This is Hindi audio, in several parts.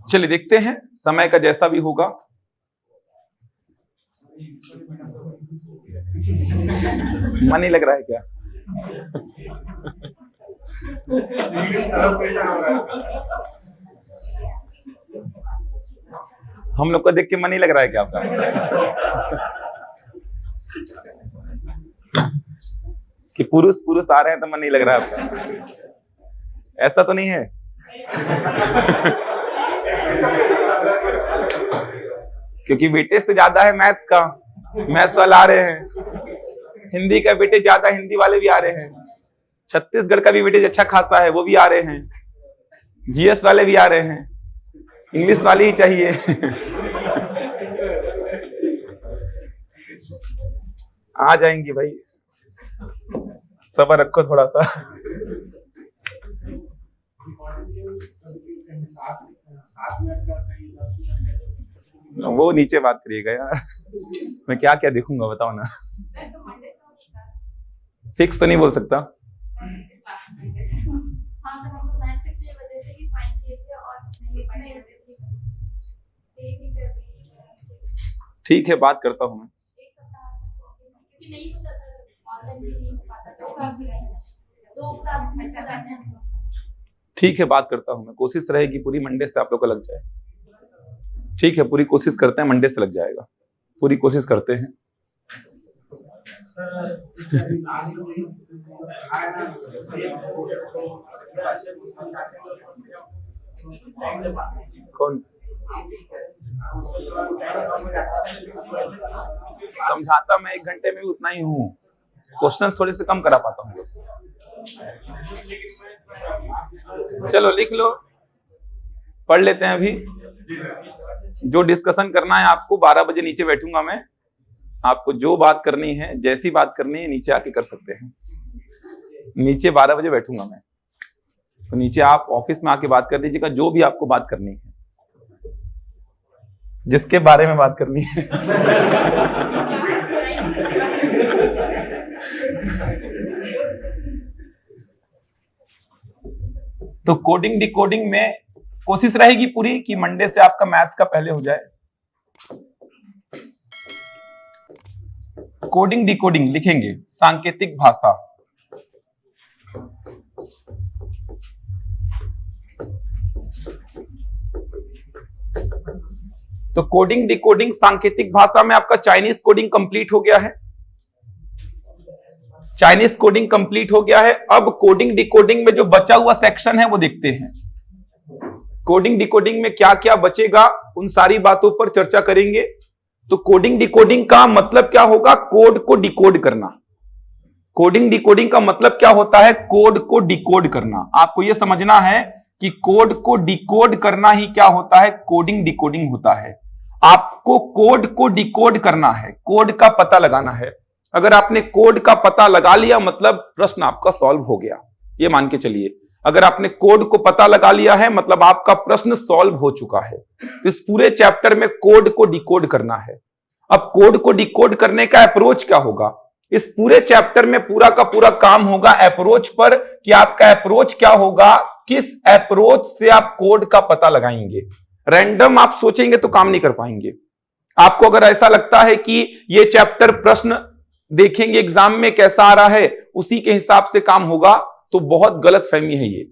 चलिए देखते हैं समय का जैसा भी होगा। मन नहीं लग रहा है क्या? हम लोग को देख के मन नहीं लग रहा है क्या आपका? कि पुरुष पुरुष आ रहे हैं तो मन नहीं लग रहा है आपका? ऐसा तो नहीं है? क्योंकि वेटेज तो ज्यादा है मैथ्स का, मैथ्स वाले आ रहे हैं। हिंदी का वेटेज ज्यादा, हिंदी वाले भी आ रहे हैं। छत्तीसगढ़ का भी वेटेज अच्छा खासा है, वो भी आ रहे हैं। जीएस वाले भी आ रहे हैं। इंग्लिश वाले ही चाहिए। आ जाएंगी भाई, सब्र रखो थोड़ा सा। वो नीचे बात करिएगा यार, मैं क्या क्या देखूंगा बताओ ना। फिक्स तो नहीं बोल सकता। ठीक है, बात करता हूं मैं। ठीक है, बात करता हूं मैं। कोशिश रहेगी पूरी मंडे से आप लोग को लग जाए। ठीक है, पूरी कोशिश करते हैं, मंडे से लग जाएगा। पूरी कोशिश करते हैं। कौन समझाता? मैं 1 घंटे में भी उतना ही हूँ। क्वेश्चन थोड़े से कम करा पाता हूँ बस। चलो लिख लो, पढ़ लेते हैं अभी। जो डिस्कशन करना है आपको, 12 बजे नीचे बैठूंगा मैं। आपको जो बात करनी है, जैसी बात करनी है, नीचे आके कर सकते हैं। नीचे 12 बजे बैठूंगा मैं, तो नीचे आप ऑफिस में आके बात कर लीजिएगा, जो भी आपको बात करनी है, जिसके बारे में बात करनी है। तो कोडिंग डिकोडिंग में कोशिश रहेगी पूरी कि मंडे से आपका मैथ्स का पहले हो जाए। कोडिंग डिकोडिंग लिखेंगे, सांकेतिक भाषा। तो कोडिंग डिकोडिंग सांकेतिक भाषा में आपका चाइनीज कोडिंग कंप्लीट हो गया है। चाइनीज कोडिंग कंप्लीट हो गया है। अब कोडिंग डिकोडिंग में जो बचा हुआ सेक्शन है वो देखते हैं। कोडिंग डिकोडिंग में क्या क्या बचेगा, उन सारी बातों पर चर्चा करेंगे। तो कोडिंग डिकोडिंग का मतलब क्या होगा? कोड को डिकोड करना। कोडिंग डिकोडिंग का मतलब क्या होता है? कोड को डिकोड करना। आपको यह समझना है कि कोड को डिकोड करना ही क्या होता है? कोडिंग डिकोडिंग होता है। आपको कोड को डिकोड करना है, कोड का पता लगाना है। अगर आपने कोड का पता लगा लिया मतलब प्रश्न आपका सॉल्व हो गया, ये मान के चलिए। अगर आपने कोड को पता लगा लिया है मतलब आपका प्रश्न सॉल्व हो चुका है। तो इस पूरे चैप्टर में कोड को डिकोड करना है। अब कोड को डिकोड करने का अप्रोच क्या होगा? इस पूरे चैप्टर में पूरा का पूरा काम होगा अप्रोच पर, कि आपका अप्रोच क्या होगा, किस अप्रोच से आप कोड का पता लगाएंगे। रैंडम आप सोचेंगे तो काम नहीं कर पाएंगे। आपको अगर ऐसा लगता है कि ये चैप्टर प्रश्न देखेंगे एग्जाम में कैसा आ रहा है, उसी के हिसाब से काम होगा, तो बहुत गलत फहमी है ये।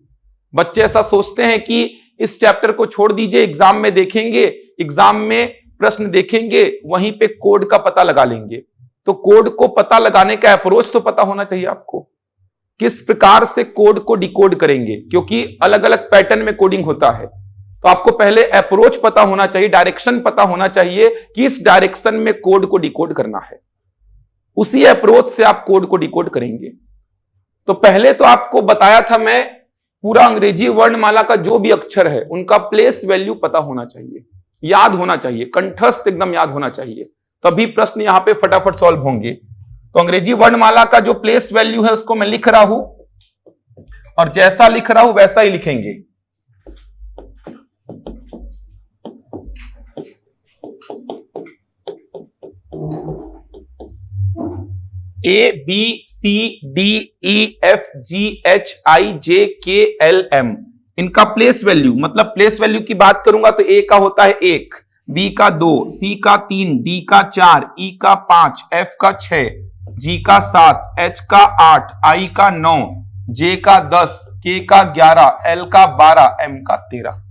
बच्चे ऐसा सोचते हैं कि इस चैप्टर को छोड़ दीजिए, एग्जाम में देखेंगे, एग्जाम में प्रश्न देखेंगे, वहीं पे कोड का पता लगा लेंगे। तो कोड को पता लगाने का अप्रोच तो पता होना चाहिए आपको, किस प्रकार से कोड को डिकोड करेंगे, क्योंकि अलग अलग पैटर्न में कोडिंग होता है। तो आपको पहले अप्रोच पता होना चाहिए, डायरेक्शन पता होना चाहिए कि इस डायरेक्शन में कोड को डिकोड करना है। उसी अप्रोच से आप कोड को डिकोड करेंगे। तो पहले तो आपको बताया था मैं, पूरा अंग्रेजी वर्णमाला का जो भी अक्षर है उनका प्लेस वैल्यू पता होना चाहिए, याद होना चाहिए, कंठस्थ एकदम याद होना चाहिए, तभी प्रश्न यहां पे फटाफट सॉल्व होंगे। तो अंग्रेजी वर्णमाला का जो प्लेस वैल्यू है उसको मैं लिख रहा हूं, और जैसा लिख रहा हूं वैसा ही लिखेंगे। A B C D E F G H I J K L M, इनका प्लेस वैल्यू, मतलब प्लेस वैल्यू की बात करूंगा तो ए का होता है 1, बी का 2, सी का 3, डी का 4, ई का 5, एफ का 6, जी का 7, एच का 8, आई का 9, जे का 10, के का 11, एल का 12, एम का 13।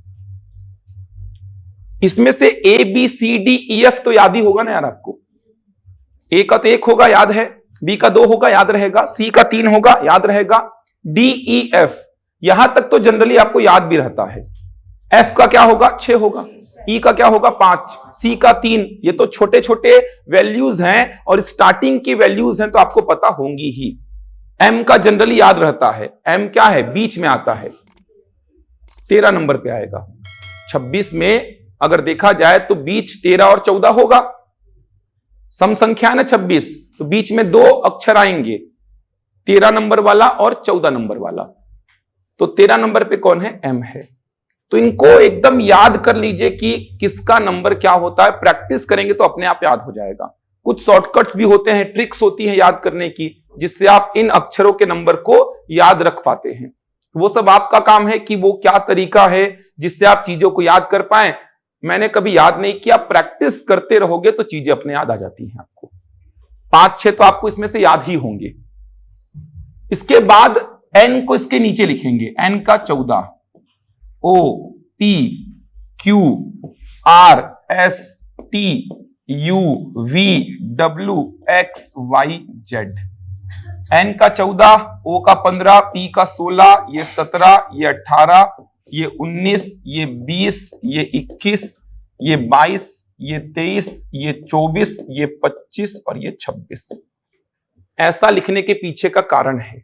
इसमें से A B C D E F तो याद ही होगा ना यार आपको। ए का तो 1 होगा, याद है, बी का 2 होगा, याद रहेगा, सी का 3 होगा, याद रहेगा, डी ई एफ यहां तक तो जनरली आपको याद भी रहता है। एफ का क्या होगा, 6 होगा, ई का क्या होगा 5, सी का 3। ये तो छोटे छोटे वैल्यूज हैं और स्टार्टिंग की वैल्यूज हैं तो आपको पता होंगी ही। एम का जनरली याद रहता है, एम क्या है, बीच में आता है, 13 नंबर पे आएगा। 26 में अगर देखा जाए तो बीच 13 और 14 होगा, सम संख्या है ना 26, तो बीच में 2 अक्षर आएंगे, 13 नंबर वाला और 14 नंबर वाला। तो 13 नंबर पे कौन है, एम है। तो इनको एकदम याद कर लीजिए कि किसका नंबर क्या होता है, प्रैक्टिस करेंगे तो अपने आप याद हो जाएगा। कुछ शॉर्टकट्स भी होते हैं, ट्रिक्स होती है याद करने की, जिससे आप इन अक्षरों के नंबर को याद रख पाते हैं। वो सब आपका काम है कि वो क्या तरीका है जिससे आप चीजों को याद कर पाए। मैंने कभी याद नहीं किया, प्रैक्टिस करते रहोगे तो चीजें अपने याद आ जाती हैं आपको। 5-6 तो आपको इसमें से याद ही होंगे। इसके बाद एन को इसके नीचे लिखेंगे, एन का 14, O P Q R S T U V W X Y Z. N का 14, ओ का 15, पी का 16, ये 17, ये 18, ये 19, ये 20, ये 21, ये 22, ये 23, ये 24, ये 25 और ये 26। ऐसा लिखने के पीछे का कारण है,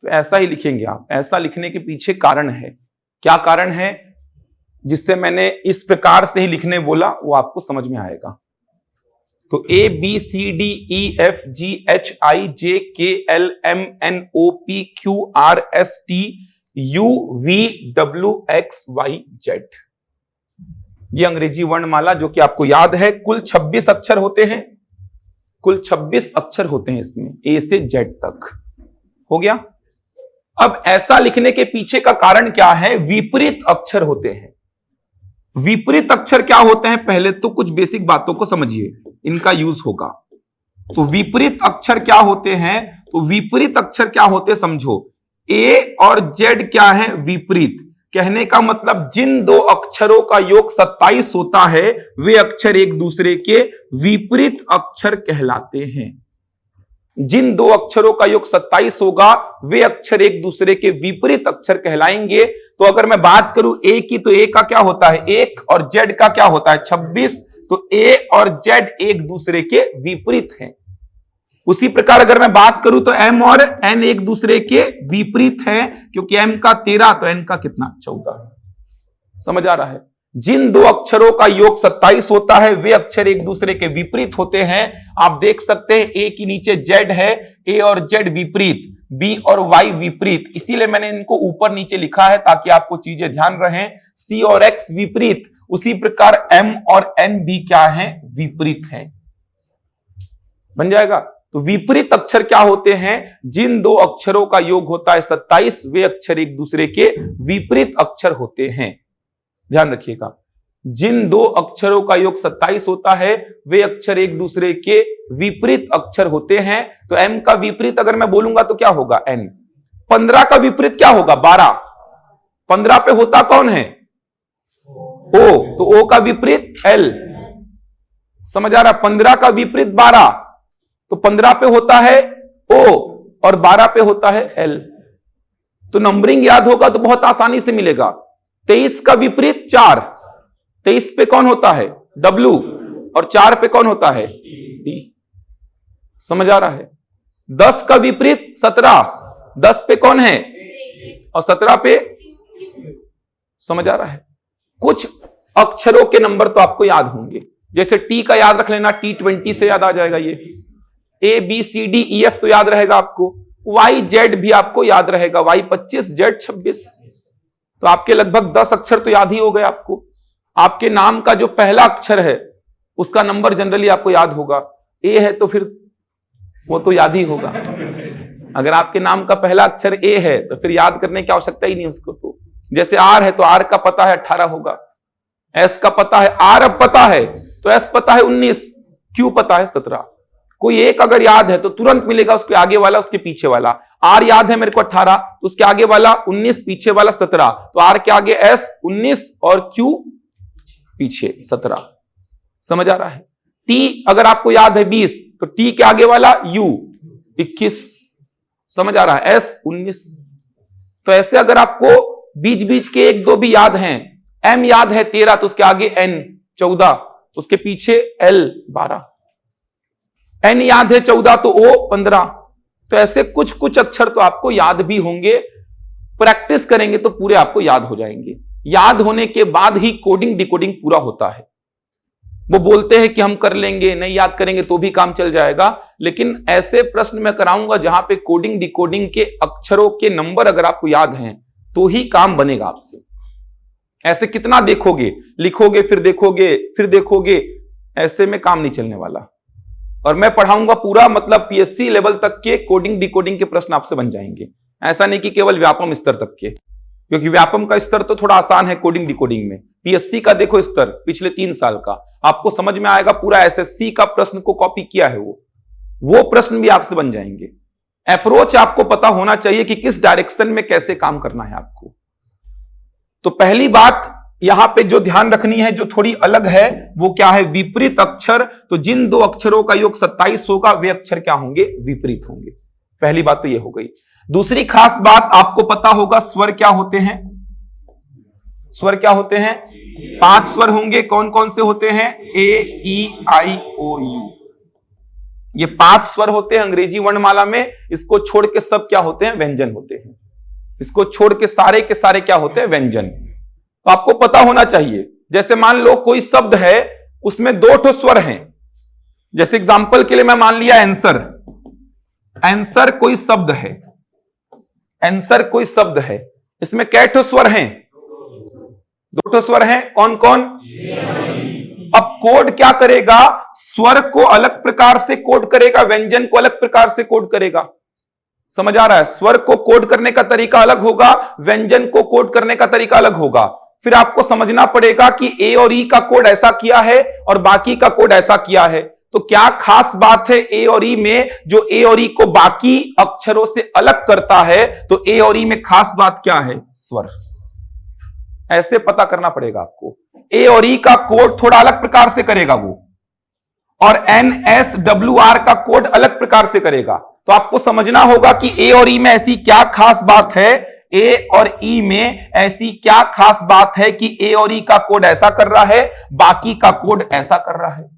तो ऐसा ही लिखेंगे आप। ऐसा लिखने के पीछे कारण है, क्या कारण है जिससे मैंने इस प्रकार से ही लिखने बोला, वो आपको समझ में आएगा। तो A B C D E F G H I J K L M N O P Q R S T U V W X Y Z, ये अंग्रेजी वर्णमाला जो कि आपको याद है। कुल 26 अक्षर होते हैं, कुल 26 अक्षर होते हैं इसमें, ए से जेड तक। हो गया। अब ऐसा लिखने के पीछे का कारण क्या है, विपरीत अक्षर होते हैं। विपरीत अक्षर क्या होते हैं, पहले तो कुछ बेसिक बातों को समझिए, इनका यूज होगा। तो विपरीत अक्षर क्या होते हैं, तो विपरीत अक्षर क्या होते समझो। ए और जेड क्या है, विपरीत। कहने का मतलब जिन 2 अक्षरों का योग 27 होता है, वे अक्षर एक दूसरे के विपरीत अक्षर कहलाते हैं। जिन 2 अक्षरों का योग 27 होगा, वे अक्षर एक दूसरे के विपरीत अक्षर कहलाएंगे। तो अगर मैं बात करूं ए की, तो ए का क्या होता है 1 और जेड का क्या होता है 26। तो ए और जेड एक दूसरे के विपरीत हैं। उसी प्रकार अगर मैं बात करूं तो एम और एन एक दूसरे के विपरीत हैं, क्योंकि एम का 13 तो एन का कितना 14। समझ आ रहा है। जिन 2 अक्षरों का योग 27 होता है, वे अक्षर एक दूसरे के विपरीत होते हैं। आप देख सकते हैं ए के नीचे जेड है, ए और जेड विपरीत, बी और वाई विपरीत, इसीलिए मैंने इनको ऊपर नीचे लिखा है ताकि आपको चीजें ध्यान रहें। सी और एक्स विपरीत, उसी प्रकार एम और एन भी क्या है, विपरीत है। बन जाएगा। तो विपरीत अक्षर क्या होते हैं, जिन 2 अक्षरों का योग होता है 27, वे अक्षर एक दूसरे के विपरीत अक्षर होते हैं। ध्यान रखिएगा, जिन 2 अक्षरों का योग 27 होता है, वे अक्षर एक दूसरे के विपरीत अक्षर होते हैं। तो एम का विपरीत अगर मैं बोलूंगा तो क्या होगा, एन। 15 का विपरीत क्या होगा, 12। 15 पे होता कौन है, ओ, तो ओ का विपरीत एल। समझ आ रहा। 15 का विपरीत 12, तो 15 पे होता है ओ और 12 पे होता है एल। तो नंबरिंग याद होगा तो बहुत आसानी से मिलेगा। 23 का विपरीत 4, 23 पे कौन होता है W और 4 पे कौन होता है D। समझ आ रहा है। 10 का विपरीत 17, 10 पे कौन है और 17 पे। समझ आ रहा है। कुछ अक्षरों के नंबर तो आपको याद होंगे, जैसे टी का याद रख लेना, T20 से याद आ जाएगा। ये A B C D E F तो याद रहेगा आपको। वाई जेड भी आपको याद रहेगा, वाई 25, जेड 26। तो आपके लगभग 10 अक्षर तो याद ही हो गए आपको। आपके नाम का जो पहला अक्षर है उसका नंबर जनरली आपको याद होगा। ए है तो फिर वो तो याद ही होगा। अगर आपके नाम का पहला अक्षर ए है तो फिर याद करने की आवश्यकता ही नहीं उसको, तो जैसे आर है तो आर का पता है 18 होगा, एस का पता है, आर अब पता है तो एस पता है 19, क्यू पता है 17। कोई एक अगर याद है तो तुरंत मिलेगा उसके आगे वाला उसके पीछे वाला। आर याद है मेरे को 18 तो उसके आगे वाला 19, पीछे वाला 17, तो आर के आगे एस 19 और क्यू पीछे 17। समझ आ रहा है? टी अगर आपको याद है 20 तो टी के आगे वाला यू 21। समझ आ रहा है? एस 19। तो ऐसे अगर आपको बीच बीच के एक दो भी याद हैं, एम याद है 13 तो उसके आगे एन 14, उसके पीछे एल 12, एन याद है 14 तो ओ 15। तो ऐसे कुछ कुछ अक्षर तो आपको याद भी होंगे, प्रैक्टिस करेंगे तो पूरे आपको याद हो जाएंगे। याद होने के बाद ही कोडिंग डिकोडिंग पूरा होता है। वो बोलते हैं कि हम कर लेंगे, नहीं याद करेंगे तो भी काम चल जाएगा, लेकिन ऐसे प्रश्न मैं कराऊंगा जहां पे कोडिंग डिकोडिंग के अक्षरों के नंबर अगर आपको याद हैं तो ही काम बनेगा आपसे। ऐसे कितना देखोगे, लिखोगे फिर देखोगे फिर देखोगे, ऐसे में काम नहीं चलने वाला। और मैं पढ़ाऊंगा पूरा, मतलब पीएससी लेवल तक के कोडिंग डिकोडिंग के प्रश्न आपसे बन जाएंगे। ऐसा नहीं कि केवल व्यापम स्तर तक के, क्योंकि व्यापम का स्तर तो थोड़ा आसान है कोडिंग डिकोडिंग में। पीएससी का देखो स्तर पिछले 3 साल का, आपको समझ में आएगा। पूरा एसएससी का प्रश्न को कॉपी किया है वो प्रश्न भी आपसे बन जाएंगे। अप्रोच आपको पता होना चाहिए कि किस डायरेक्शन में कैसे काम करना है आपको। तो पहली बात यहां पे जो ध्यान रखनी है, जो थोड़ी अलग है, वो क्या है? विपरीत अक्षर। तो जिन दो अक्षरों का योग 27 होगा वे अक्षर क्या होंगे? विपरीत होंगे। पहली बात तो ये हो गई। दूसरी खास बात आपको पता होगा, स्वर क्या होते हैं? स्वर क्या होते हैं? 5 स्वर होंगे। कौन कौन से होते हैं? ए ई आई ओ यू, ये 5 स्वर होते हैं अंग्रेजी वर्णमाला में। इसको छोड़ के सब क्या होते हैं? व्यंजन होते हैं। इसको छोड़ के सारे क्या होते हैं? व्यंजन। तो आपको पता होना चाहिए। जैसे मान लो कोई शब्द है, उसमें 2 ठो स्वर हैं। जैसे एग्जांपल के लिए मैं मान लिया आंसर। आंसर कोई शब्द है, आंसर कोई शब्द है, इसमें कै ठो स्वर हैं? 2 ठो स्वर हैं। कौन कौन? अब कोड क्या करेगा? स्वर को अलग प्रकार से कोड करेगा, व्यंजन को अलग प्रकार से कोड करेगा। समझ आ रहा है? स्वर को कोड करने का तरीका अलग होगा, व्यंजन को कोड करने का तरीका अलग होगा। फिर आपको समझना पड़ेगा कि ए और ई का कोड ऐसा किया है और बाकी का कोड ऐसा किया है। तो क्या खास बात है ए और ई में, जो ए और ई को बाकी अक्षरों से अलग करता है? तो ए और ई में खास बात क्या है? स्वर। ऐसे पता करना पड़ेगा आपको। ए और ई का कोड थोड़ा अलग प्रकार से करेगा वो, और एन एस डब्ल्यू आर का कोड अलग प्रकार से करेगा। तो आपको समझना होगा कि ए और ई में ऐसी क्या खास बात है, ए और ई में ऐसी क्या खास बात है कि ए और ई का कोड ऐसा कर रहा है, बाकी का कोड ऐसा कर रहा है।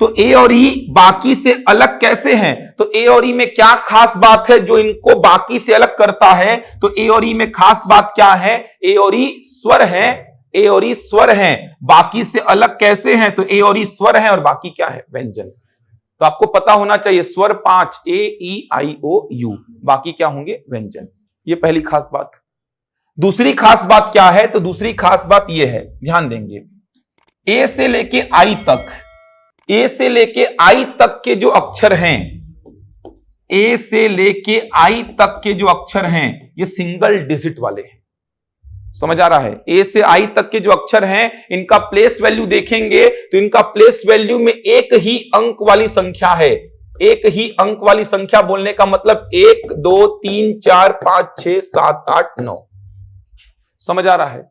तो ए और ई बाकी से अलग कैसे हैं? तो ए और ई में क्या खास बात है जो इनको बाकी से अलग करता है? तो ए और ई में खास बात क्या है? ए और ई स्वर है, ए और ई स्वर हैं। बाकी से अलग कैसे हैं? तो ए और ई स्वर हैं और बाकी क्या है? व्यंजन। तो आपको पता होना चाहिए स्वर 5, ए ई आई ओ यू, बाकी क्या होंगे? व्यंजन। ये पहली खास बात। दूसरी खास बात क्या है? तो दूसरी खास बात ये है, ध्यान देंगे, ए से लेके आई तक, ए से लेके आई तक के जो अक्षर हैं, ए से लेके आई तक के जो अक्षर हैं, ये सिंगल डिजिट वाले हैं। समझ आ रहा है? ए से आई तक के जो अक्षर हैं, इनका प्लेस वैल्यू देखेंगे तो इनका प्लेस वैल्यू में एक ही अंक वाली संख्या है। एक ही अंक वाली संख्या बोलने का मतलब 1 2 3 4 5 6 7 8 9। समझ आ रहा है?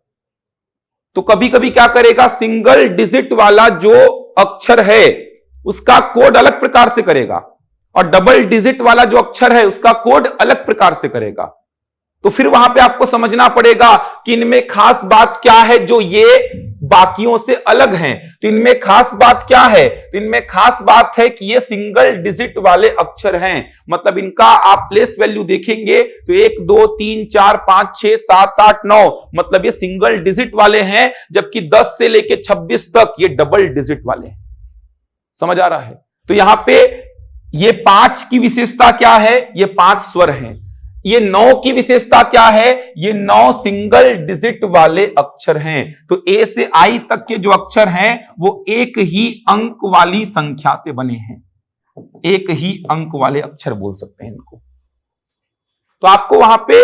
तो कभी कभी क्या करेगा, सिंगल डिजिट वाला जो अक्षर है उसका कोड अलग प्रकार से करेगा, और डबल डिजिट वाला जो अक्षर है उसका कोड अलग प्रकार से करेगा। तो फिर वहां पे आपको समझना पड़ेगा कि इनमें खास बात क्या है जो ये बाकियों से अलग हैं। तो इनमें खास बात क्या है? तो इनमें खास बात है कि ये सिंगल डिजिट वाले अक्षर हैं। मतलब इनका आप प्लेस वैल्यू देखेंगे तो 1 2 3 4 5 6 7 8 9, मतलब ये सिंगल डिजिट वाले हैं, जबकि 10 से लेके 26 तक ये डबल डिजिट वाले हैं। समझ आ रहा है? तो यहां पे ये 5 की विशेषता क्या है? ये 5 स्वर हैं। ये 9 की विशेषता क्या है? ये 9 सिंगल डिजिट वाले अक्षर हैं। तो ए से आई तक के जो अक्षर हैं वो एक ही अंक वाली संख्या से बने हैं। एक ही अंक वाले अक्षर बोल सकते हैं इनको। तो आपको वहां पे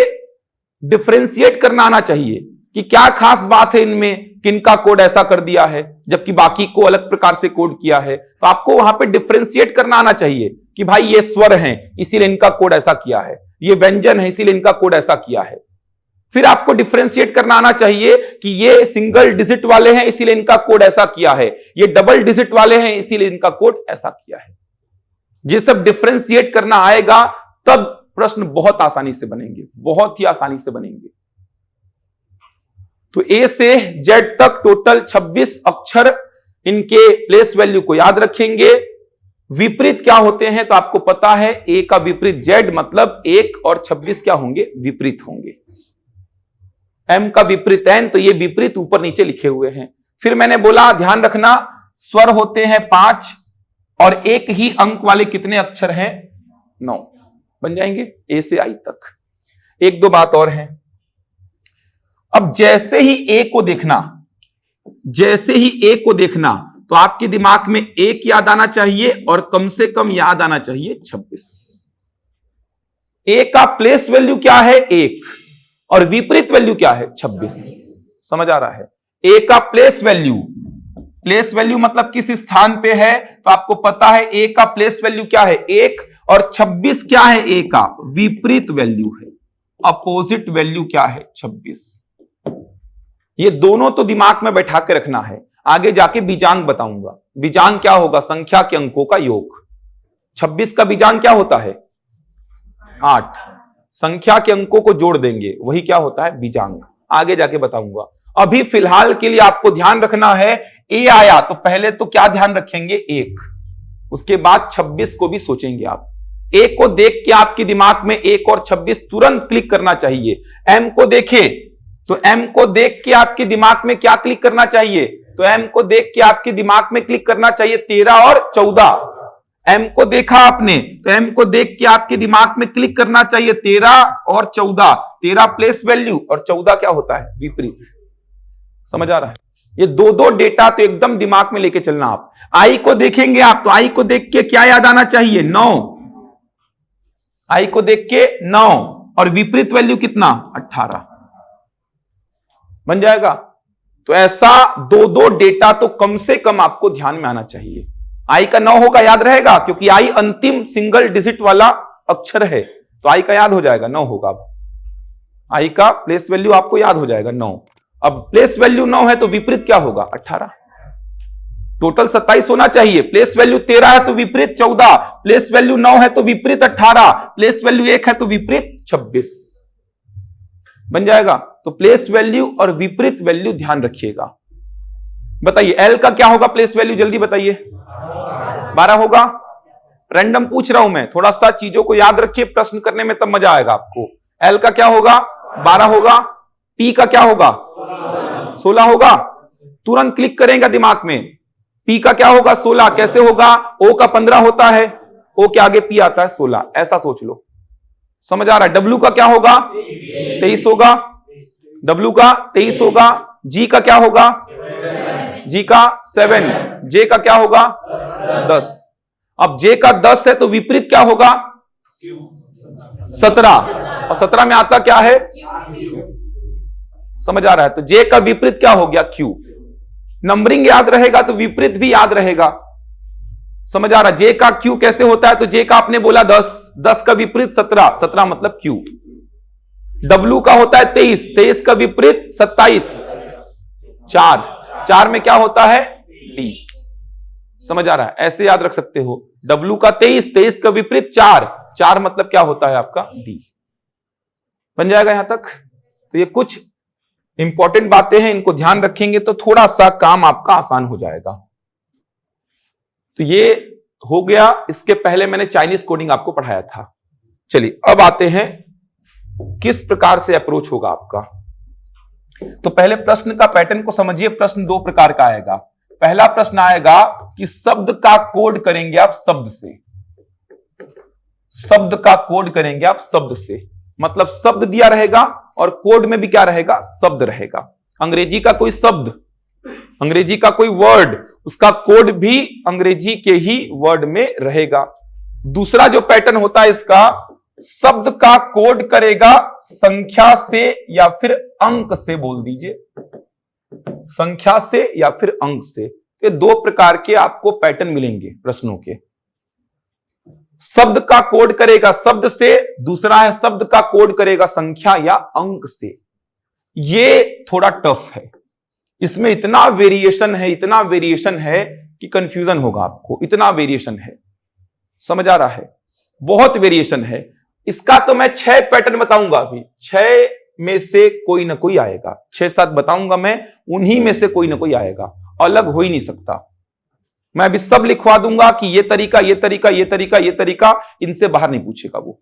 डिफरेंशिएट करना आना चाहिए कि क्या खास बात है इनमें, किनका कोड ऐसा कर दिया है जबकि बाकी को अलग प्रकार से कोड किया है। तो आपको वहां पे डिफरेंशिएट करना आना चाहिए कि भाई ये स्वर हैं इसीलिए इनका कोड ऐसा किया है, ये व्यंजन है इसीलिए इनका कोड ऐसा किया है। फिर आपको डिफरेंशिएट करना आना चाहिए कि ये सिंगल डिजिट वाले हैं इसीलिए इनका कोड ऐसा किया है, ये डबल डिजिट वाले हैं इसीलिए इनका कोड ऐसा किया है। ये सब डिफरेंशिएट करना आएगा तब प्रश्न बहुत आसानी से बनेंगे, बहुत ही आसानी से बनेंगे। तो ए से जेड तक टोटल 26 अक्षर, इनके प्लेस वैल्यू को याद रखेंगे। विपरीत क्या होते हैं तो आपको पता है, ए का विपरीत जेड मतलब 1 और 26 क्या होंगे, विपरीत होंगे। एम का विपरीत एन, तो ये विपरीत ऊपर नीचे लिखे हुए हैं। फिर मैंने बोला ध्यान रखना, स्वर होते हैं 5 और एक ही अंक वाले कितने अक्षर हैं, 9 बन जाएंगे ए से आई तक। एक दो बात और है, अब जैसे ही ए को देखना, जैसे ही ए को देखना तो आपके दिमाग में 1 याद आना चाहिए और कम से कम याद आना चाहिए 26। ए का प्लेस वैल्यू क्या है 1 और विपरीत वैल्यू क्या है 26। समझ आ रहा है? ए का प्लेस वैल्यू, प्लेस वैल्यू मतलब किस स्थान पे है, तो आपको पता है ए का प्लेस वैल्यू क्या है 1 और 26 क्या है, ए का विपरीत वैल्यू है, अपोजिट वैल्यू क्या है 26। ये दोनों तो दिमाग में बैठा के रखना है। आगे जाके बीजांग बताऊंगा। बीजांग क्या होगा, संख्या के अंकों का योग। 26 का बीजांग क्या होता है 8, संख्या के अंकों को जोड़ देंगे, वही क्या होता है बीजांग। आगे जाके बताऊंगा। अभी फिलहाल के लिए आपको ध्यान रखना है, ए आया तो पहले तो क्या ध्यान रखेंगे 1, उसके बाद 26 को भी सोचेंगे आप। ए को देख के आपके दिमाग में 1 और 26 तुरंत क्लिक करना चाहिए। एम को देखे तो एम को देख के आपके दिमाग में क्या क्लिक करना चाहिए, तो एम को देख के आपके दिमाग में क्लिक करना चाहिए 13 और 14। एम को देखा आपने तो एम को देख के आपके दिमाग में क्लिक करना चाहिए 13 और 14। 13 प्लेस वैल्यू और 14 क्या होता है विपरीत। समझ आ रहा है? ये दो डेटा तो एकदम दिमाग में लेके चलना आप। आई को देखेंगे आप तो आई को देख के क्या याद आना चाहिए 9, आई को देख के 9 और विपरीत वैल्यू कितना 18 बन जाएगा। तो ऐसा दो डेटा तो कम से कम आपको ध्यान में आना चाहिए। आई का 9 होगा, याद रहेगा क्योंकि आई अंतिम सिंगल डिजिट वाला अक्षर है, तो आई का याद हो जाएगा 9 होगा। अब आई का प्लेस वैल्यू आपको याद हो जाएगा 9। अब प्लेस वैल्यू 9 है तो विपरीत क्या होगा 18। टोटल 27 होना चाहिए। प्लेस वैल्यू 13 है तो विपरीत 14, प्लेस वैल्यू 9 है तो विपरीत 18, प्लेस वैल्यू 1 है तो विपरीत 26 बन जाएगा। तो प्लेस वैल्यू और विपरीत वैल्यू ध्यान रखिएगा। बताइए एल का क्या होगा प्लेस वैल्यू, जल्दी बताइए। 12 होगा। रैंडम पूछ रहा हूं मैं, थोड़ा सा चीजों को याद रखिए, प्रश्न करने में तब मजा आएगा आपको। एल का क्या होगा 12 होगा। पी का क्या होगा 16 होगा। तुरंत क्लिक करेगा दिमाग में। पी का क्या होगा 16, कैसे होगा, ओ का 15 होता है, ओ के आगे पी आता है 16, ऐसा सोच लो। समझ आ रहा है? डब्ल्यू का क्या होगा 23 होगा, डब्ल्यू का 23 होगा। जी का क्या होगा, जी का 7, जे का क्या होगा 10। अब जे का 10 है तो विपरीत क्या होगा 17, और 17 में आता क्या है, समझ आ रहा है? तो जे का विपरीत क्या हो गया क्यू। नंबरिंग याद रहेगा तो विपरीत भी याद रहेगा। समझ आ रहा है? जे का क्यू कैसे होता है, तो जे का आपने बोला 10, 10 का विपरीत 17, 17 मतलब क्यू। डब्ल्यू का होता है 23, 23 का विपरीत 27, 4, 4 में क्या होता है डी। समझ आ रहा है? ऐसे याद रख सकते हो। डब्ल्यू का 23, 23 का विपरीत 4, 4 मतलब क्या होता है आपका डी। बन जाएगा यहां तक? तो ये कुछ इंपॉर्टेंट बातें हैं, इनको ध्यान रखेंगे तो थोड़ा सा काम आपका आसान हो जाएगा। तो ये हो गया। इसके पहले मैंने चाइनीज कोडिंग आपको पढ़ाया था। चलिए अब आते हैं किस प्रकार से अप्रोच होगा आपका। तो पहले प्रश्न का पैटर्न को समझिए। प्रश्न 2 प्रकार का आएगा। पहला प्रश्न आएगा कि शब्द का कोड करेंगे आप शब्द से। शब्द का कोड करेंगे आप शब्द से, मतलब शब्द दिया रहेगा और कोड में भी क्या रहेगा, शब्द रहेगा। अंग्रेजी का कोई शब्द, अंग्रेजी का कोई वर्ड, उसका कोड भी अंग्रेजी के ही वर्ड में रहेगा। दूसरा जो पैटर्न होता है इसका, शब्द का कोड करेगा संख्या से या फिर अंक से, बोल दीजिए संख्या से या फिर अंक से। ये दो प्रकार के आपको पैटर्न मिलेंगे प्रश्नों के। शब्द का कोड करेगा शब्द से, दूसरा है शब्द का कोड करेगा संख्या या अंक से। ये थोड़ा टफ है, इसमें इतना वेरिएशन है कि कंफ्यूजन होगा आपको, इतना वेरिएशन है, समझ आ रहा है, बहुत वेरिएशन है। इसका तो मैं 6 पैटर्न बताऊंगा अभी, 6 में से कोई ना कोई आएगा, 6-7 बताऊंगा मैं, उन्हीं में से कोई ना कोई आएगा, अलग हो ही नहीं सकता। मैं अभी सब लिखवा दूंगा कि ये तरीका, ये तरीका, ये तरीका, ये तरीका, इनसे बाहर नहीं पूछेगा वो।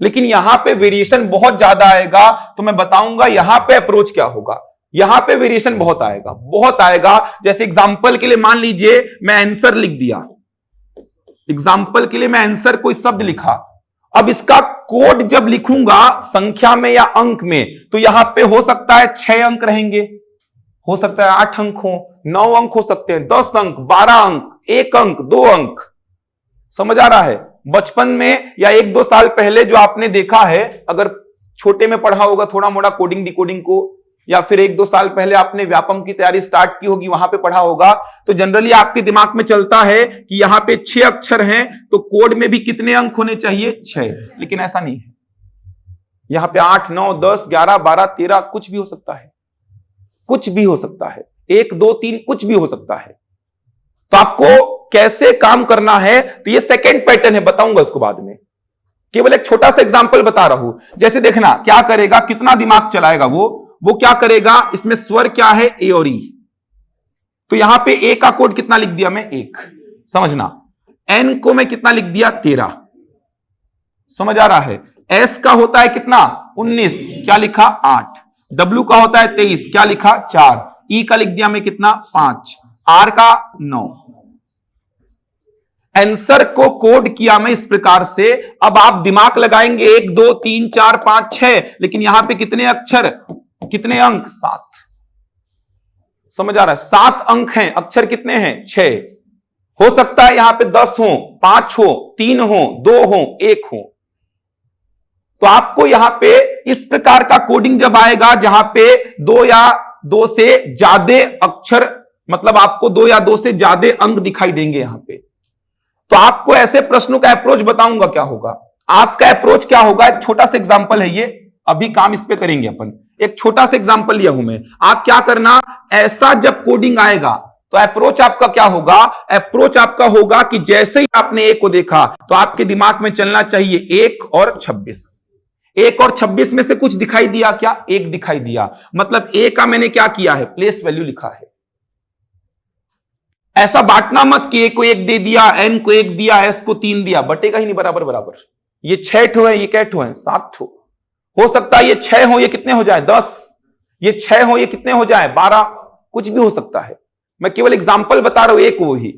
लेकिन यहां पे वेरिएशन बहुत ज्यादा आएगा, तो मैं बताऊंगा यहां पे अप्रोच क्या होगा। यहां पे वेरिएशन बहुत आएगा। जैसे एग्जांपल के लिए मान लीजिए मैं आंसर लिख दिया, एग्जांपल के लिए मैं आंसर कोई शब्द लिखा, अब इसका कोड जब लिखूंगा संख्या में या अंक में, तो यहां पे हो सकता है 6 अंक रहेंगे, हो सकता है 8 अंक हो, 9 अंक हो सकते हैं, 10 अंक, 12 अंक, 1 अंक, 2 अंक। समझ आ रहा है? बचपन में या 1-2 साल पहले जो आपने देखा है, अगर छोटे में पढ़ा होगा थोड़ा मोड़ा कोडिंग डिकोडिंग को, या फिर 1-2 साल पहले आपने व्यापम की तैयारी स्टार्ट की होगी, वहां पे पढ़ा होगा, तो जनरली आपके दिमाग में चलता है कि यहां पे 6 अक्षर हैं, तो कोड में भी कितने अंक होने चाहिए? 6। लेकिन ऐसा नहीं है, यहां पे 8, 9, 10, 11, 12, 13 कुछ भी हो सकता है, कुछ भी हो सकता है, 1, 2, 3 कुछ भी हो सकता है। तो आपको कैसे काम करना है, तो ये सेकेंड पैटर्न है, बताऊंगा इसको बाद में। केवल एक छोटा सा एग्जांपल बता रहा हूं। जैसे देखना क्या करेगा, कितना दिमाग चलाएगा वो क्या करेगा, इसमें स्वर क्या है? ए और ई। तो यहां पे ए का कोड कितना लिख दिया मैं? 1। समझना। एन को मैं कितना लिख दिया? 13। समझ आ रहा है? एस का होता है कितना? 19, क्या लिखा? 8। डब्ल्यू का होता है 23, क्या लिखा? 4। ई का लिख दिया मैं कितना? 5। आर का 9। आंसर को कोड किया मैं इस प्रकार से। अब आप दिमाग लगाएंगे 1, 2, 3, 4, 5, 6, लेकिन यहां पे कितने अक्षर, कितने अंक? 7। समझ आ रहा है? 7 अंक हैं, अक्षर कितने हैं? 6। हो सकता है यहां पे 10 हो, 5 हो, 3 हो, 2 हो, 1 हो। तो आपको यहां पे इस प्रकार का कोडिंग जब आएगा जहां पे 2 या 2 से ज्यादा अक्षर, मतलब आपको 2 या 2 से ज्यादा अंक दिखाई देंगे यहां पे, तो आपको ऐसे प्रश्नों का अप्रोच बताऊंगा क्या होगा। आपका अप्रोच क्या होगा? एक छोटा सा एग्जांपल है ये, अभी काम इस पे करेंगे अपन। एक छोटा सा एग्जांपल लिया हूं मैं। आप क्या करना, ऐसा जब कोडिंग आएगा तो अप्रोच आपका क्या होगा? अप्रोच आपका होगा कि जैसे ही आपने 1 को देखा तो आपके दिमाग में चलना चाहिए 1 और 26। 1 और 26 में से कुछ दिखाई दिया क्या? 1 दिखाई दिया, मतलब ए का मैंने क्या किया है? प्लेस वैल्यू लिखा है। ऐसा बांटना मत कि ए को 1 दे दिया, एन को 1 दिया, एस को 3 दिया, बटेगा ही नहीं बराबर बराबर। ये 6 ठो है, ये कै ठो है? 7 ठो। हो सकता है ये 6 हो, ये कितने हो जाए? 10। ये 6 हो, ये कितने हो जाए? 12। कुछ भी हो सकता है, मैं केवल एग्जांपल बता रहा हूं एक वो ही,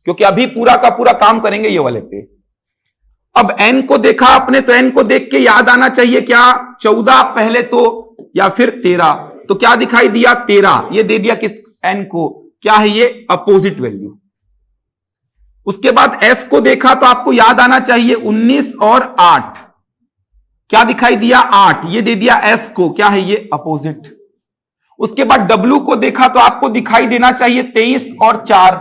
क्योंकि अभी पूरा का पूरा काम करेंगे ये वाले पे। अब एन को देखा आपने, तो एन को देख के याद आना चाहिए क्या? 14 पहले तो, या फिर 13। तो क्या दिखाई दिया? 13। ये दे दिया किस? एन को। क्या है ये? Opposite value. उसके बाद एस को देखा तो आपको याद आना चाहिए 19 और 8। क्या दिखाई दिया? 8। ये दे दिया एस को, क्या है ये? अपोजिट। उसके बाद डब्ल्यू को देखा तो आपको दिखाई देना चाहिए 23 और 4।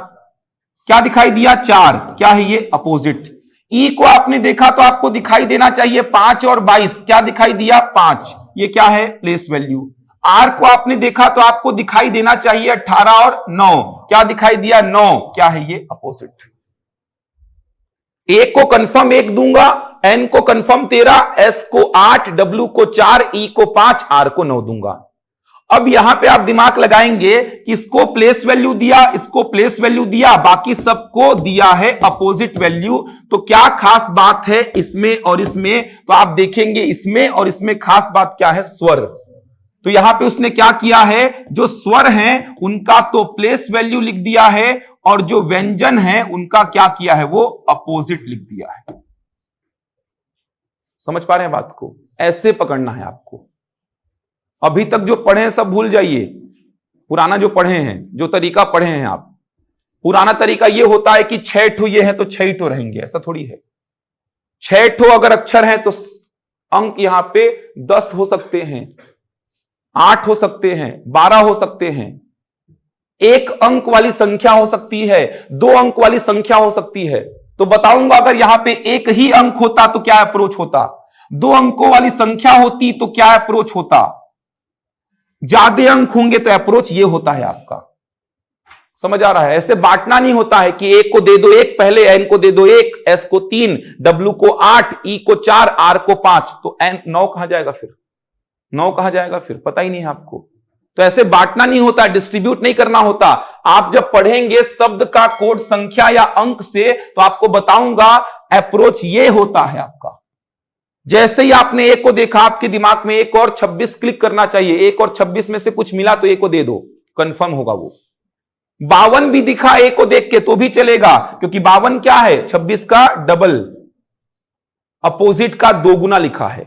क्या दिखाई दिया? 4। क्या है ये? अपोजिट। ई को आपने देखा तो आपको दिखाई देना चाहिए 5 और 22। क्या दिखाई दिया? 5। ये क्या है? Place value. आर को आपने देखा तो आपको दिखाई देना चाहिए 18 और 9। क्या दिखाई दिया? 9। क्या है ये? अपोजिट। ए को कंफर्म 1 दूंगा, एन को कंफर्म 13, एस को 8, डब्ल्यू को 4, ई को 5, आर को 9 दूंगा। अब यहां पे आप दिमाग लगाएंगे कि इसको प्लेस वैल्यू दिया, इसको प्लेस वैल्यू दिया, बाकी सबको दिया है अपोजिट वैल्यू। तो क्या खास बात है इसमें और इसमें? तो आप देखेंगे इसमें और इसमें खास बात क्या है? स्वर। तो यहां पे उसने क्या किया है? जो स्वर हैं उनका तो प्लेस वैल्यू लिख दिया है, और जो व्यंजन है उनका क्या किया है? वो अपोजिट लिख दिया है। समझ पा रहे हैं बात को? ऐसे पकड़ना है आपको। अभी तक जो पढ़े हैं सब भूल जाइए, पुराना जो पढ़े हैं, जो तरीका पढ़े हैं आप। पुराना तरीका ये होता है कि 6 ठो ये है तो 6 ठो रहेंगे, ऐसा थोड़ी है। 6 ठो अगर अक्षर हैं तो अंक यहां पे 10 हो सकते हैं, 8 हो सकते हैं, 12 हो सकते हैं। 1 अंक वाली संख्या हो सकती है, 2 अंक वाली संख्या हो सकती है। तो बताऊंगा अगर यहां पे 1 ही अंक होता तो क्या अप्रोच होता, 2 अंकों वाली संख्या होती तो क्या अप्रोच होता, ज्यादा अंक होंगे तो अप्रोच ये होता है आपका। समझ आ रहा है? ऐसे बांटना नहीं होता है कि एक को दे दो 1 पहले, एन को दे दो 1, एस को 3, डब्ल्यू को 8, ई को 4, आर को 5, तो एन 9 कहां जाएगा फिर? 9 कहां जाएगा फिर? पता ही नहीं है आपको। तो ऐसे बांटना नहीं होता, डिस्ट्रीब्यूट नहीं करना होता। आप जब पढ़ेंगे शब्द का कोड संख्या या अंक से तो आपको बताऊंगा अप्रोच ये होता है आपका। जैसे ही आपने 1 को देखा आपके दिमाग में 1 और 26 क्लिक करना चाहिए, 1 और 26 में से कुछ मिला तो 1 को दे दो, कंफर्म होगा वो। 52 भी दिखा 1 को देख के तो भी चलेगा, क्योंकि 52 क्या है? 26 का डबल, अपोजिट का 2 गुना लिखा है।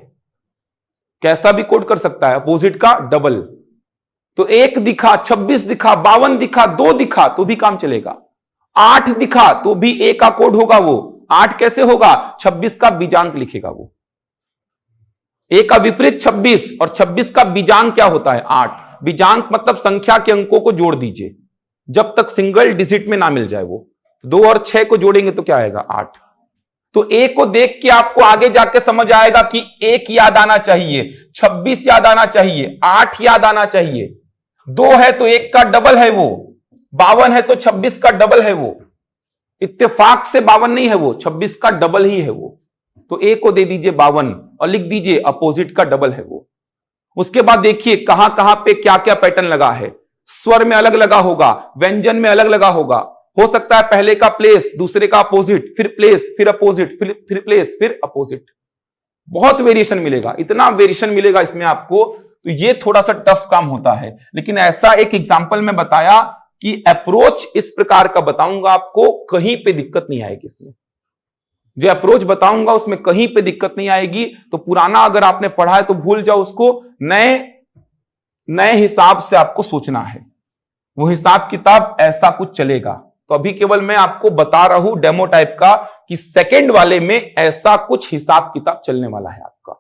कैसा भी कोड कर सकता है, अपोजिट का डबल। तो 1 दिखा, 26 दिखा, 52 दिखा, 2 दिखा तो भी काम चलेगा। 8 दिखा तो भी ए का कोड होगा वो। 8 कैसे होगा? 26 का बीजांक लिखेगा वो। ए का विपरीत 26 और 26 का बीजांक क्या होता है? 8। बीजांक मतलब संख्या के अंकों को जोड़ दीजिए जब तक सिंगल डिजिट में ना मिल जाए वो। 2 और 6 को जोड़ेंगे तो क्या आएगा? 8। तो ए को देख के आपको आगे जाके समझ आएगा कि 1 याद आना चाहिए, 26 याद आना चाहिए, 8 याद आना चाहिए। 2 है तो 1 का डबल है वो, 52 है तो 26 का डबल है वो। इत्तेफाक से 52 नहीं है वो, 26 का डबल ही है वो। तो ए को दे दीजिए 52 और लिख दीजिए अपोजिट का डबल है वो। उसके बाद देखिए कहां कहां पे क्या क्या पैटर्न लगा है। स्वर में अलग लगा होगा, व्यंजन में अलग लगा होगा। हो सकता है पहले का प्लेस, दूसरे का अपोजिट, फिर प्लेस, फिर अपोजिट, फिर प्लेस, फिर अपोजिट। बहुत वेरिएशन मिलेगा, इतना वेरिएशन मिलेगा इसमें आपको। तो ये थोड़ा सा टफ काम होता है, लेकिन ऐसा एक एग्जांपल में बताया कि अप्रोच इस प्रकार का बताऊंगा आपको, कहीं पे दिक्कत नहीं आएगी इसमें। जो अप्रोच बताऊंगा उसमें कहीं पे दिक्कत नहीं आएगी। तो पुराना अगर आपने पढ़ा है तो भूल जाओ उसको, नए हिसाब से आपको सोचना है। वो हिसाब किताब ऐसा कुछ चलेगा। तो अभी केवल मैं आपको बता रहा हूं डेमो टाइप का कि सेकंड वाले में ऐसा कुछ हिसाब किताब चलने वाला है आपका।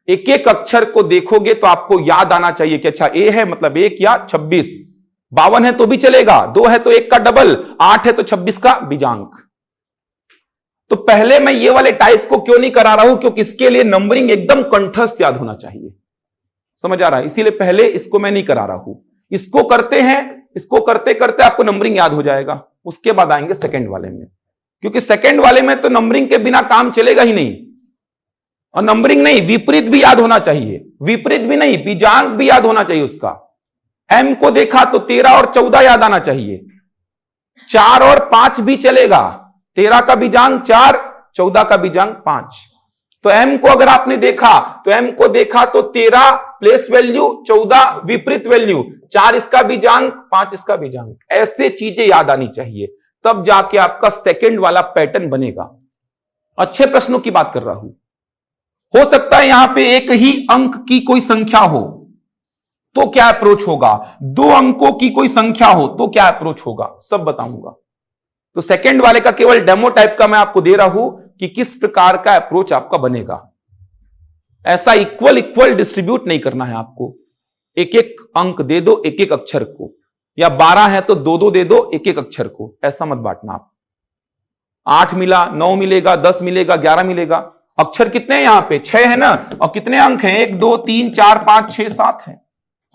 एक एक अक्षर को देखोगे तो आपको याद आना चाहिए कि अच्छा ए है मतलब 1 या 26, 52 है तो भी चलेगा, 2 है तो 1 का डबल, 8 है तो 26 का बीजांक। तो पहले मैं ये वाले टाइप को क्यों नहीं करा रहा हूं, क्योंकि इसके लिए नंबरिंग एकदम कंठस्थ याद होना चाहिए। समझ आ रहा है? इसीलिए पहले इसको मैं नहीं करा रहा हूं। इसको करते हैं, इसको करते करते आपको नंबरिंग याद हो जाएगा। उसके बाद आएंगे सेकंड वाले में, क्योंकि सेकंड वाले में तो नंबरिंग के बिना काम चलेगा ही नहीं। और नंबरिंग नहीं, विपरीत भी याद होना चाहिए। विपरीत भी नहीं, बीजांक भी याद होना चाहिए उसका। एम को देखा तो 13 और 14 याद आना चाहिए। 4 और 5 भी चलेगा। 13 का बीजांक 4, 14 का बीजांक 5। तो एम को अगर आपने देखा तो एम को देखा तो 13 प्लेस वैल्यू, 14 विपरीत वैल्यू, 4 इसका बीजांक, 5 इसका बीजांक। ऐसे चीजें याद आनी चाहिए, तब जाके आपका सेकंड वाला पैटर्न बनेगा। अच्छे प्रश्नों की बात कर रहा हूं। हो सकता है यहां पे एक ही अंक की कोई संख्या हो तो क्या अप्रोच होगा, 2 अंकों की कोई संख्या हो तो क्या अप्रोच होगा, सब बताऊंगा। तो सेकंड वाले का केवल डेमो टाइप का मैं आपको दे रहा हूं कि किस प्रकार का अप्रोच आपका बनेगा। ऐसा इक्वल डिस्ट्रीब्यूट नहीं करना है आपको। एक एक अंक दे दो एक एक अक्षर को, या 12 है तो 2-2 दे दो एक एक अक्षर को। ऐसा मत बांटना आप। 8 मिला, 9 मिलेगा, 10 मिलेगा, 11 मिलेगा। अक्षर कितने हैं यहां पे? 6 है ना। और कितने अंक हैं? 1 2 3 4 5 6 7 है।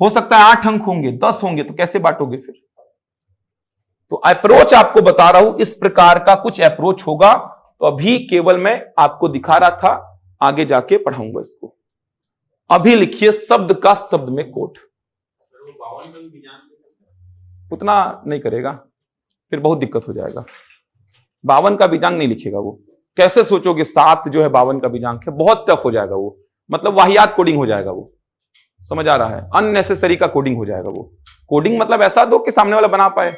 हो सकता है 8 अंक होंगे, 10 होंगे, तो कैसे बांटोगे फिर? तो अप्रोच आपको बता रहा हूं, इस प्रकार का कुछ अप्रोच होगा। तो अभी केवल मैं आपको दिखा रहा था, आगे जाके पढ़ाऊंगा इसको। अभी लिखिए शब्द का शब्द में कोड। उतना नहीं करेगा, फिर बहुत दिक्कत हो जाएगा। 52 का बीजांक नहीं लिखेगा वो। कैसे सोचोगे 7 जो है 52 का बीजांक है? बहुत टफ हो जाएगा वो, मतलब वाहियात कोडिंग हो जाएगा वो। समझ आ रहा है? अननेसेसरी का कोडिंग हो जाएगा वो। कोडिंग मतलब ऐसा दो कि सामने वाला बना पाए।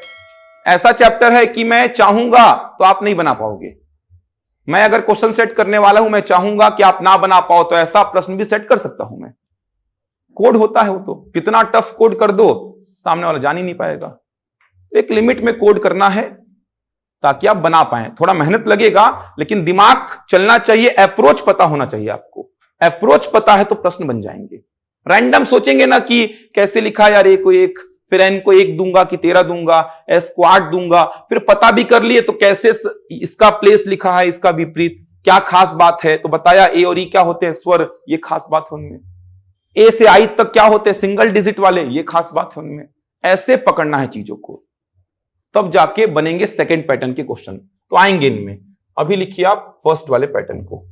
ऐसा चैप्टर है कि मैं चाहूंगा तो आप नहीं बना पाओगे। मैं अगर क्वेश्चन सेट करने वाला हूं, मैं चाहूंगा कि आप ना बना पाओ तो ऐसा प्रश्न भी सेट कर सकता हूं मैं। कोड होता है वो, तो कितना टफ कोड कर दो सामने वाला जान ही नहीं पाएगा। एक लिमिट में कोड करना है ताकि आप बना पाए। थोड़ा मेहनत लगेगा लेकिन दिमाग चलना चाहिए, अप्रोच पता होना चाहिए आपको। अप्रोच पता है तो प्रश्न बन जाएंगे। रैंडम सोचेंगे ना कि कैसे लिखा यार ए को 1, फिर एन को 1 दूंगा कि 13 दूंगा, एस को 8 दूंगा, फिर पता भी कर लिए तो कैसे इसका प्लेस लिखा है, इसका विपरीत क्या खास बात है, तो बताया ए और ई क्या होते हैं, स्वर, ये खास बात है उनमें। ए से आई तक क्या होते हैं, सिंगल डिजिट वाले, ये खास बात है उनमें। ऐसे पकड़ना है चीजों को, तब जाके बनेंगे सेकंड पैटर्न के क्वेश्चन, तो आएंगे इनमें। अभी लिखिए आप फर्स्ट वाले पैटर्न को।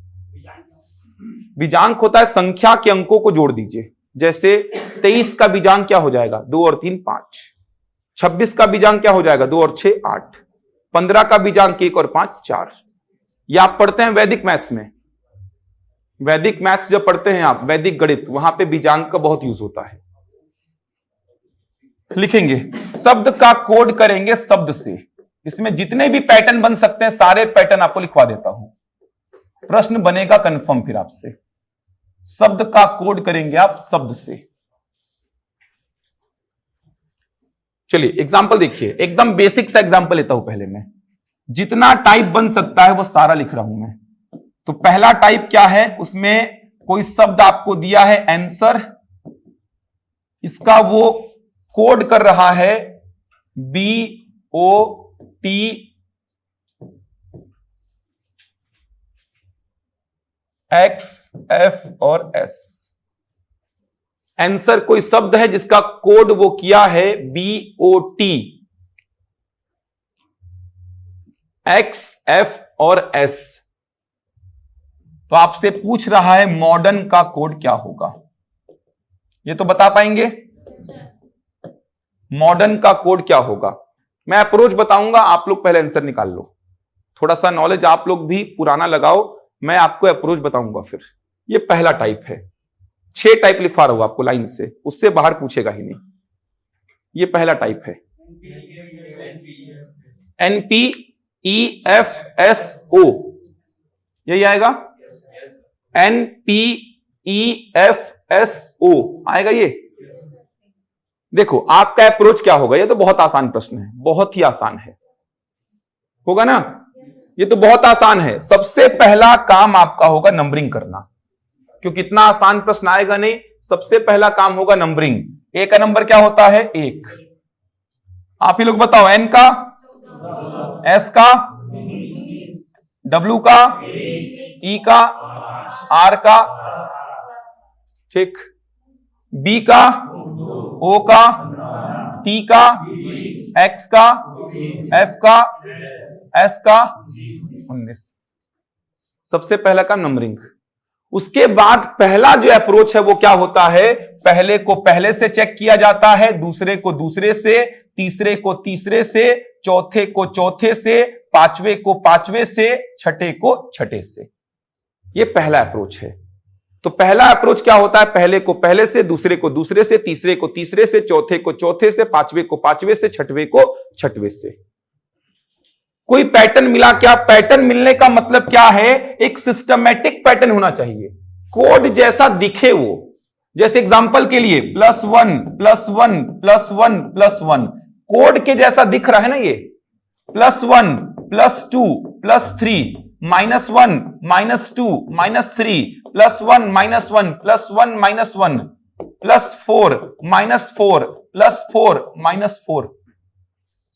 बीजांक होता है संख्या के अंकों को जोड़ दीजिए। जैसे 23 का बीजांक क्या हो जाएगा, 2 और 3 5। 26 का बीजांक क्या हो जाएगा, 2 और 6 8। 15 का बीजांक 1 और 5 4। ये आप पढ़ते हैं वैदिक मैथ्स में। वैदिक मैथ्स जब पढ़ते हैं आप, वैदिक गणित, वहां पे बीजांक का बहुत यूज होता है। लिखेंगे, शब्द का कोड करेंगे शब्द से। इसमें जितने भी पैटर्न बन सकते हैं सारे पैटर्न आपको लिखवा देता हूं, प्रश्न बनेगा कंफर्म फिर आपसे। शब्द का कोड करेंगे आप शब्द से। चलिए एग्जांपल देखिए, एकदम बेसिक सा एग्जांपल लेता हूं पहले मैं। जितना टाइप बन सकता है वो सारा लिख रहा हूं मैं। तो पहला टाइप क्या है, उसमें कोई शब्द आपको दिया है आंसर, इसका वो कोड कर रहा है BOT X F और S। आंसर कोई शब्द है जिसका कोड वो किया है BOT X F और S। तो आपसे पूछ रहा है मॉडर्न का कोड क्या होगा, ये तो बता पाएंगे? मॉडर्न का कोड क्या होगा? मैं अप्रोच बताऊंगा, आप लोग पहले आंसर निकाल लो। थोड़ा सा नॉलेज आप लोग भी पुराना लगाओ, मैं आपको अप्रोच बताऊंगा फिर। ये पहला टाइप है, 6 टाइप लिखवा रहा हूं आपको लाइन से, उससे बाहर पूछेगा ही नहीं। ये पहला टाइप है NPEFSO, यही आएगा NPEFSO आएगा ये। देखो आपका अप्रोच क्या होगा, ये तो बहुत आसान प्रश्न है, बहुत ही आसान है, होगा ना? ये तो बहुत आसान है। सबसे पहला काम आपका होगा नंबरिंग करना, क्योंकि इतना आसान प्रश्न आएगा नहीं। सबसे पहला काम होगा नंबरिंग। ए का नंबर क्या होता है, 1। आप ही लोग बताओ, एन का, एस का, डब्ल्यू का, ई का, आर का, ठीक, बी का, ओ का, टी का, एक्स का, एफ का, एस का, 19। सबसे पहला काम नंबरिंग। उसके बाद पहला जो अप्रोच है वो क्या होता है, पहले को पहले से चेक किया जाता है, दूसरे को दूसरे से, तीसरे को तीसरे से, चौथे को चौथे से, पांचवे को पांचवे से, छठे को छठे से। ये पहला अप्रोच है। तो पहला अप्रोच क्या होता है, पहले को पहले से, दूसरे को दूसरे से, तीसरे को तीसरे से, चौथे को चौथे से, पांचवे को पांचवे से, छठवे को छठवे से। कोई पैटर्न मिला क्या? पैटर्न मिलने का मतलब क्या है, एक सिस्टमैटिक पैटर्न होना चाहिए, कोड जैसा दिखे वो। जैसे एग्जांपल के लिए +1 +1 +1 +1 कोड के जैसा दिख रहा है ना ये। +1 +2 +3 -1 -2 -3 +1 -1 +1 -1 +4 -4 +4 -4।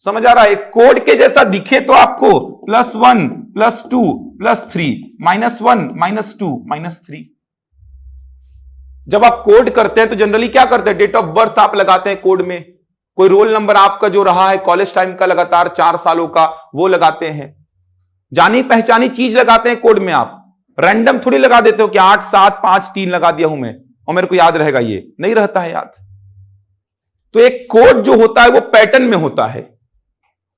समझ आ रहा है? कोड के जैसा दिखे तो आपको +1 +2 +3 -1 -2 -3। जब आप कोड करते हैं तो जनरली क्या करते हैं, डेट ऑफ बर्थ आप लगाते हैं कोड में, कोई रोल नंबर आपका जो रहा है कॉलेज टाइम का लगातार 4 सालों का वो लगाते हैं, जानी पहचानी चीज लगाते हैं कोड में। आप रैंडम थोड़ी लगा देते हो कि 8 7 5 3 लगा दिया हूं मैं और मेरे को याद रहेगा, ये नहीं रहता है याद। तो एक कोड जो होता है वो पैटर्न में होता है,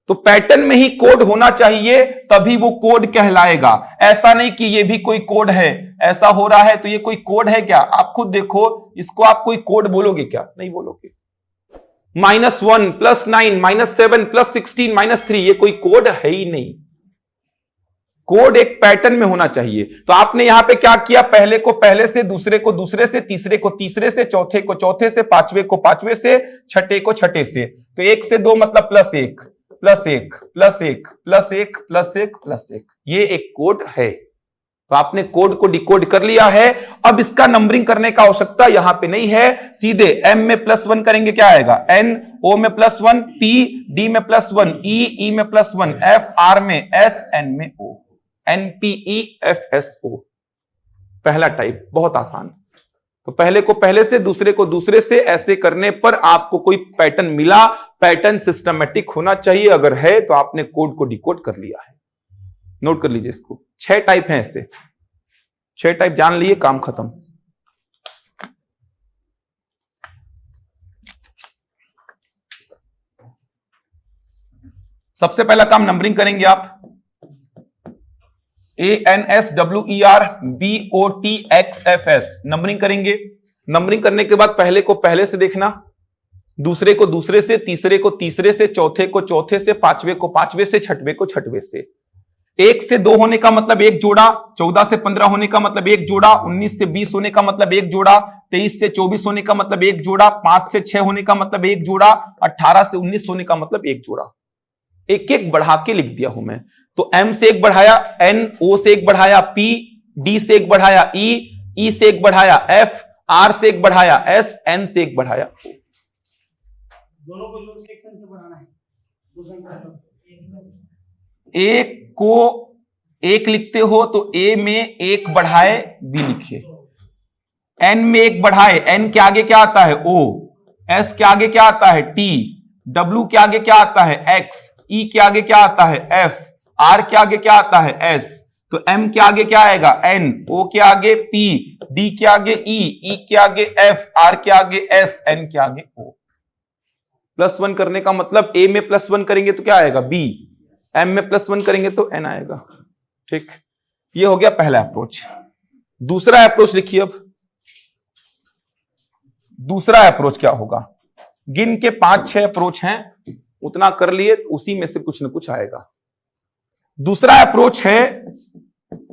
तो पैटर्न में ही कोड होना चाहिए, तभी वो कोड कहलाएगा। ऐसा नहीं कि ये भी कोई कोड है, ऐसा हो रहा है तो ये कोई कोड है क्या? आप खुद देखो, इसको आप कोई कोड बोलोगे क्या? नहीं बोलोगे। -1 +9 -7 +16 -3 ये कोई कोड है ही नहीं। कोड एक पैटर्न में होना चाहिए। तो आपने यहां पे क्या किया, पहले को पहले से, दूसरे को दूसरे से, तीसरे को तीसरे से, चौथे को चौथे से, पांचवे को पांचवे से, छठे को छठे से। तो 1 से 2 मतलब +1, plus 1 plus 1 plus 1 plus 1 plus 1, ये एक कोड है। तो आपने कोड को डिकोड कर लिया है। अब इसका नंबरिंग करने का आवश्यकता यहां पे नहीं है, सीधे m में +1 करेंगे क्या आएगा, n, o में +1, p, d में +1, e में +1, f, r में s, n में o, n p e f s o। पहला टाइप बहुत आसान। तो पहले को पहले से, दूसरे को दूसरे से, ऐसे करने पर आपको कोई पैटर्न मिला। पैटर्न सिस्टमेटिक होना चाहिए, अगर है तो आपने कोड को डिकोड कर लिया है। नोट कर लीजिए इसको। 6 टाइप हैं ऐसे, 6 टाइप जान लिए, काम खत्म। सबसे पहला काम नंबरिंग करेंगे आप। ANSWERBOTXFS नंबरिंग करेंगे। नंबरिंग करने के बाद पहले को पहले से देखना, दूसरे को दूसरे से, तीसरे को तीसरे से, चौथे को चौथे से, पांचवे को पांचवे से, छठवे को छठवे से। 1 से 2 होने का मतलब एक जोड़ा, 14 से 15 होने का मतलब एक जोड़ा, 19 से 20 होने का मतलब एक जोड़ा, 23 से 24 होने का मतलब एक जोड़ा, 5 से 6 होने का मतलब एक जोड़ा, 18 से 19 होने का मतलब एक जोड़ा। एक एक बढ़ा के लिख दिया हूं मैं। तो m से एक बढ़ाया n, o से एक बढ़ाया p, d से एक बढ़ाया e से एक बढ़ाया f, r से एक बढ़ाया s, n से एक बढ़ाया o। दोनों को जोड़ के एक संख्या बढ़ाना है, दो संख्या। एक को एक लिखते हो तो a में एक बढ़ाए b लिखिए, n में एक बढ़ाए, n के आगे क्या आता है o, s के आगे क्या आता है t, w के आगे क्या आता है x, e के आगे क्या आता है f, r के आगे क्या आता है s। तो m के आगे क्या आएगा n, o के आगे p, d के आगे e के आगे f, r के आगे s, n के आगे o। +1 करने का मतलब a में +1 करेंगे तो क्या आएगा b, m में +1 करेंगे तो n आएगा। ठीक, ये हो गया पहला अप्रोच। दूसरा अप्रोच लिखिए। अब दूसरा अप्रोच क्या होगा, गिन के 5-6 अप्रोच हैं, उतना कर लिए, उसी में से कुछ ना कुछ आएगा। दूसरा अप्रोच है,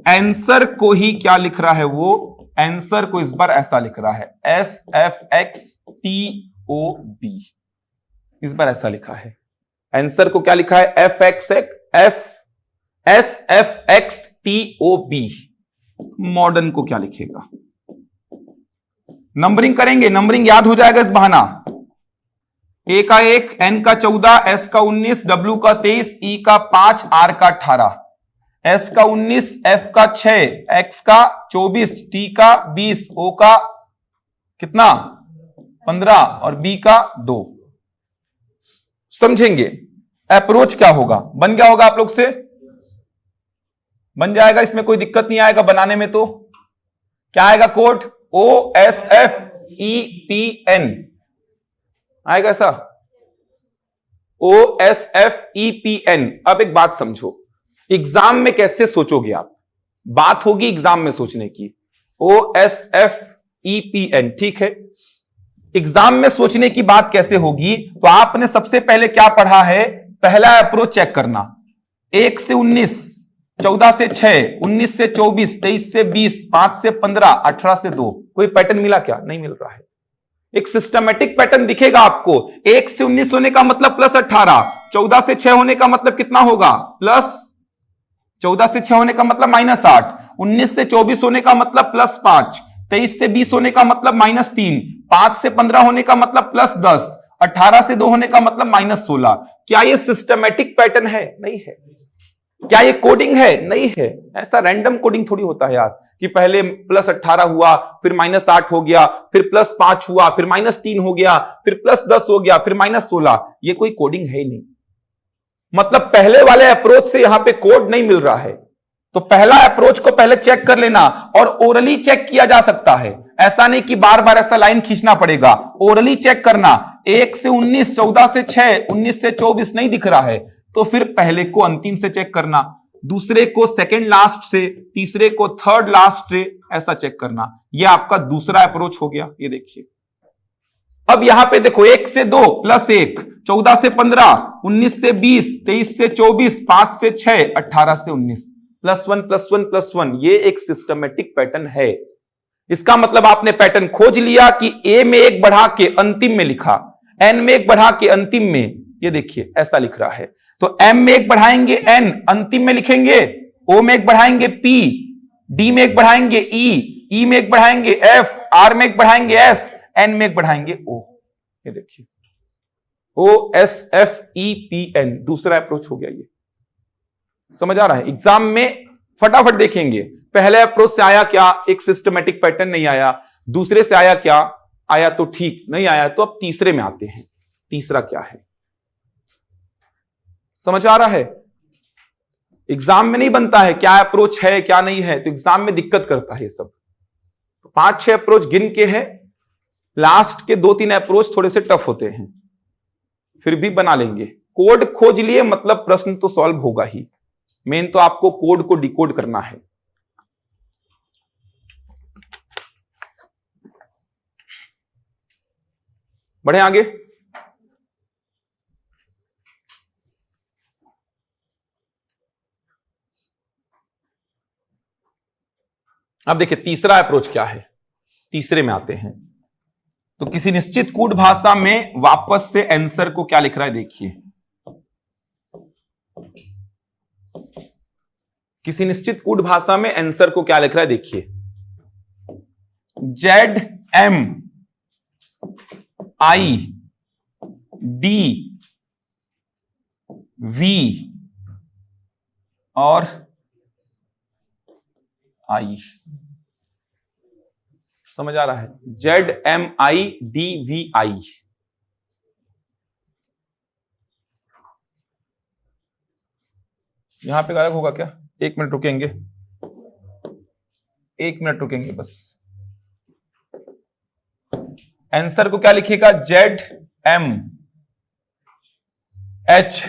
आंसर को ही क्या लिख रहा है वो, आंसर को इस बार ऐसा लिख रहा है SFXTOB, इस बार ऐसा लिखा है। आंसर को क्या लिखा है SFXTOB। मॉडर्न को क्या लिखेगा, नंबरिंग करेंगे, नंबरिंग याद हो जाएगा इस बहाना। A का 1, N का 14, S का 19, W का 23, E का 5, R का 18, S का 19, F का 6, X का 24, T का 20, O का कितना 15 और B का 2। समझेंगे अप्रोच क्या होगा, बन गया होगा आप लोग से, बन जाएगा, इसमें कोई दिक्कत नहीं आएगा बनाने में। तो क्या आएगा कोड, OSFEPN आएगा ऐसा, OSFEPN। अब एक बात समझो, एग्जाम में कैसे सोचोगे आप, बात होगी एग्जाम में सोचने की, OSFEPN, ठीक है। एग्जाम में सोचने की बात कैसे होगी, तो आपने सबसे पहले क्या पढ़ा है, पहला अप्रोच चेक करना, 1 से 19, 14 से 6, 19 से 24, 23 से 20, 5 से 15, 18 से 2। कोई पैटर्न मिला क्या, नहीं मिल रहा है। एक सिस्टमेटिक पैटर्न दिखेगा आपको, 1 से 19 होने का मतलब +18, 14 से 6 होने का मतलब कितना होगा, +14 से 6 होने का मतलब -8, 19 से 24 होने का मतलब +5, 23 से 20 होने का मतलब -3, 5 से 15 होने का मतलब +10, 18 से 2 होने का मतलब -16। क्या ये सिस्टमेटिक पैटर्न है, नहीं है। क्या ये कोडिंग है, नहीं है। ऐसा रैंडम कोडिंग थोड़ी होता है यार, कि पहले +18 हुआ, फिर -8 हो गया, फिर +5 हुआ, फिर -3 हो गया, फिर +10 हो गया, फिर -16। ये कोई कोडिंग है ही नहीं। मतलब पहले वाले अप्रोच से यहां पे कोड नहीं मिल रहा है। तो पहला अप्रोच को पहले चेक कर लेना, और ओरली चेक किया जा सकता है, ऐसा नहीं कि बार बार ऐसा लाइन खींचना पड़ेगा। ओरली चेक करना, 1 से 19, 14 से 6, 19 से 24 नहीं दिख रहा है, तो फिर पहले को अंतिम से चेक करना, दूसरे को सेकंड लास्ट से, तीसरे को थर्ड लास्ट से, ऐसा चेक करना। यह आपका दूसरा अप्रोच हो गया। ये देखिए, अब यहां पे देखो, 1 से 2 +1, 14 से 15, 19 से 20, 23 से 24, 5 से 6, 18 से 19, +1 +1 +1। ये एक सिस्टमेटिक पैटर्न है। इसका मतलब आपने पैटर्न खोज लिया कि A में एक बढ़ा के अंतिम में लिखा, N में एक बढ़ा के अंतिम में, ये देखिए ऐसा लिख रहा है। तो तो m में एक बढ़ाएंगे n, अंतिम में लिखेंगे, o में एक बढ़ाएंगे p, d में एक बढ़ाएंगे e में एक बढ़ाएंगे f, r में एक बढ़ाएंगे s, n में एक बढ़ाएंगे o। ये देखिए OSFEPN, दूसरा अप्रोच हो गया। ये समझ आ रहा है? एग्जाम में फटाफट देखेंगे, पहले अप्रोच से आया क्या, एक सिस्टमेटिक पैटर्न नहीं आया, दूसरे से आया क्या, आया तो ठीक, नहीं आया तो अब तीसरे में आते हैं, तीसरा क्या है। समझ आ रहा है? एग्जाम में नहीं बनता है क्या अप्रोच है क्या नहीं है, तो एग्जाम में दिक्कत करता है ये सब। 5-6 अप्रोच गिन के है, लास्ट के 2-3 अप्रोच थोड़े से टफ होते हैं, फिर भी बना लेंगे। कोड खोज लिए मतलब प्रश्न तो सॉल्व होगा ही, मेन तो आपको कोड को डिकोड करना है। बढ़े आगे। अब देखिए तीसरा अप्रोच क्या है, तीसरे में आते हैं। तो किसी निश्चित कूट भाषा में वापस से आंसर को क्या लिख रहा है देखिए, किसी निश्चित कूट भाषा में आंसर को क्या लिख रहा है देखिए, ZMIDV और I। समझ आ रहा है? ZMIDVI। यहां पे गायब होगा क्या? 1 मिनट रुकेंगे, 1 मिनट रुकेंगे बस। आंसर को क्या लिखेगा, ZMH,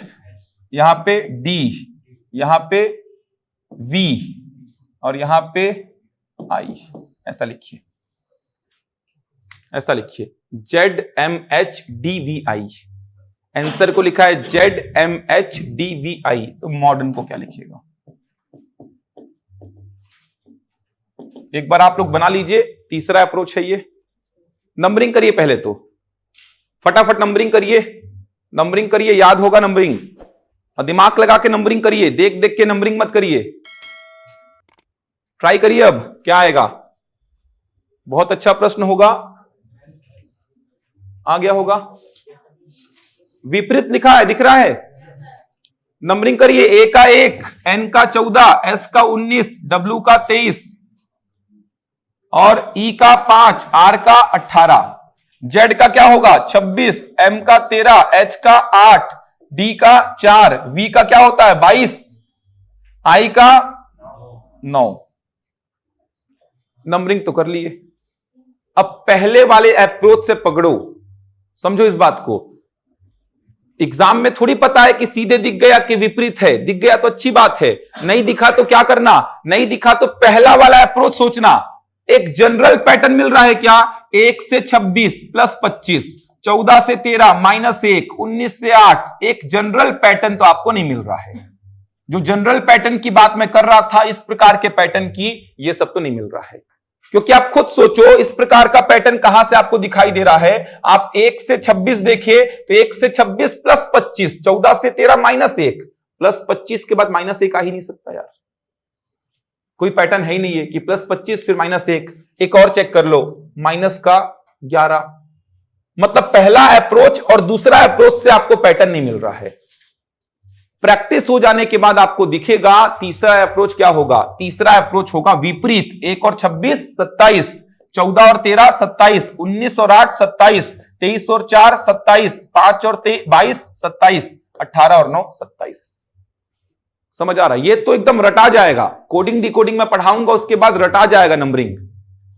यहां पे D, यहां पे V और यहां पे I। ऐसा लिखिए, ऐसा लिखिए ZMHDVI। आंसर को लिखा है ZMHDVI, तो मॉडर्न को क्या लिखिएगा? एक बार आप लोग बना लीजिए, तीसरा अप्रोच है ये। नंबरिंग करिए पहले तो, फटाफट नंबरिंग करिए, नंबरिंग करिए, याद होगा नंबरिंग, और दिमाग लगा के नंबरिंग करिए, देख देख के नंबरिंग मत करिए। ट्राई करिए, अब क्या आएगा। बहुत अच्छा प्रश्न होगा, आ गया होगा। विपरीत लिखा है, दिख रहा है? नंबरिंग करिए, ए का 1, एन का 14, एस का 19, डब्ल्यू का 23 और ई का 5, आर का 18, जेड का क्या होगा 26, एम का 13, एच का 8, डी का 4, वी का क्या होता है 22, आई का 9। नंबरिंग तो कर लिए। अब पहले वाले अप्रोच से पकड़ो, समझो इस बात को। एग्जाम में थोड़ी पता है कि सीधे दिख गया कि विपरीत है, दिख गया तो अच्छी बात है, नहीं दिखा तो क्या करना, नहीं दिखा तो पहला वाला अप्रोच सोचना। एक जनरल पैटर्न मिल रहा है क्या, 1 से 26 प्लस 25, 14 से 13 माइनस 1, 19 से 8, एक जनरल पैटर्न तो आपको नहीं मिल रहा है। जो जनरल पैटर्न की बात मैं कर रहा था, इस प्रकार के पैटर्न की, ये सब तो नहीं मिल रहा है। क्योंकि आप खुद सोचो इस प्रकार का पैटर्न कहां से आपको दिखाई दे रहा है। आप 1 से 26 देखिए तो 1 से 26 प्लस 25, 14 से 13 माइनस 1, प्लस 25 के बाद माइनस 1 आ ही नहीं सकता यार, कोई पैटर्न है ही नहीं है कि प्लस 25 फिर माइनस 1। एक और चेक कर लो, माइनस का 11। मतलब पहला अप्रोच और दूसरा अप्रोच से आपको पैटर्न नहीं मिल रहा है। प्रैक्टिस हो जाने के बाद आपको दिखेगा तीसरा अप्रोच क्या होगा। तीसरा अप्रोच होगा विपरीत, 1 और 26 27, 14 और 13 27, 19 और 8 27, 23 और 4 27, 5 और 22 27, 18 और 9 27। समझ आ रहा है? ये तो एकदम रटा जाएगा, कोडिंग डिकोडिंग में पढ़ाऊंगा, उसके बाद रटा जाएगा नंबरिंग,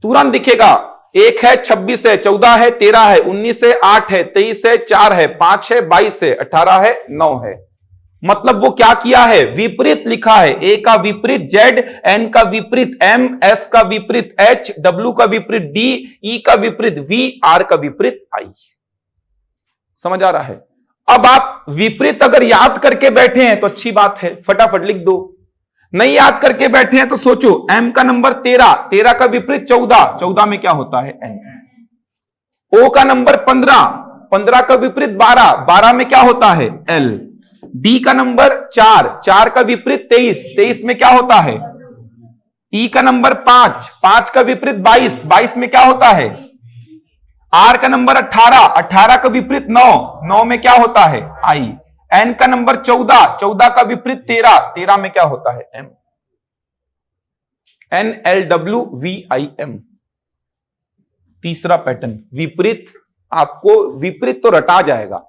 तुरंत दिखेगा। 1 है, 26 है, 14 है, 13 है, 19 है, 8 है, 23 है, 4 है, 5 है, 22 है, 18 है, 9 है। मतलब वो क्या किया है, विपरीत लिखा है। ए का विपरीत जेड, एन का विपरीत एम, एस का विपरीत एच, डब्ल्यू का विपरीत डी, ई का विपरीत वी, आर का विपरीत आई। समझ आ रहा है? अब आप विपरीत अगर याद करके बैठे हैं तो अच्छी बात है, फटाफट लिख दो। नहीं याद करके बैठे हैं तो सोचो, एम का नंबर 13, 13 का विपरीत 14, 14 में क्या होता है एन। ओ का नंबर 15, 15 का विपरीत 12, 12 में क्या होता है एल। डी का नंबर 4, 4 का विपरीत 23, 23 में क्या होता है? ई का नंबर 5, 5 का विपरीत 22, 22 में क्या होता है? आर का नंबर 18, 18 का विपरीत 9, 9 में क्या होता है? आई। एन का नंबर 14, 14 का विपरीत 13, 13 में क्या होता है? एम। NLWVIM। तीसरा पैटर्न विपरीत। आपको विपरीत तो रटा जाएगा।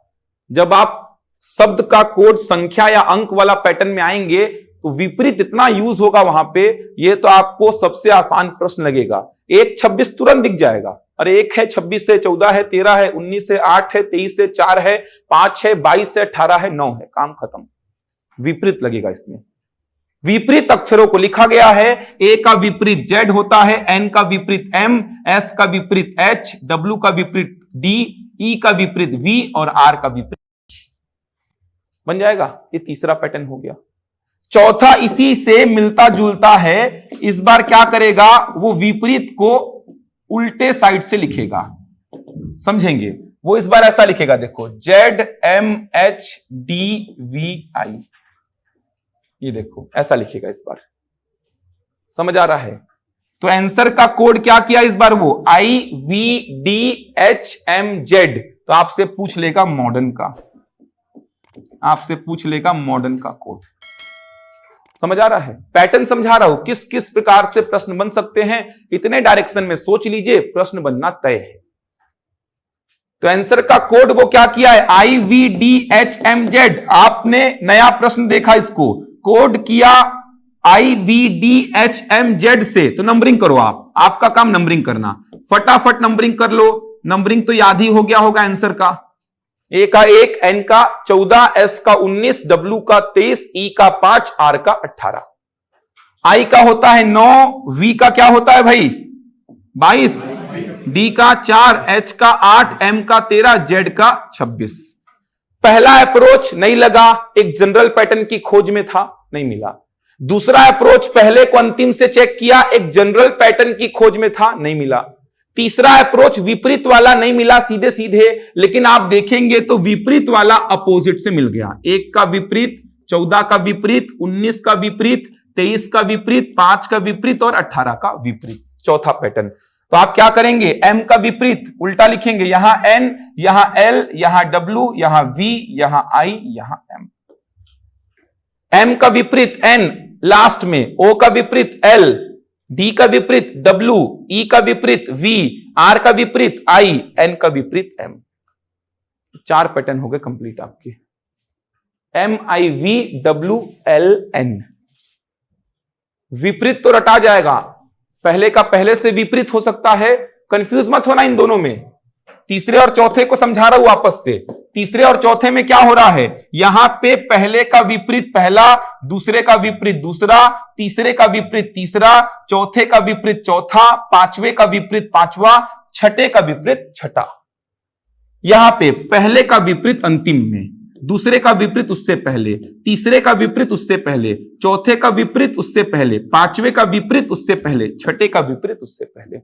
जब आप शब्द का कोड संख्या या अंक वाला पैटर्न में आएंगे तो विपरीत इतना यूज होगा वहां पे, ये तो आपको सबसे आसान प्रश्न लगेगा। 1 26 तुरंत दिख जाएगा। अरे 1 है 26 है, 14 है, 13 है, 19 है, 8 है, 23 है, 4 है, 5 है, 22 है, 18 है, 9 है, काम खत्म। विपरीत लगेगा इसमें। विपरीत अक्षरों को लिखा गया है। ए का विपरीत जेड होता है, एन का विपरीत एम, एस का विपरीत एच, डब्ल्यू का विपरीत डी, ई का विपरीत वी और आर का विपरीत बन जाएगा। ये तीसरा पैटर्न हो गया। चौथा इसी से मिलता जुलता है। इस बार क्या करेगा? वो विपरीत को उल्टे साइड से लिखेगा। समझेंगे? वो इस बार ऐसा लिखेगा, देखो Z M H D V I, ये देखो ऐसा लिखेगा इस बार। समझ आ रहा है? तो आंसर का कोड क्या किया इस बार? वो I V D H M Z. तो आपसे पूछ लेगा मॉडर्न का, आपसे पूछ लेगा मॉडर्न का कोड। समझ आ रहा है? पैटर्न समझा रहा हूं किस किस प्रकार से प्रश्न बन सकते हैं। इतने डायरेक्शन में सोच लीजिए, प्रश्न बनना तय है। तो आंसर का कोड वो क्या किया है? I V D H M Z. आपने नया प्रश्न देखा, इसको कोड किया I V D H M Z से। तो नंबरिंग करो आप, आपका काम नंबरिंग करना। फटाफट नंबरिंग कर लो। नंबरिंग तो याद ही हो गया होगा आंसर का। ए का 1, एन का 14, एस का 19, डब्ल्यू का 23, ई का 5, आर का 18। आई का होता है 9, वी का क्या होता है भाई? 22, डी का 4, एच का 8, एम का 13, जेड का 26। पहला अप्रोच नहीं लगा, एक जनरल पैटर्न की खोज में था, नहीं मिला। दूसरा अप्रोच पहले को अंतिम से चेक किया, एक जनरल पैटर्न की खोज में था, नहीं मिला। तीसरा अप्रोच विपरीत वाला नहीं मिला सीधे सीधे, लेकिन आप देखेंगे तो विपरीत वाला अपोजिट से मिल गया। 1 का विपरीत, 14 का विपरीत, 19 का विपरीत, 23 का विपरीत, 5 का विपरीत और 18 का विपरीत। चौथा पैटर्न। तो आप क्या करेंगे? एम का विपरीत उल्टा लिखेंगे। यहां एन, यहां एल, यहां डब्ल्यू, यहां वी, यहां आई, यहां एम। एम का विपरीत एन लास्ट में, ओ का विपरीत एल, डी का विपरीत डब्ल्यू, ई का विपरीत वी, आर का विपरीत आई, एन का विपरीत एम। 4 पैटर्न हो गए कंप्लीट आपके। एम आई वी डब्ल्यू एल एन। विपरीत तो रटा जाएगा, पहले का पहले से विपरीत हो सकता है, कंफ्यूज मत होना इन दोनों में। तीसरे और चौथे को समझा रहा हूं आपस से। तीसरे और चौथे में क्या हो रहा है? यहां पे पहले का विपरीत पहला, दूसरे का विपरीत दूसरा, तीसरे का विपरीत तीसरा, चौथे का विपरीत चौथा, पांचवे का विपरीत पांचवा, छठे का विपरीत छठा। यहां पे पहले का विपरीत अंतिम में, दूसरे का विपरीत उससे पहले, तीसरे का विपरीत उससे पहले, चौथे का विपरीत उससे पहले, पांचवे का विपरीत उससे पहले, छठे का विपरीत उससे पहले।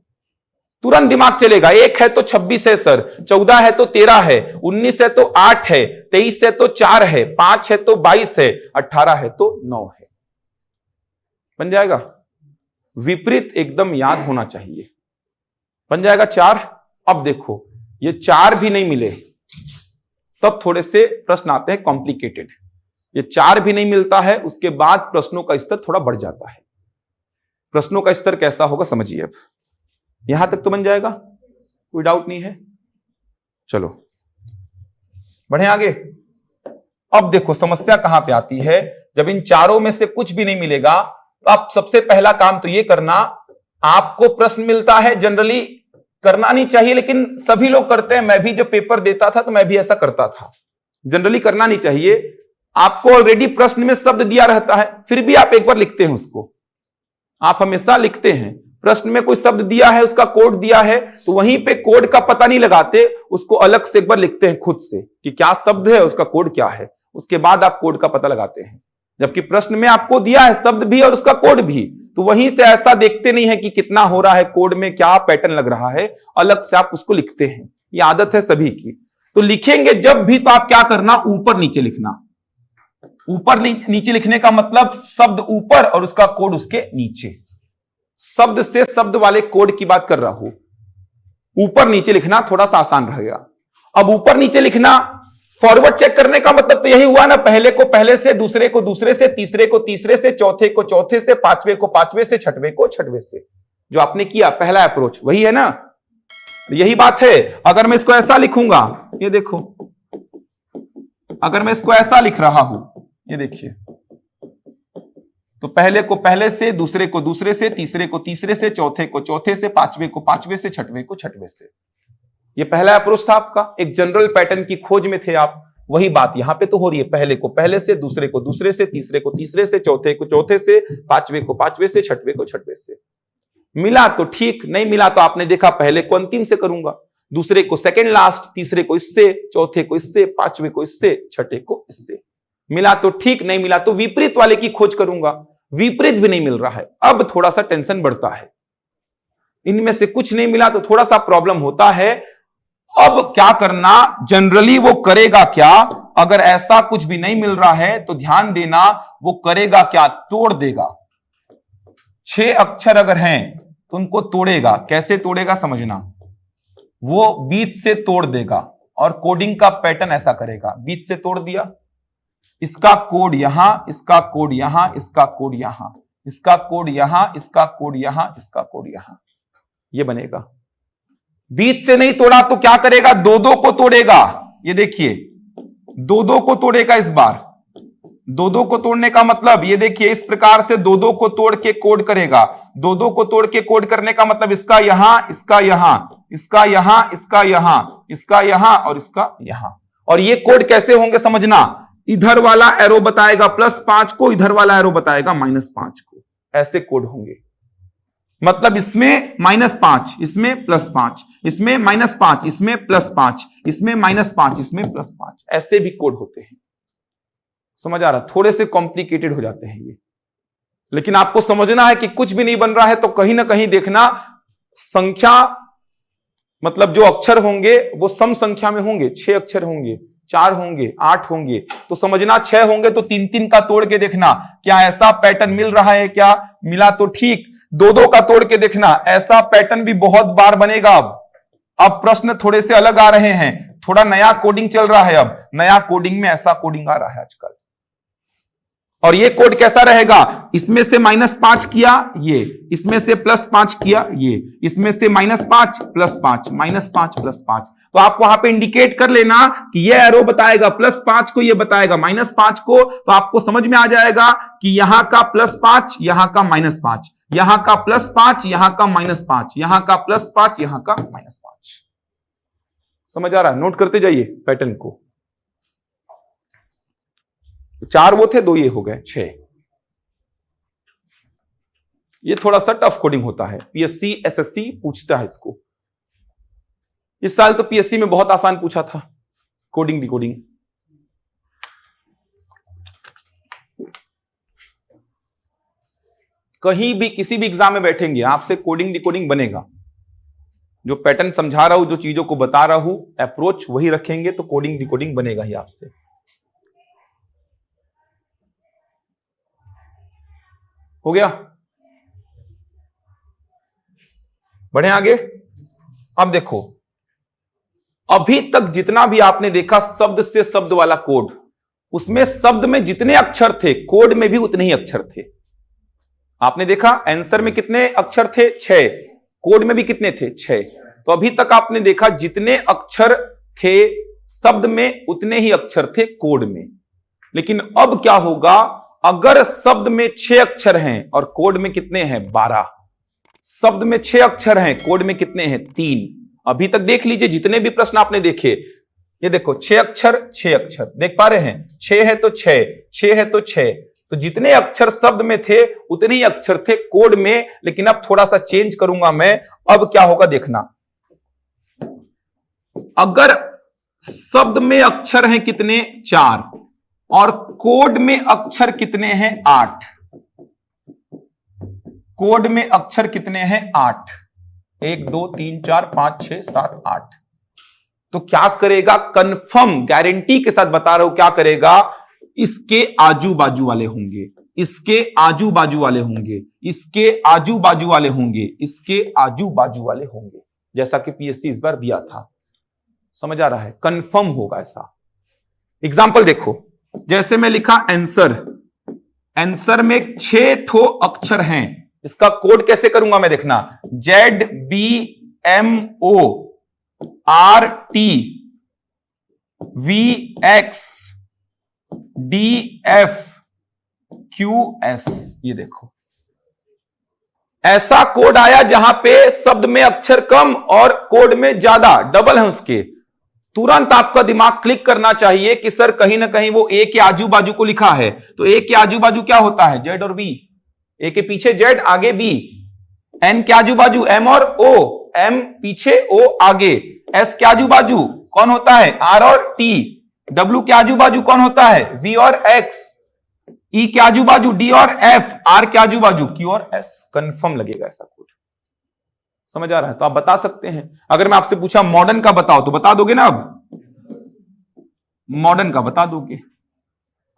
तुरंत दिमाग चलेगा। 1 है तो 26 है सर, 14 है तो 13 है, 19 है तो 8 है, 23 है तो 4 है, 5 है तो 22 है, 18 है तो 9 है। बन जाएगा। विपरीत एकदम याद होना चाहिए। बन जाएगा 4। अब देखो ये 4 भी नहीं मिले तब थोड़े से प्रश्न आते हैं कॉम्प्लिकेटेड। ये 4 भी नहीं मिलता है, उसके बाद प्रश्नों का स्तर थोड़ा बढ़ जाता है। प्रश्नों का स्तर कैसा होगा समझिए। अब यहां तक तो बन जाएगा, कोई डाउट नहीं है। चलो बढ़े आगे। अब देखो समस्या कहां पे आती है। जब इन चारों में से कुछ भी नहीं मिलेगा तो आप सबसे पहला काम तो ये करना, आपको प्रश्न मिलता है, जनरली करना नहीं चाहिए लेकिन सभी लोग करते हैं। मैं भी जब पेपर देता था तो मैं भी ऐसा करता था। जनरली करना नहीं चाहिए। आपको ऑलरेडी प्रश्न में शब्द दिया रहता है, फिर भी आप एक बार लिखते हैं उसको। आप हमेशा लिखते हैं, प्रश्न में कोई शब्द दिया है, उसका कोड दिया है, तो वहीं पे कोड का पता नहीं लगाते, उसको अलग से एक बार लिखते हैं खुद से कि क्या शब्द है, उसका कोड क्या है। उसके बाद आप कोड का पता लगाते हैं। जबकि प्रश्न में आपको दिया है शब्द भी और उसका कोड भी, तो वहीं से ऐसा देखते नहीं है कि कितना हो रहा है, कोड में क्या पैटर्न लग रहा है, अलग से आप उसको लिखते हैं। ये आदत है सभी की। तो लिखेंगे जब भी तो आप क्या करना, ऊपर नीचे लिखना। ऊपर नीचे लिखने का मतलब शब्द ऊपर और उसका कोड उसके नीचे। शब्द से शब्द वाले कोड की बात कर रहा हूं। ऊपर नीचे लिखना थोड़ा सा आसान रहेगा। अब ऊपर नीचे लिखना फॉरवर्ड चेक करने का मतलब तो यही हुआ ना, पहले को पहले से, दूसरे को दूसरे से, तीसरे को तीसरे से, चौथे को चौथे से, पांचवे को पांचवे से, छठवें को छठवें से। जो आपने किया पहला अप्रोच वही है ना, यही बात है। अगर मैं इसको ऐसा लिखूंगा, ये देखो, अगर मैं इसको ऐसा लिख रहा हूं, ये देखिए, तो पहले को पहले से, दूसरे को दूसरे से, तीसरे को तीसरे से, चौथे को चौथे से, पांचवे को पांचवे से, छठवें को छठवें से। ये पहला अप्रोच था आपका, एक जनरल पैटर्न की खोज में थे आप। वही बात यहां पे तो हो रही है, पहले को पहले से, दूसरे को दूसरे से, तीसरे को तीसरे से, चौथे को चौथे से, पांचवे को पांचवे से, छठवें को छठवें से। मिला तो ठीक, नहीं मिला तो आपने देखा पहले को अंतिम से करूंगा, दूसरे को सेकंड लास्ट, तीसरे को इससे, चौथे को इससे, पांचवे को इससे, छठे को इससे। मिला तो ठीक, नहीं मिला तो विपरीत वाले की खोज करूंगा। विपरीत भी नहीं मिल रहा है, अब थोड़ा सा टेंशन बढ़ता है। इनमें से कुछ नहीं मिला तो थोड़ा सा प्रॉब्लम होता है। अब क्या करना, जनरली वो करेगा क्या, अगर ऐसा कुछ भी नहीं मिल रहा है तो ध्यान देना, वो करेगा क्या, तोड़ देगा। 6 अक्षर अगर हैं तो उनको तोड़ेगा। कैसे तोड़ेगा समझना, वो बीच से तोड़ देगा और कोडिंग का पैटर्न ऐसा करेगा। बीच से तोड़ दिया, इसका कोड यहां, इसका कोड यहां, इसका कोड यहां, इसका कोड यहां, इसका कोड यहां, इसका कोड यहां, ये बनेगा। बीच से नहीं तोड़ा तो क्या करेगा, दो दो को तोड़ेगा। ये देखिए, दो दो को तोड़ेगा इस बार। दो दो को तोड़ने का मतलब ये देखिए, इस प्रकार से दो दो को तोड़ के कोड करेगा। दो दो को तोड़ के कोड करने का मतलब इसका यहां, इसका यहां, इसका यहां, इसका यहां, इसका यहां और इसका यहां। और ये कोड कैसे होंगे समझना, इधर वाला एरो बताएगा +5 को, इधर वाला एरो बताएगा -5 को। ऐसे कोड होंगे। मतलब इसमें -5, इसमें +5, इसमें -5, इसमें +5, इसमें -5, इसमें +5। ऐसे भी कोड होते हैं। समझ आ रहा, थोड़े से कॉम्प्लिकेटेड हो जाते हैं ये, लेकिन आपको समझना है कि कुछ भी नहीं बन रहा है तो कहीं ना कहीं देखना संख्या, मतलब जो अक्षर होंगे वो सम संख्या में होंगे। 6 अक्षर होंगे, 4 होंगे, 8 होंगे, तो समझना 6 होंगे तो 3-3 का तोड़ के देखना क्या ऐसा पैटर्न मिल रहा है क्या। मिला तो ठीक, 2-2 का तोड़ के देखना, ऐसा पैटर्न भी बहुत बार बनेगा। अब प्रश्न थोड़े से अलग आ रहे हैं, थोड़ा नया कोडिंग चल रहा है। अब नया कोडिंग में ऐसा कोडिंग आ रहा है आजकल। और ये कोड कैसा रहेगा, इसमें से -5 किया ये, इसमें से +5 किया ये, इसमें से -5 +5, -5 +5। तो आप वहां पे इंडिकेट कर लेना कि ये एरो बताएगा +5 को, ये बताएगा -5 को। तो आपको समझ में आ जाएगा कि यहां का +5, यहां का -5, यहां का +5, यहां का -5, यहां का +5, यहां का -5। समझ आ रहा है, नोट करते जाइए पैटर्न को। 4 वो थे, 2 ये हो गए, 6। ये थोड़ा सा टफ कोडिंग होता है, पीएससी एसएससी पूछता है इसको। इस साल तो पीएससी में बहुत आसान पूछा था कोडिंग डिकोडिंग। कहीं भी किसी भी एग्जाम में बैठेंगे आपसे कोडिंग डिकोडिंग बनेगा। जो पैटर्न समझा रहा हूं, जो चीजों को बता रहा हूं, अप्रोच वही रखेंगे तो कोडिंग डिकोडिंग बनेगा ही आपसे। हो गया, बढ़े आगे। अब देखो, अभी तक जितना भी आपने देखा शब्द से शब्द वाला कोड, उसमें शब्द में जितने अक्षर थे कोड में भी उतने ही अक्षर थे। आपने देखा आंसर में कितने अक्षर थे, 6, कोड में भी कितने थे, 6। तो अभी तक आपने देखा जितने अक्षर थे शब्द में उतने ही अक्षर थे कोड में। लेकिन अब क्या होगा, अगर शब्द में 6 अक्षर हैं और कोड में कितने हैं, 12। शब्द में 6 अक्षर हैं, कोड में कितने हैं, 3। अभी तक देख लीजिए जितने भी प्रश्न आपने देखे, ये देखो 6 अक्षर 6 अक्षर, देख पा रहे हैं, 6 है तो 6, 6 है तो 6। तो जितने अक्षर शब्द में थे उतने ही अक्षर थे कोड में। लेकिन अब थोड़ा सा चेंज करूंगा मैं। अब क्या होगा देखना, अगर शब्द में अक्षर हैं कितने, 4, और कोड में अक्षर कितने हैं, 8। कोड में अक्षर कितने हैं, 8। 1 2 3 4 5 6 7 8। तो क्या करेगा, कंफर्म गारंटी के साथ बता रहा हूं क्या करेगा, इसके आजू बाजू वाले होंगे, इसके आजू बाजू वाले होंगे, इसके आजू बाजू वाले होंगे, इसके आजू बाजू वाले होंगे, जैसा कि पीएससी इस बार दिया था। समझ आ रहा है? कंफर्म होगा ऐसा। एग्जाम्पल देखो, जैसे मैं लिखा आंसर, आंसर में 6 ठो अक्षर हैं, इसका कोड कैसे करूंगा मैं, देखना, ZBMORT VXDFQS, ये देखो ऐसा कोड आया जहां पे शब्द में अक्षर कम और कोड में ज्यादा, डबल है उसके। तुरंत आपका दिमाग क्लिक करना चाहिए कि सर कहीं ना कहीं वो ए के आजू बाजू को लिखा है, तो ए के आजू बाजू क्या होता है, जेड और बी। ए के पीछे जेड, आगे बी। एन के आजू बाजू एम और ओ, एम पीछे ओ आगे। एस के आजू बाजू कौन होता है, आर और टी। डब्ल्यू के आजू बाजू कौन होता है, वी और एक्स। ई के आजू बाजू डी और एफ। आर के आजू बाजू क्यू और एस। कंफर्म लगेगा ऐसा कोड। समझ आ रहा है? तो आप बता सकते हैं। अगर मैं आपसे पूछा मॉडर्न का बताओ, तो बता दोगे ना? अब मॉडर्न का बता दोगे,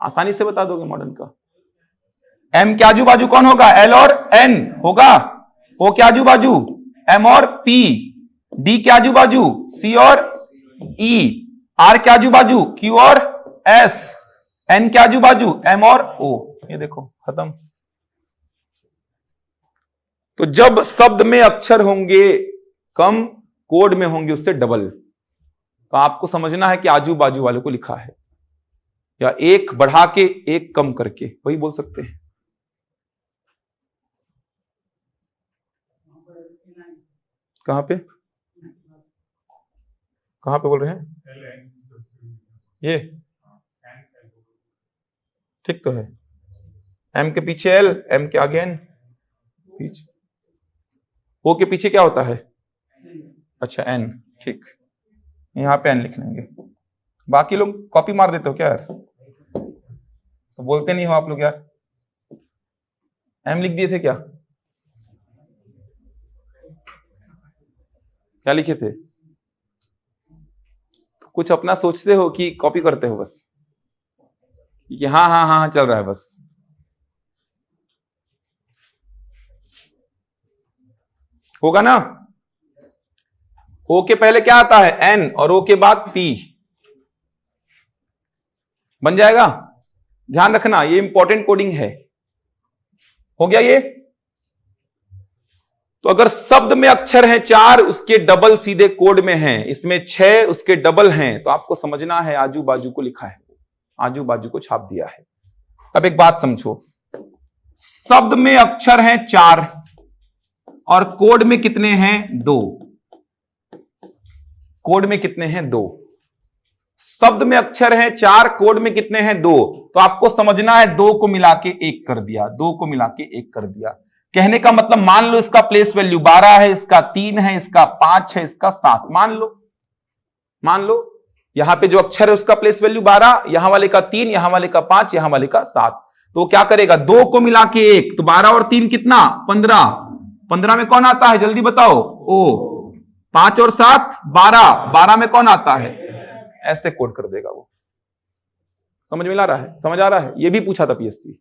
आसानी से बता दोगे मॉडर्न का। एम के आजू बाजू कौन होगा, एल और एन होगा। ओ के आजू बाजू एम और पी। डी के आजू बाजू सी और ई। आर के आजू बाजू क्यू और एस। एन के आजू बाजू एम और ओ। ये देखो खत्म। तो जब शब्द में अक्षर होंगे कम, कोड में होंगे उससे डबल, तो आपको समझना है कि आजू बाजू वाले को लिखा है, या एक बढ़ा के एक कम करके, वही बोल सकते हैं। कहां पे, कहां पे बोल रहे हैं? ये ठीक तो है। एम के पीछे एल, एम के आगे एन, पीछे ओ के पीछे क्या होता है, अच्छा एन, ठीक। यहां पे एन लिख लेंगे। बाकी लोग कॉपी मार देते हो क्या यार? तो बोलते नहीं हो आप लोग यार। एम लिख दिए थे क्या? क्या लिखे थे? तो कुछ अपना सोचते हो कि कॉपी करते हो बस, कि हाँ हाँ हाँ चल रहा है बस। होगा ना? ओ के पहले क्या आता है, एन, और ओ के बाद पी। बन जाएगा? ध्यान रखना, ये इंपॉर्टेंट कोडिंग है। हो गया ये? तो अगर शब्द में अक्षर हैं 4, उसके डबल सीधे कोड में हैं, इसमें 6 उसके डबल हैं, तो आपको समझना है आजू बाजू को लिखा है, आजू बाजू को छाप दिया है। अब एक बात समझो, शब्द में अक्षर हैं 4 और कोड में कितने हैं, 2। कोड में कितने हैं, 2। शब्द में अक्षर हैं 4, कोड में कितने हैं, 2। तो आपको समझना है 2 को मिला के 1 कर दिया, 2 को मिला के 1 कर दिया। कहने का मतलब, मान लो इसका प्लेस वैल्यू 12 है, इसका 3 है, इसका 5 है, इसका 7। मान लो यहां पे जो अक्षर है उसका प्लेस वैल्यू 12, यहां वाले का 3, यहां वाले का 5, यहां वाले का 7। तो क्या करेगा, 2 को मिला के 1, तो 12 और 3 कितना, 15। 15 में कौन आता है, जल्दी बताओ, ओ। 5 और 7 12, 12 में कौन आता है, ऐसे कोड कर देगा वो। समझ में आ रहा है? समझ आ रहा है? ये भी पूछा था पीएससी,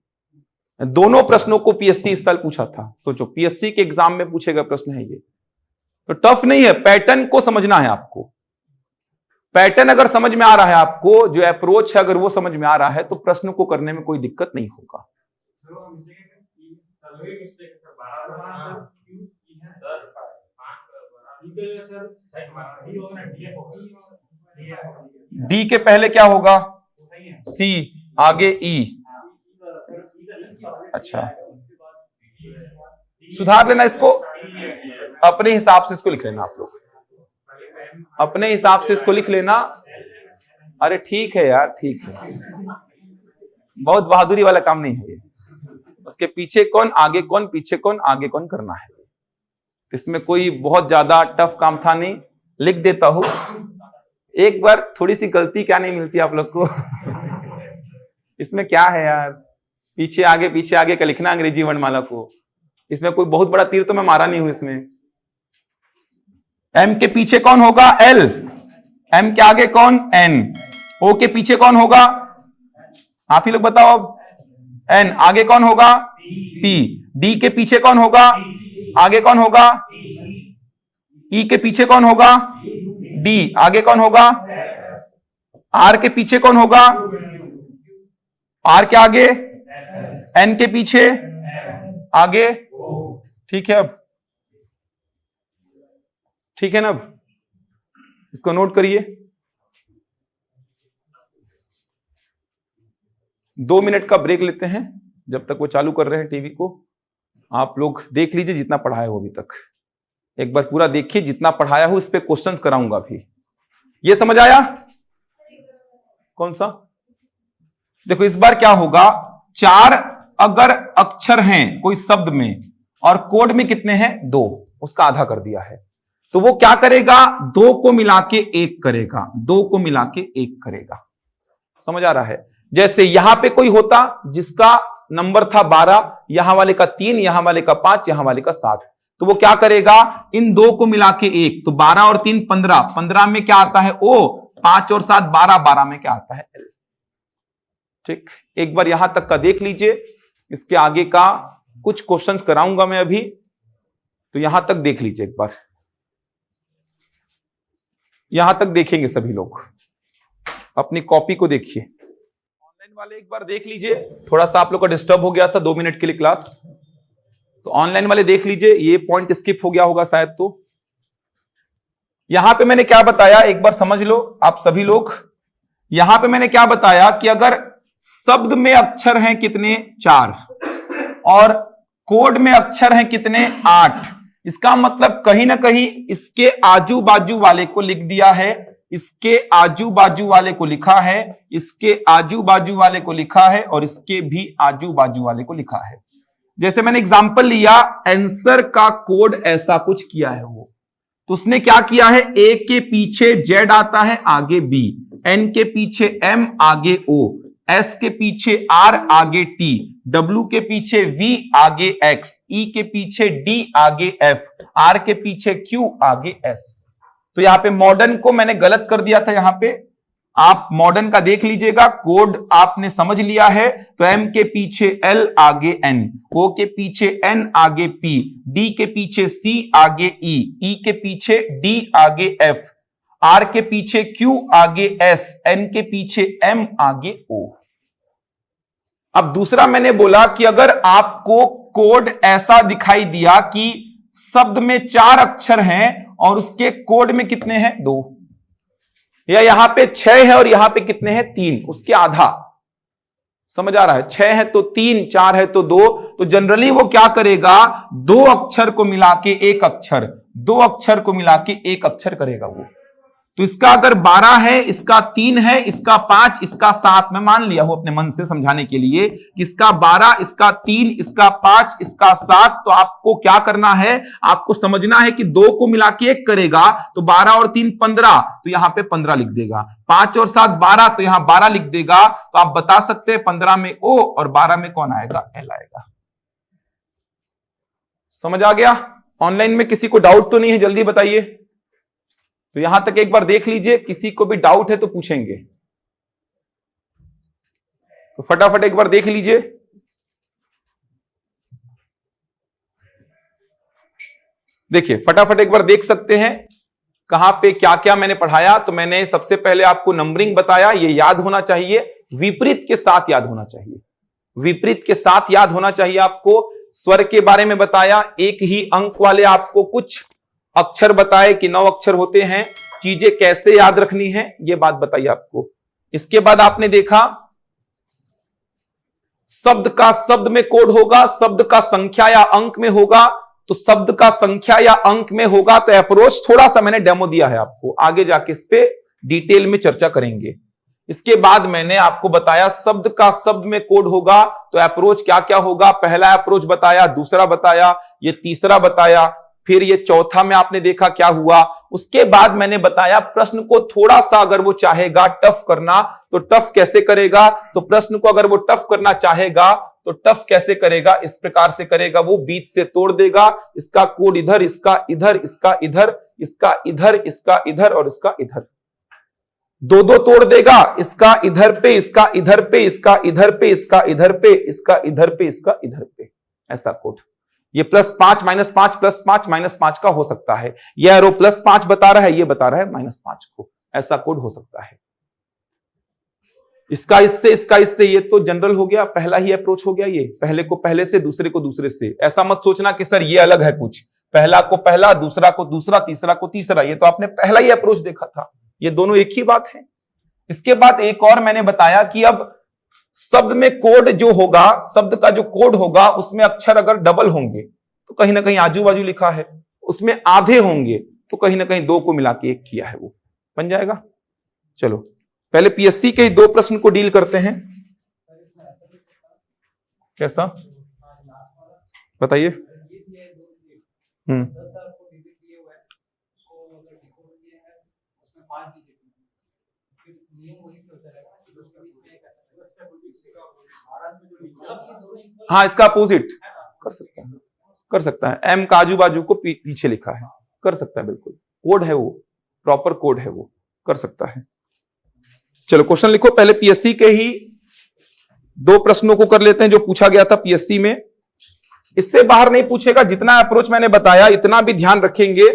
दोनों प्रश्नों को पीएससी इस साल पूछा था। सोचो, पीएससी के एग्जाम में पूछेगा प्रश्न है ये, तो टफ नहीं है। पैटर्न को समझना है आपको। पैटर्न अगर समझ में आ रहा है आपको, जो अप्रोच है अगर वो समझ में आ रहा है, तो प्रश्न को करने में कोई दिक्कत नहीं होगा। डी के पहले क्या होगा, सी, आगे ई। अच्छा, सुधार लेना इसको, अपने हिसाब से इसको लिख लेना आप लोग, अपने हिसाब से इसको लिख लेना। अरे ठीक है यार, ठीक है, बहुत बहादुरी वाला काम नहीं है ये। उसके पीछे कौन, आगे कौन, पीछे कौन, आगे कौन करना है, इसमें कोई बहुत ज्यादा टफ काम था नहीं। लिख देता हूं एक बार, थोड़ी सी गलती क्या नहीं मिलती आप लोग को। इसमें क्या है यार, पीछे आगे का लिखना अंग्रेजी वर्णमाला को। इसमें कोई बहुत बड़ा तीर तो मैं मारा नहीं हूं इसमें। एम के पीछे कौन होगा, एल। एम के आगे कौन, एन। ओ के पीछे कौन होगा, आप ही लोग बताओ अब। एन आगे कौन होगा? पी। डी के पीछे कौन होगा? आगे कौन होगा? ई के पीछे कौन होगा? डी। आगे कौन होगा? आर के पीछे कौन होगा? आर के आगे? एन के पीछे? आगे? ठीक है, अब ठीक है ना? अब इसको नोट करिए। 2 मिनट का ब्रेक लेते हैं जब तक वो चालू कर रहे हैं टीवी को। आप लोग देख लीजिए जितना पढ़ाया हो अभी तक, एक बार पूरा देखिए, जितना पढ़ाया हो इस पे क्वेश्चंस कराऊंगा भी। ये समझ आया? कौन सा? देखो इस बार क्या होगा, 4 अगर अक्षर हैं कोई शब्द में और कोड में कितने हैं? 2, उसका आधा कर दिया है, तो वो क्या करेगा? 2 को मिला के 1 करेगा, 2 को मिला के 1 करेगा। समझ आ रहा है? जैसे यहां पे कोई होता जिसका नंबर था 12, यहां वाले का 3, यहां वाले का 5, यहां वाले का 7, तो वो क्या करेगा? इन 2 को मिला के 1, तो 12 और 3 15, 15 में क्या आता है? O। 5 और 7 12, 12 में क्या आता है? L। ठीक, एक बार यहां तक का देख लीजिए, इसके आगे का कुछ क्वेश्चंस कराऊंगा मैं अभी, तो यहां तक देख लीजिए एक बार। यहां तक देखेंगे सभी लोग, अपनी कॉपी को देखिए। ऑनलाइन वाले एक बार देख लीजिए, थोड़ा सा आप लोग का डिस्टर्ब हो गया था 2 मिनट के लिए क्लास, तो ऑनलाइन वाले देख लीजिए, ये पॉइंट स्किप हो गया होगा शायद। तो यहां पे मैंने क्या बताया एक बार समझ लो आप सभी लोग। यहां पे मैंने क्या बताया कि अगर शब्द में अक्षर हैं कितने? 4, और कोड में अक्षर हैं कितने? 8। इसका मतलब कहीं ना कहीं इसके आजू बाजू वाले को लिख दिया है, इसके आजू बाजू वाले को लिखा है, इसके आजू बाजू वाले को लिखा है, और इसके भी आजू बाजू वाले को लिखा है। जैसे मैंने एग्जांपल लिया, आंसर का कोड ऐसा कुछ किया है वो, तो उसने क्या किया है? ए के पीछे जेड आता है, आगे बी, एन के पीछे एम, आगे ओ, एस के पीछे आर, आगे टी, डब्ल्यू के पीछे वी, आगे एक्स, ई के पीछे डी, आगे एफ, आर के पीछे क्यू, आगे एस। तो यहां पे मॉडर्न को मैंने गलत कर दिया था, यहां पे आप मॉडर्न का देख लीजिएगा, कोड आपने समझ लिया है, तो एम के पीछे एल, आगे एन, ओ के पीछे एन, आगे पी, डी के पीछे सी, आगे ई के पीछे डी, आगे एफ, आर के पीछे क्यू, आगे एस, एन के पीछे एम, आगे ओ। अब दूसरा मैंने बोला कि अगर आपको कोड ऐसा दिखाई दिया कि शब्द में 4 अक्षर हैं और उसके कोड में कितने हैं? 2, या यहां पे 6 है और यहां पे कितने हैं? 3, उसके आधा। समझ आ रहा है? 6 है तो 3, 4 है तो 2, तो जनरली वो क्या करेगा? 2 अक्षर को मिला के 1 अक्षर, 2 अक्षर को मिला के 1 अक्षर करेगा वो। तो इसका अगर 12 है, इसका 3 है, इसका 5, इसका 7, मैं मान लिया हूं अपने मन से समझाने के लिए कि इसका 12, इसका 3, इसका 5, इसका 7, तो आपको क्या करना है? आपको समझना है कि 2 को मिला के 1 करेगा, तो 12 और 3 15, तो यहां पे 15 लिख देगा, 5 और 7 12, तो यहां 12 लिख देगा। तो आप बता सकते हैं 15 में ओ और 12 में कौन आएगा? एल आएगा। समझ आ गया? ऑनलाइन में किसी को डाउट तो नहीं है? जल्दी बताइए। तो यहां तक एक बार देख लीजिए, किसी को भी डाउट है तो पूछेंगे, तो फटाफट एक बार देख लीजिए। देखिए फटाफट एक बार देख सकते हैं कहां पे क्या क्या मैंने पढ़ाया। तो मैंने सबसे पहले आपको नंबरिंग बताया, ये याद होना चाहिए, विपरीत के साथ याद होना चाहिए, विपरीत के साथ याद होना चाहिए आपको। स्वर के बारे में बताया, एक ही अंक वाले आपको कुछ अक्षर बताए कि 9 अक्षर होते हैं, चीजें कैसे याद रखनी है ये बात बताइए आपको। इसके बाद आपने देखा शब्द का शब्द में कोड होगा, शब्द का संख्या या अंक में होगा, तो शब्द का संख्या या अंक में होगा तो अप्रोच थोड़ा सा मैंने डेमो दिया है आपको, आगे जाके इस पे डिटेल में चर्चा करेंगे। इसके बाद मैंने आपको बताया शब्द का शब्द में कोड होगा तो अप्रोच क्या क्या होगा। पहला अप्रोच बताया, दूसरा बताया, ये तीसरा बताया, फिर ये चौथा में आपने देखा क्या हुआ। उसके बाद मैंने बताया प्रश्न को थोड़ा सा अगर वो चाहेगा टफ करना तो टफ कैसे करेगा। तो प्रश्न को अगर वो टफ करना चाहेगा तो टफ कैसे करेगा, इस प्रकार से करेगा, वो बीच से तोड़ देगा, इसका कोड इधर, इसका इधर, इसका इधर, इसका इधर, इसका इधर और इसका इधर। दो दो तोड़ देगा, इसका इधर पे, इसका इधर पे, इसका इधर पे, इसका इधर पे, इसका इधर पे, इसका इधर पे, ऐसा कोड। ये +5 -5 +5 -5 का हो सकता है। ये एरो +5 बता रहा है, ये बता रहा है -5 को, ऐसा कोड हो सकता है। इसका इससे, ये तो जनरल हो गया, पहला ही अप्रोच हो गया। ये पहले को पहले से, दूसरे को दूसरे से। ऐसा मत सोचना कि सर ये अलग है कुछ, पहला को पहला, दूसरा को दूसरा, तीसरा को तीसरा। ये तो आपने पहला ही अप्रोच देखा था, ये दोनों एक ही बात है। इसके बाद एक और मैंने बताया कि अब शब्द में कोड जो होगा, शब्द का जो कोड होगा, उसमें अक्षर अगर डबल होंगे तो कहीं ना कहीं आजू बाजू लिखा है, उसमें आधे होंगे तो कहीं ना कहीं दो को मिला के एक किया है, वो बन जाएगा। चलो पहले पीएससी के 2 प्रश्न को डील करते हैं। कैसा बताइए? हाँ, इसका अपोजिट कर सकता है, कर सकता है। एम का आजू बाजू को पीछे लिखा है, कर सकता है, बिल्कुल कोड है वो, प्रॉपर कोड है वो, कर सकता है। चलो क्वेश्चन लिखो। पहले पीएससी के ही 2 प्रश्नों को कर लेते हैं जो पूछा गया था पीएससी में। इससे बाहर नहीं पूछेगा, जितना अप्रोच मैंने बताया इतना भी ध्यान रखेंगे,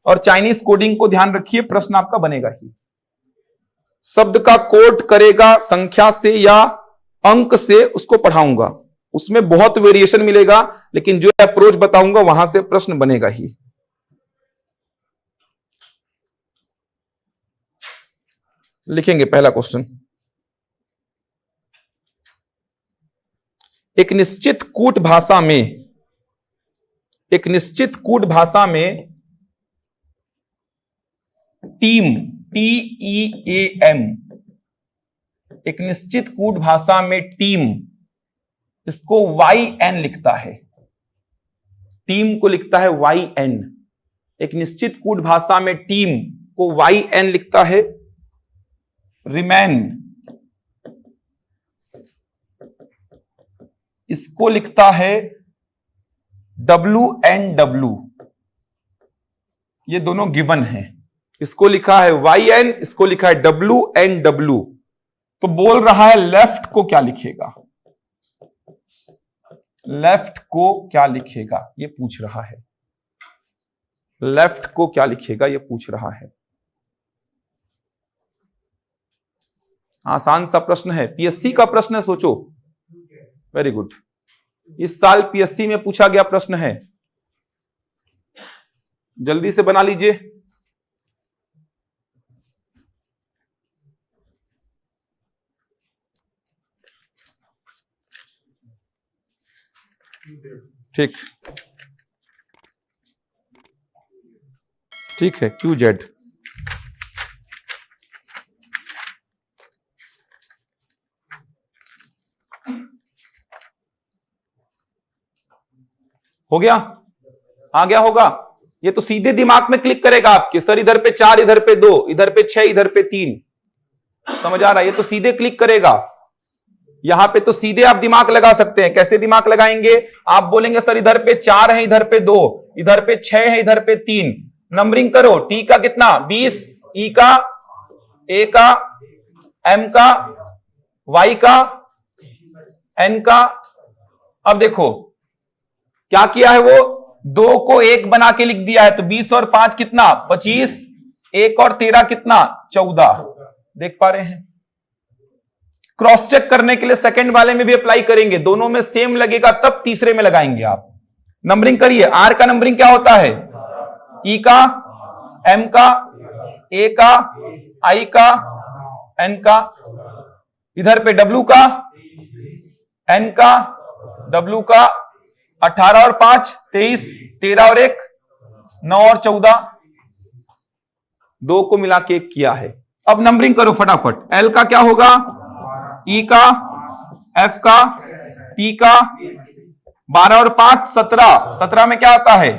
और चाइनीज कोडिंग को ध्यान रखिए, प्रश्न आपका बनेगा ही। शब्द का कोड करेगा संख्या से या अंक से, उसको पढ़ाऊंगा, उसमें बहुत वेरिएशन मिलेगा, लेकिन जो अप्रोच बताऊंगा वहां से प्रश्न बनेगा ही। लिखेंगे पहला क्वेश्चन। एक निश्चित कूट भाषा में, एक निश्चित कूट भाषा में टीम, TEAM, एक निश्चित कूट भाषा में टीम, इसको YN लिखता है, टीम को लिखता है YN। एक निश्चित कूट भाषा में टीम को YN लिखता है। रिमेन, इसको लिखता है WNW। ये दोनों गिवन है, इसको लिखा है YN, इसको लिखा है WNW। तो बोल रहा है लेफ्ट को क्या लिखेगा, लेफ्ट को क्या लिखेगा, ये पूछ रहा है। लेफ्ट को क्या लिखेगा ये पूछ रहा है। आसान सा प्रश्न है, पीएससी का प्रश्न है, सोचो। वेरी गुड, इस साल पीएससी में पूछा गया प्रश्न है, जल्दी से बना लीजिए। ठीक, ठीक है, QZ। हो गया, आ गया होगा। ये तो सीधे दिमाग में क्लिक करेगा आपके, सर इधर पे 4, इधर पे 2, इधर पे 6, इधर पे 3। समझ आ रहा है? ये तो सीधे क्लिक करेगा। यहां पे तो सीधे आप दिमाग लगा सकते हैं। कैसे दिमाग लगाएंगे? आप बोलेंगे सर इधर पे 4 है, इधर पे 2, इधर पे 6 है, इधर पे 3। नंबरिंग करो। टी का कितना? 20, ई का, ए का, एम का, वाई का, एन का। अब देखो क्या किया है, वो 2 को 1 बना के लिख दिया है, तो 20 और 5 कितना? 25, 1 और 13 कितना? 14। देख पा रहे हैं? क्रॉस चेक करने के लिए सेकंड वाले में भी अप्लाई करेंगे, दोनों में सेम लगेगा तब तीसरे में लगाएंगे आप। नंबरिंग करिए। आर का नंबरिंग क्या होता है? ई का, एम का, ए का, आई का, एन का। इधर पे डब्ल्यू का, एन का, डब्ल्यू का। 18 और 5 23, 13 और 1 9 और 14, 2 को मिला के 1 किया है। अब नंबरिंग करो फटाफट। एल का क्या होगा? ई का, एफ का, टी का। 12 और 5 17, 17 में क्या आता है?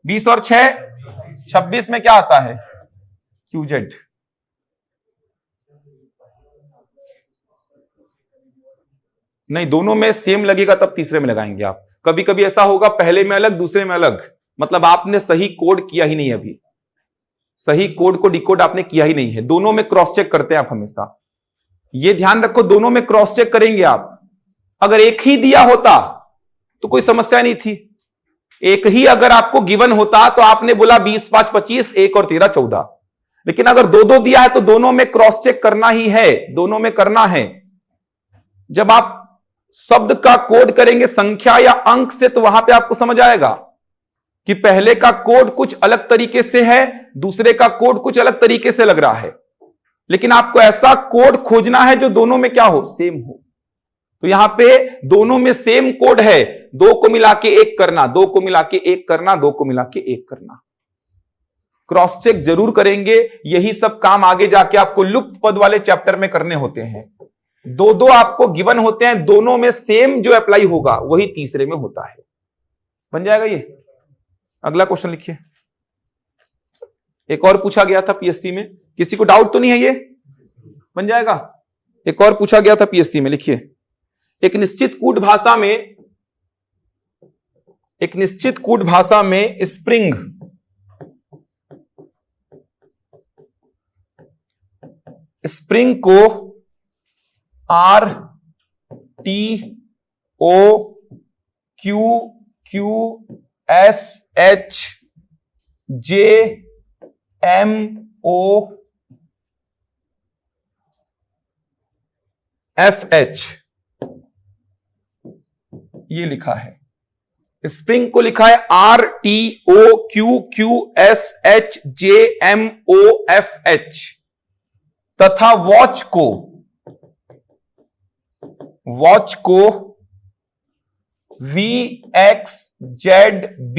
20 और 6 26 में क्या आता है? QZ। नहीं, दोनों में सेम लगेगा तब तीसरे में लगाएंगे आप। कभी कभी ऐसा होगा पहले में अलग, दूसरे में अलग, मतलब आपने सही कोड किया ही नहीं अभी। सही कोड को डिकोड आपने किया ही नहीं है। दोनों में क्रॉस चेक करते हैं आप हमेशा, ये ध्यान रखो, दोनों में क्रॉस चेक करेंगे आप। अगर एक ही दिया होता तो कोई समस्या नहीं थी, एक ही अगर आपको गिवन होता तो आपने बोला 20 5 25, 1 और 13 14। लेकिन अगर दो दो दिया है तो दोनों में क्रॉस चेक करना ही है, दोनों में करना है। जब आप शब्द का कोड करेंगे संख्या या अंक से तो वहां पे आपको समझ आएगा कि पहले का कोड कुछ अलग तरीके से है, दूसरे का कोड कुछ अलग तरीके से लग रहा है। लेकिन आपको ऐसा कोड खोजना है जो दोनों में क्या हो, सेम हो। तो यहां पे दोनों में सेम कोड है, 2 को मिला के 1 करना, 2 को मिला के 1 करना, 2 को मिला के 1 करना। क्रॉस चेक जरूर करेंगे, यही सब काम आगे जाके आपको लुप्त पद वाले चैप्टर में करने होते हैं। दो दो आपको गिवन होते हैं, दोनों में सेम जो अप्लाई होगा वही तीसरे में होता है। बन जाएगा ये। अगला क्वेश्चन लिखिए। एक और पूछा गया था पीएससी में, किसी को डाउट तो नहीं है? ये बन जाएगा। एक और पूछा गया था पीएससी में, लिखिए। एक निश्चित कूट भाषा में स्प्रिंग को R T O Q Q S H J M O F H ये लिखा है। स्प्रिंग को लिखा है R T O Q Q S H J M O F H तथा वॉच को V X Z B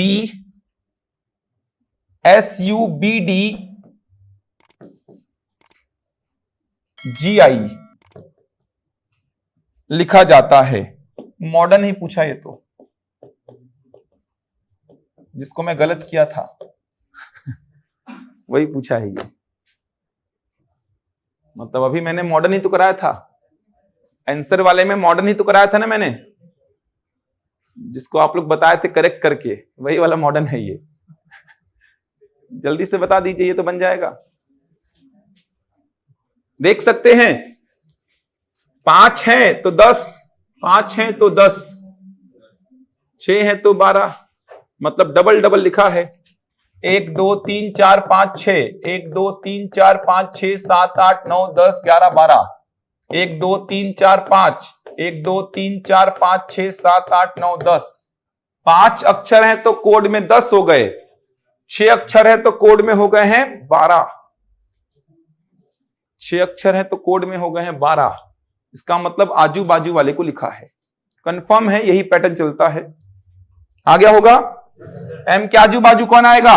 S U B D G I लिखा जाता है। मॉडर्न ही पूछा ये तो, जिसको मैं गलत किया था वही पूछा है ये। मतलब अभी मैंने मॉडर्न ही तो कराया था, आंसर वाले में मॉडर्न ही तो कराया था ना मैंने, जिसको आप लोग बताए थे करेक्ट करके, वही वाला मॉडर्न है ये। जल्दी से बता दीजिए, ये तो बन जाएगा। देख सकते हैं 5 है तो 10, 5 है तो 10, 6 है तो 12, मतलब डबल डबल लिखा है। 1 2 3 4 5 6, 1 2 3 4 5 6 7 8 9 10 11 12, 1 2 3 4 5, 1 2 3 4 5 6 7 8 9 10। 5 अक्षर हैं तो कोड में 10 हो गए, 6 अक्षर है तो कोड में हो गए हैं 12। 6 अक्षर है तो कोड में हो गए हैं 12। इसका मतलब आजू बाजू वाले को लिखा है। कंफर्म है, यही पैटर्न चलता है। आ गया होगा। एम के आजू बाजू कौन आएगा?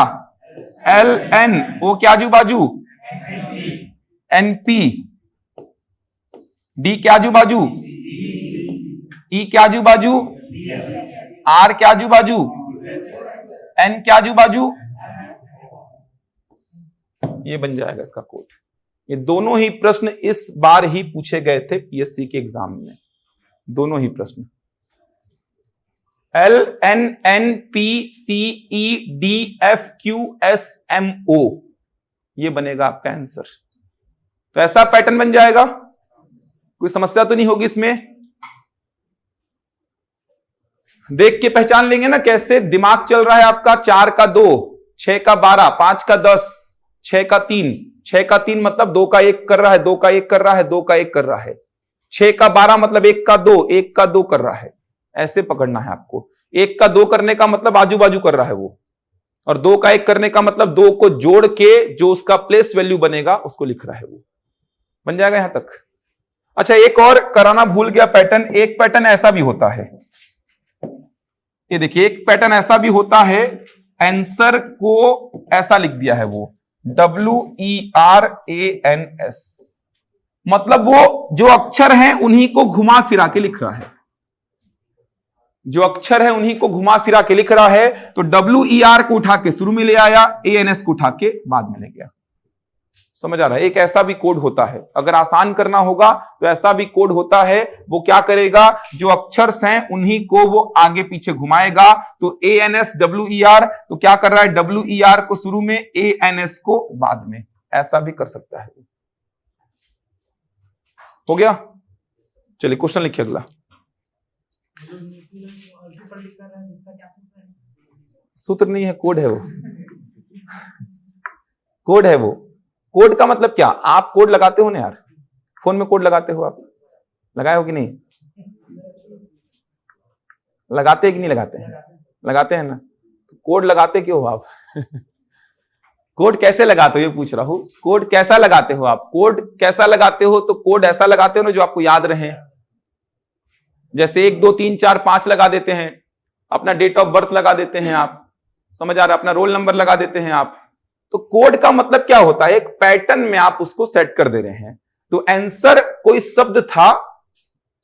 L N. ओ के आजू बाजू एनपी। डी के आजू बाजू ई के आजू बाजू आर के आजू बाजू एन के आजू बाजू। ये बन जाएगा इसका कोड। ये दोनों ही प्रश्न इस बार ही पूछे गए थे पीएससी के एग्जाम में, दोनों ही प्रश्न। L N N P C E D F Q S M O, ये बनेगा आपका आंसर। तो ऐसा पैटर्न बन जाएगा, कोई समस्या तो नहीं होगी इसमें। देख के पहचान लेंगे ना कैसे दिमाग चल रहा है आपका। 4 का 2, 6 का 12, 5 का 10, 6 का 3, 6 का 3 मतलब 2 का 1 कर रहा है, 2 का 1 कर रहा है, 2 का 1 कर रहा है। 6 का 12 मतलब 1 का 2, 1 का 2 कर रहा है। ऐसे पकड़ना है आपको। 1 का 2 करने का मतलब आजू बाजू कर रहा है वो, और 2 का 1 करने का मतलब 2 को जोड़ के जो उसका प्लेस वैल्यू बनेगा उसको लिख रहा है वो। बन जाएगा यहां तक। अच्छा, एक और कराना भूल गया पैटर्न। एक पैटर्न ऐसा भी होता है, ये देखिए, एक पैटर्न ऐसा भी होता है। आंसर को ऐसा लिख दिया है वो WERANS, मतलब वो जो अक्षर हैं उन्हीं को घुमा फिरा के लिख रहा है। जो अक्षर है उन्हीं को घुमा फिरा के लिख रहा है। तो WER को उठा के शुरू में ले आया, ANS को उठा के बाद में ले गया। समझ आ रहा है? एक ऐसा भी कोड होता है, अगर आसान करना होगा तो ऐसा भी कोड होता है। वो क्या करेगा, जो अक्षर्स हैं उन्हीं को वो आगे पीछे घुमाएगा। तो ANSWER, तो क्या कर रहा है, WER को शुरू में, ANS को बाद में, ऐसा भी कर सकता है। हो गया? चलिए क्वेश्चन लिखिए अगला। सूत्र नहीं है, कोड है वो, कोड है वो। कोड का मतलब क्या, आप कोड लगाते हो ना यार, फोन में कोड लगाते हो, आप लगाए हो कि नहीं? लगाते हैं कि नहीं लगाते हैं? लगाते हैं ना। तो कोड लगाते क्यों हो आप? कोड कैसे लगाते हो ये पूछ रहा हूं। कोड कैसा लगाते हो आप? कोड कैसा लगाते हो? तो कोड ऐसा लगाते हो ना जो आपको याद रहे। जैसे 1 2 3 4 5 लगा देते हैं, अपना डेट ऑफ बर्थ लगा देते हैं आप, समझ आ रहा है, अपना रोल नंबर लगा देते हैं आप। तो कोड का मतलब क्या होता है, एक पैटर्न में आप उसको सेट कर दे रहे हैं। तो आंसर कोई शब्द था,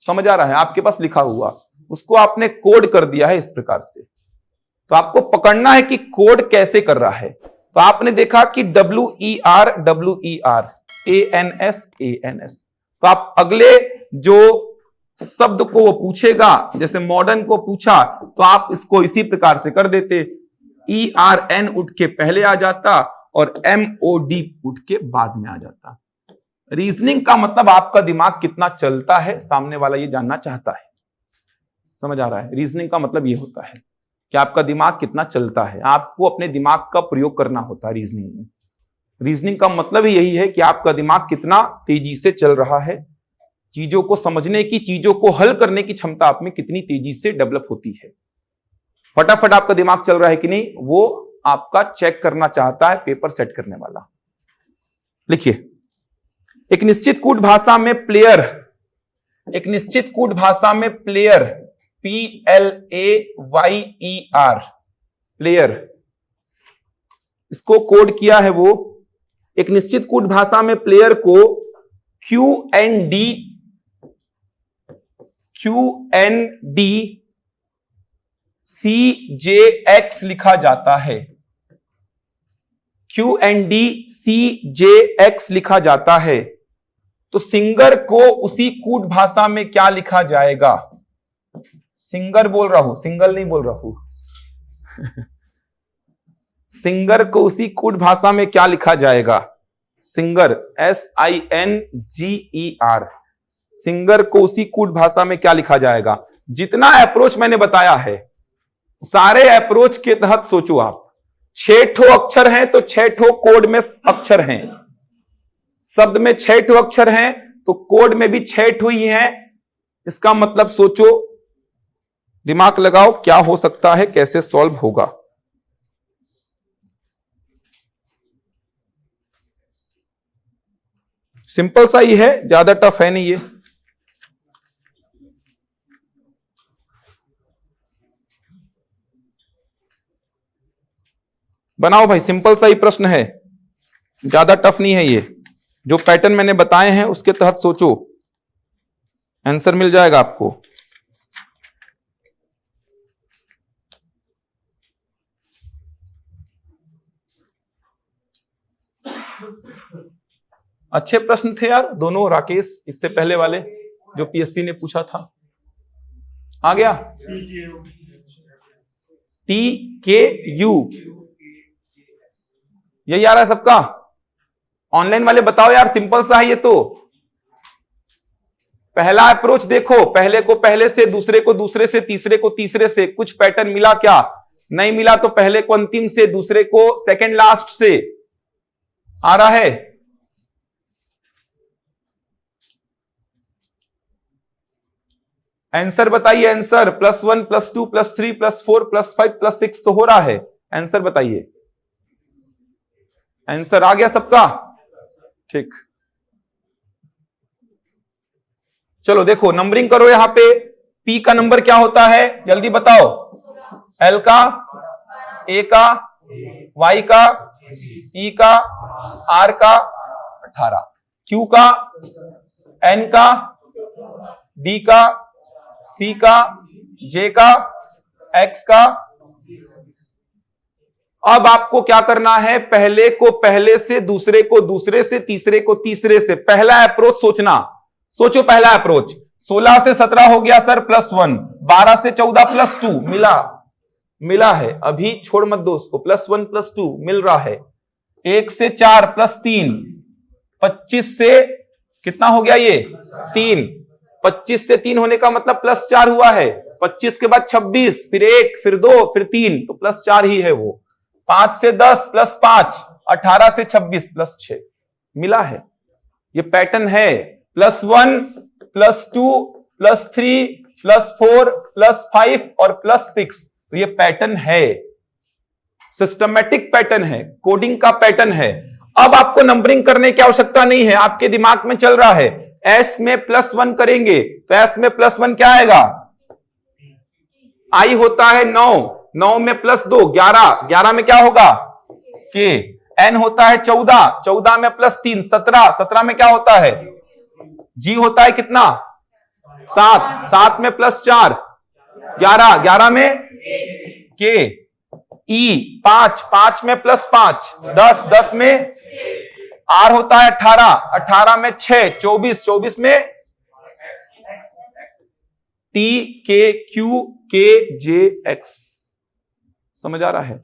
समझ आ रहा है, आपके पास लिखा हुआ, उसको आपने कोड कर दिया है इस प्रकार से। तो आपको पकड़ना है कि कोड कैसे कर रहा है। तो आपने देखा कि WER ANS। तो आप अगले जो शब्द को वो पूछेगा, जैसे मॉडर्न को पूछा तो आप इसको इसी प्रकार से कर देते, ERN उठ के पहले आ जाता और MOD उठ के बाद में आ जाता। रीजनिंग का मतलब आपका दिमाग कितना चलता है, सामने वाला ये जानना चाहता है। समझ आ रहा है? रीजनिंग का मतलब ये होता है कि आपका दिमाग कितना चलता है, आपको अपने दिमाग का प्रयोग करना होता है रीजनिंग में। रीजनिंग का मतलब ही यही है कि आपका दिमाग कितना तेजी से चल रहा है, चीजों को समझने की, चीजों को हल करने की क्षमता आप में कितनी तेजी से डेवलप होती है। फटाफट आपका दिमाग चल रहा है कि नहीं, वो आपका चेक करना चाहता है पेपर सेट करने वाला। लिखिए, एक निश्चित कूट भाषा में प्लेयर, एक निश्चित कूट भाषा में प्लेयर, PLAYER, प्लेयर, इसको कोड किया है वो। एक निश्चित कूट भाषा में प्लेयर को QND CJX लिखा जाता है। QND CJX लिखा जाता है। तो सिंगर को उसी कूट भाषा में क्या लिखा जाएगा? सिंगर बोल रहा हूं, सिंगल नहीं बोल रहा हूं। सिंगर को उसी कूट भाषा में क्या लिखा जाएगा? सिंगर, SINGER, सिंगर को उसी कूट भाषा में क्या लिखा जाएगा? जितना अप्रोच मैंने बताया है, सारे अप्रोच के तहत सोचो आप। 6 ठो अक्षर हैं तो 6 ठो कोड में अक्षर हैं, शब्द में 6 ठो अक्षर हैं तो कोड में भी 6 ठो ही हैं। इसका मतलब सोचो, दिमाग लगाओ, क्या हो सकता है, कैसे सॉल्व होगा। सिंपल सा ही है, ज्यादा टफ है नहीं ये। बनाओ भाई, सिंपल सा ही प्रश्न है, ज्यादा टफ नहीं है ये। जो पैटर्न मैंने बताए हैं उसके तहत सोचो, आंसर मिल जाएगा आपको। अच्छे प्रश्न थे यार दोनों, राकेश, इससे पहले वाले जो PSC ने पूछा था। आ गया? TKU यही आ रहा है सबका? ऑनलाइन वाले बताओ यार, सिंपल सा है ये तो। पहला अप्रोच देखो, पहले को पहले से, दूसरे को दूसरे से, तीसरे को तीसरे से। कुछ पैटर्न मिला क्या? नहीं मिला तो पहले को अंतिम से, दूसरे को सेकंड लास्ट से। आ रहा है? आंसर बताइए, आंसर। +1 +2 +3 +4 +5 +6 तो हो रहा है। आंसर बताइए। आंसर आ गया सबका? ठीक, चलो देखो, नंबरिंग करो यहां पे। P का नंबर क्या होता है, जल्दी बताओ। L का, A का, Y का, E का, R का 18, Q का, N का, D का, C का, J का, X का अब आपको क्या करना है, पहले को पहले से, दूसरे को दूसरे से, तीसरे को तीसरे से। पहला अप्रोच सोचना, सोचो पहला अप्रोच। 16 से 17 हो गया सर +1, 12 से 14 +2 मिला है, अभी छोड़ मत दो उसको, +1 +2 मिल रहा है। 1 से 4 +3, 25 से कितना हो गया ये 3, 25 से 3 होने का मतलब +4 हुआ है। 25 के बाद 26, फिर 1, फिर 2, फिर 3, तो +4 ही है वो। 5 से 10 +5, 18 से 26 +6 मिला है। ये पैटर्न है, +1 +2 +3 +4 +5 और +6। तो ये पैटर्न है, सिस्टमैटिक पैटर्न है, कोडिंग का पैटर्न है। अब आपको नंबरिंग करने की आवश्यकता नहीं है, आपके दिमाग में चल रहा है एस में +1 करेंगे तो एस में +1 क्या आएगा, आई होता है 9, 9 में +2 11, 11 में क्या होगा के। एन होता है 14, 14 में +3 17, 17 में क्या होता है, जी होता है कितना 7, 7 में +4 11, 11 में के। ई 5, 5 में +5 10, 10 में आर होता है 18, 18 में 6 24, 24 में टी के क्यू के जे एक्स। समझ आ रहा है,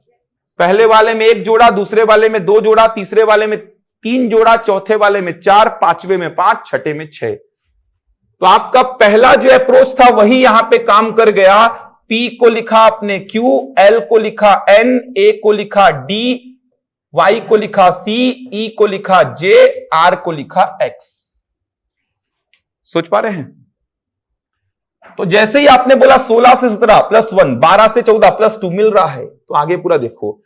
पहले वाले में 1 जोड़ा, दूसरे वाले में 2 जोड़ा, तीसरे वाले में 3 जोड़ा, चौथे वाले में 4, पांचवे में 5, छठे में 6। तो आपका पहला जो अप्रोच था वही यहां पे काम कर गया। P को लिखा आपने Q, L को लिखा N, A को लिखा D, Y को लिखा C, E को लिखा J, R को लिखा X। सोच पा रहे हैं? तो जैसे ही आपने बोला 16 से 17 +1, 12 से 14 +2 मिल रहा है, तो आगे पूरा देखो।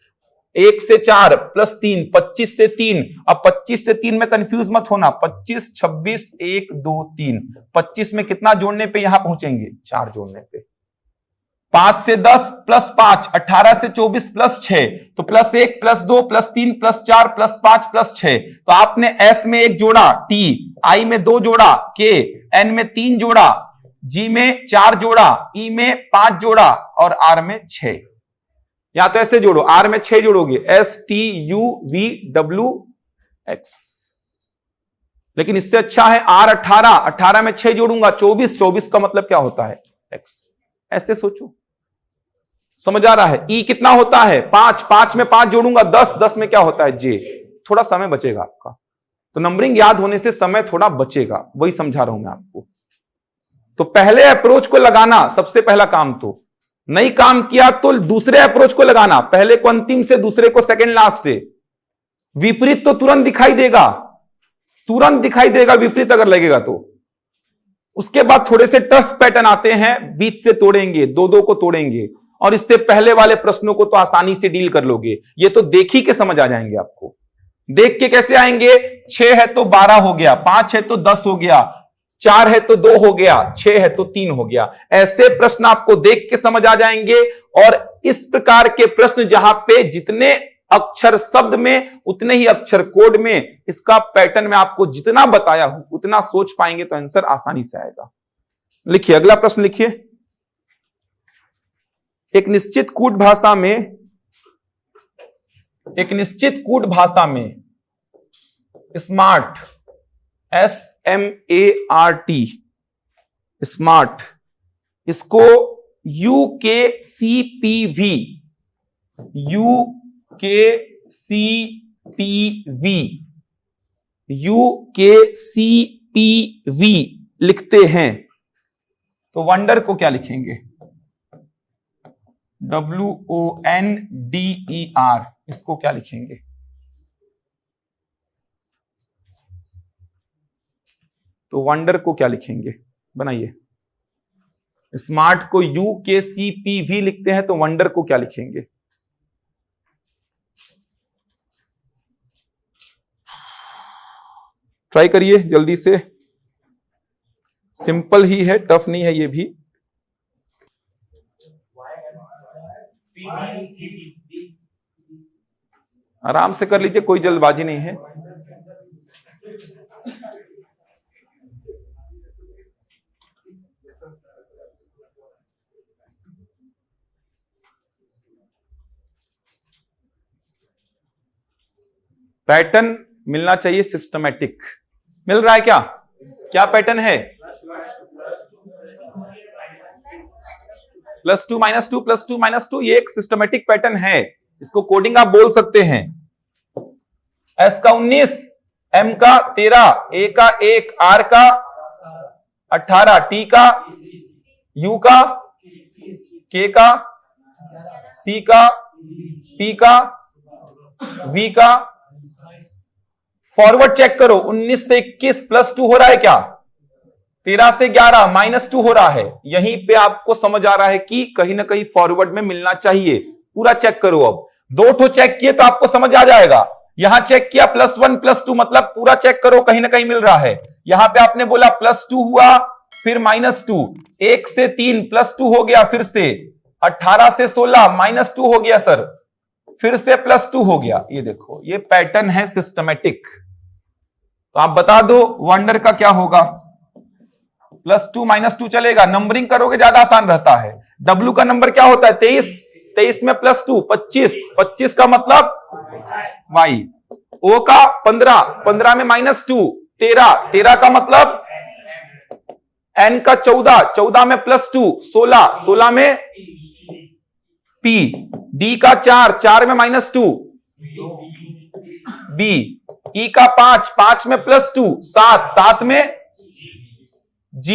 1 से 4 +3, 25 से 3। अब 25 से 3 में कंफ्यूज मत होना, 25 26 1 2 3, 25 में कितना जोड़ने पे यहां पहुंचेंगे, 4 जोड़ने पे। 5 से 10 +5, 18 से 24 +6, तो +1 +2 +3 +4 +5 +6। तो आपने S में 1 जोड़ा T, I में 2 जोड़ा K, N में 3 जोड़ा, G में 4 जोड़ा, E में 5 जोड़ा और R में 6। या तो ऐसे जोड़ो, R में 6 जोड़ोगे, STUVWX। लेकिन इससे अच्छा है R 18, 18 में 6 जोड़ूंगा 24, 24 का मतलब क्या होता है X। ऐसे सोचो, समझ आ रहा है। E कितना होता है 5, 5 में 5 जोड़ूंगा 10, 10 में क्या होता है J। थोड़ा समय बचेगा आपका, तो नंबरिंग याद होने से समय थोड़ा बचेगा, वही समझा रहा हूं मैं आपको। तो पहले अप्रोच को लगाना सबसे पहला काम, तो नहीं काम किया तो दूसरे अप्रोच को लगाना, पहले को अंतिम से, दूसरे को सेकंड लास्ट से। विपरीत तो तुरंत दिखाई देगा, तुरंत दिखाई देगा विपरीत अगर लगेगा तो। उसके बाद थोड़े से टफ पैटर्न आते हैं, बीच से तोड़ेंगे, 2-2 को तोड़ेंगे, और इससे पहले वाले प्रश्नों को तो आसानी से डील कर लोगे। ये तो देख ही के समझ आ जाएंगे आपको। देख के कैसे आएंगे, 6 है तो 12 हो गया, 5 है तो 10 हो गया, 4 है तो 2 हो गया, 6 है तो 3 हो गया। ऐसे प्रश्न आपको देख के समझ आ जाएंगे। और इस प्रकार के प्रश्न जहां पे जितने अक्षर शब्द में उतने ही अक्षर कोड में, इसका पैटर्न मैं आपको जितना बताया हूं उतना सोच पाएंगे तो आंसर आसानी से आएगा। लिखिए अगला प्रश्न, लिखिए। एक निश्चित कूट भाषा में स्मार्ट SMART स्मार्ट, इसको UKCPV लिखते हैं, तो वंडर को क्या लिखेंगे, WONDER, इसको क्या लिखेंगे, तो वंडर को क्या लिखेंगे, बनाइए। स्मार्ट को UKCPV लिखते हैं, तो वंडर को क्या लिखेंगे। ट्राई करिए जल्दी से, सिंपल ही है, टफ नहीं है ये भी। आराम से कर लीजिए, कोई जल्दबाजी नहीं है। पैटर्न मिलना चाहिए सिस्टमैटिक। मिल रहा है क्या? क्या पैटर्न है? +2 -2 +2 -2, ये एक सिस्टमैटिक पैटर्न है। इसको कोडिंग आप बोल सकते हैं। S का 19, M का 13, A का 1, R का 18, T का, U का, K का, C का, P का, V का। फॉरवर्ड चेक करो, 19 से 21 +2 हो रहा है क्या? 13 से 11 -2 हो रहा है। यहीं पे आपको समझ आ रहा है कि कहीं ना कहीं फॉरवर्ड में मिलना चाहिए। पूरा चेक करो। अब 2 ठो चेक किए तो आपको समझ आ जाएगा। यहां चेक किया +1 +2, मतलब पूरा चेक करो, कहीं ना कहीं मिल रहा है। यहां पे आपने बोला +2 हुआ, फिर -2, 1 से 3 +2 हो गया, फिर से 18 से 16 -2 हो गया सर, फिर से +2 हो गया। ये देखो, ये पैटर्न है सिस्टमैटिक। तो आप बता दो वंडर का क्या होगा? +2 -2 चलेगा, नंबरिंग करोगे ज्यादा आसान रहता है। W का नंबर क्या होता है? 23, 23 में +2 25, 25 का मतलब Y। O का 15, 15 में -2 13, 13 का मतलब N का 14, 14 में +2 16, 16 में P। D का 4, 4 में -2 B। E का 5, 5 में +2 7, 7 में G।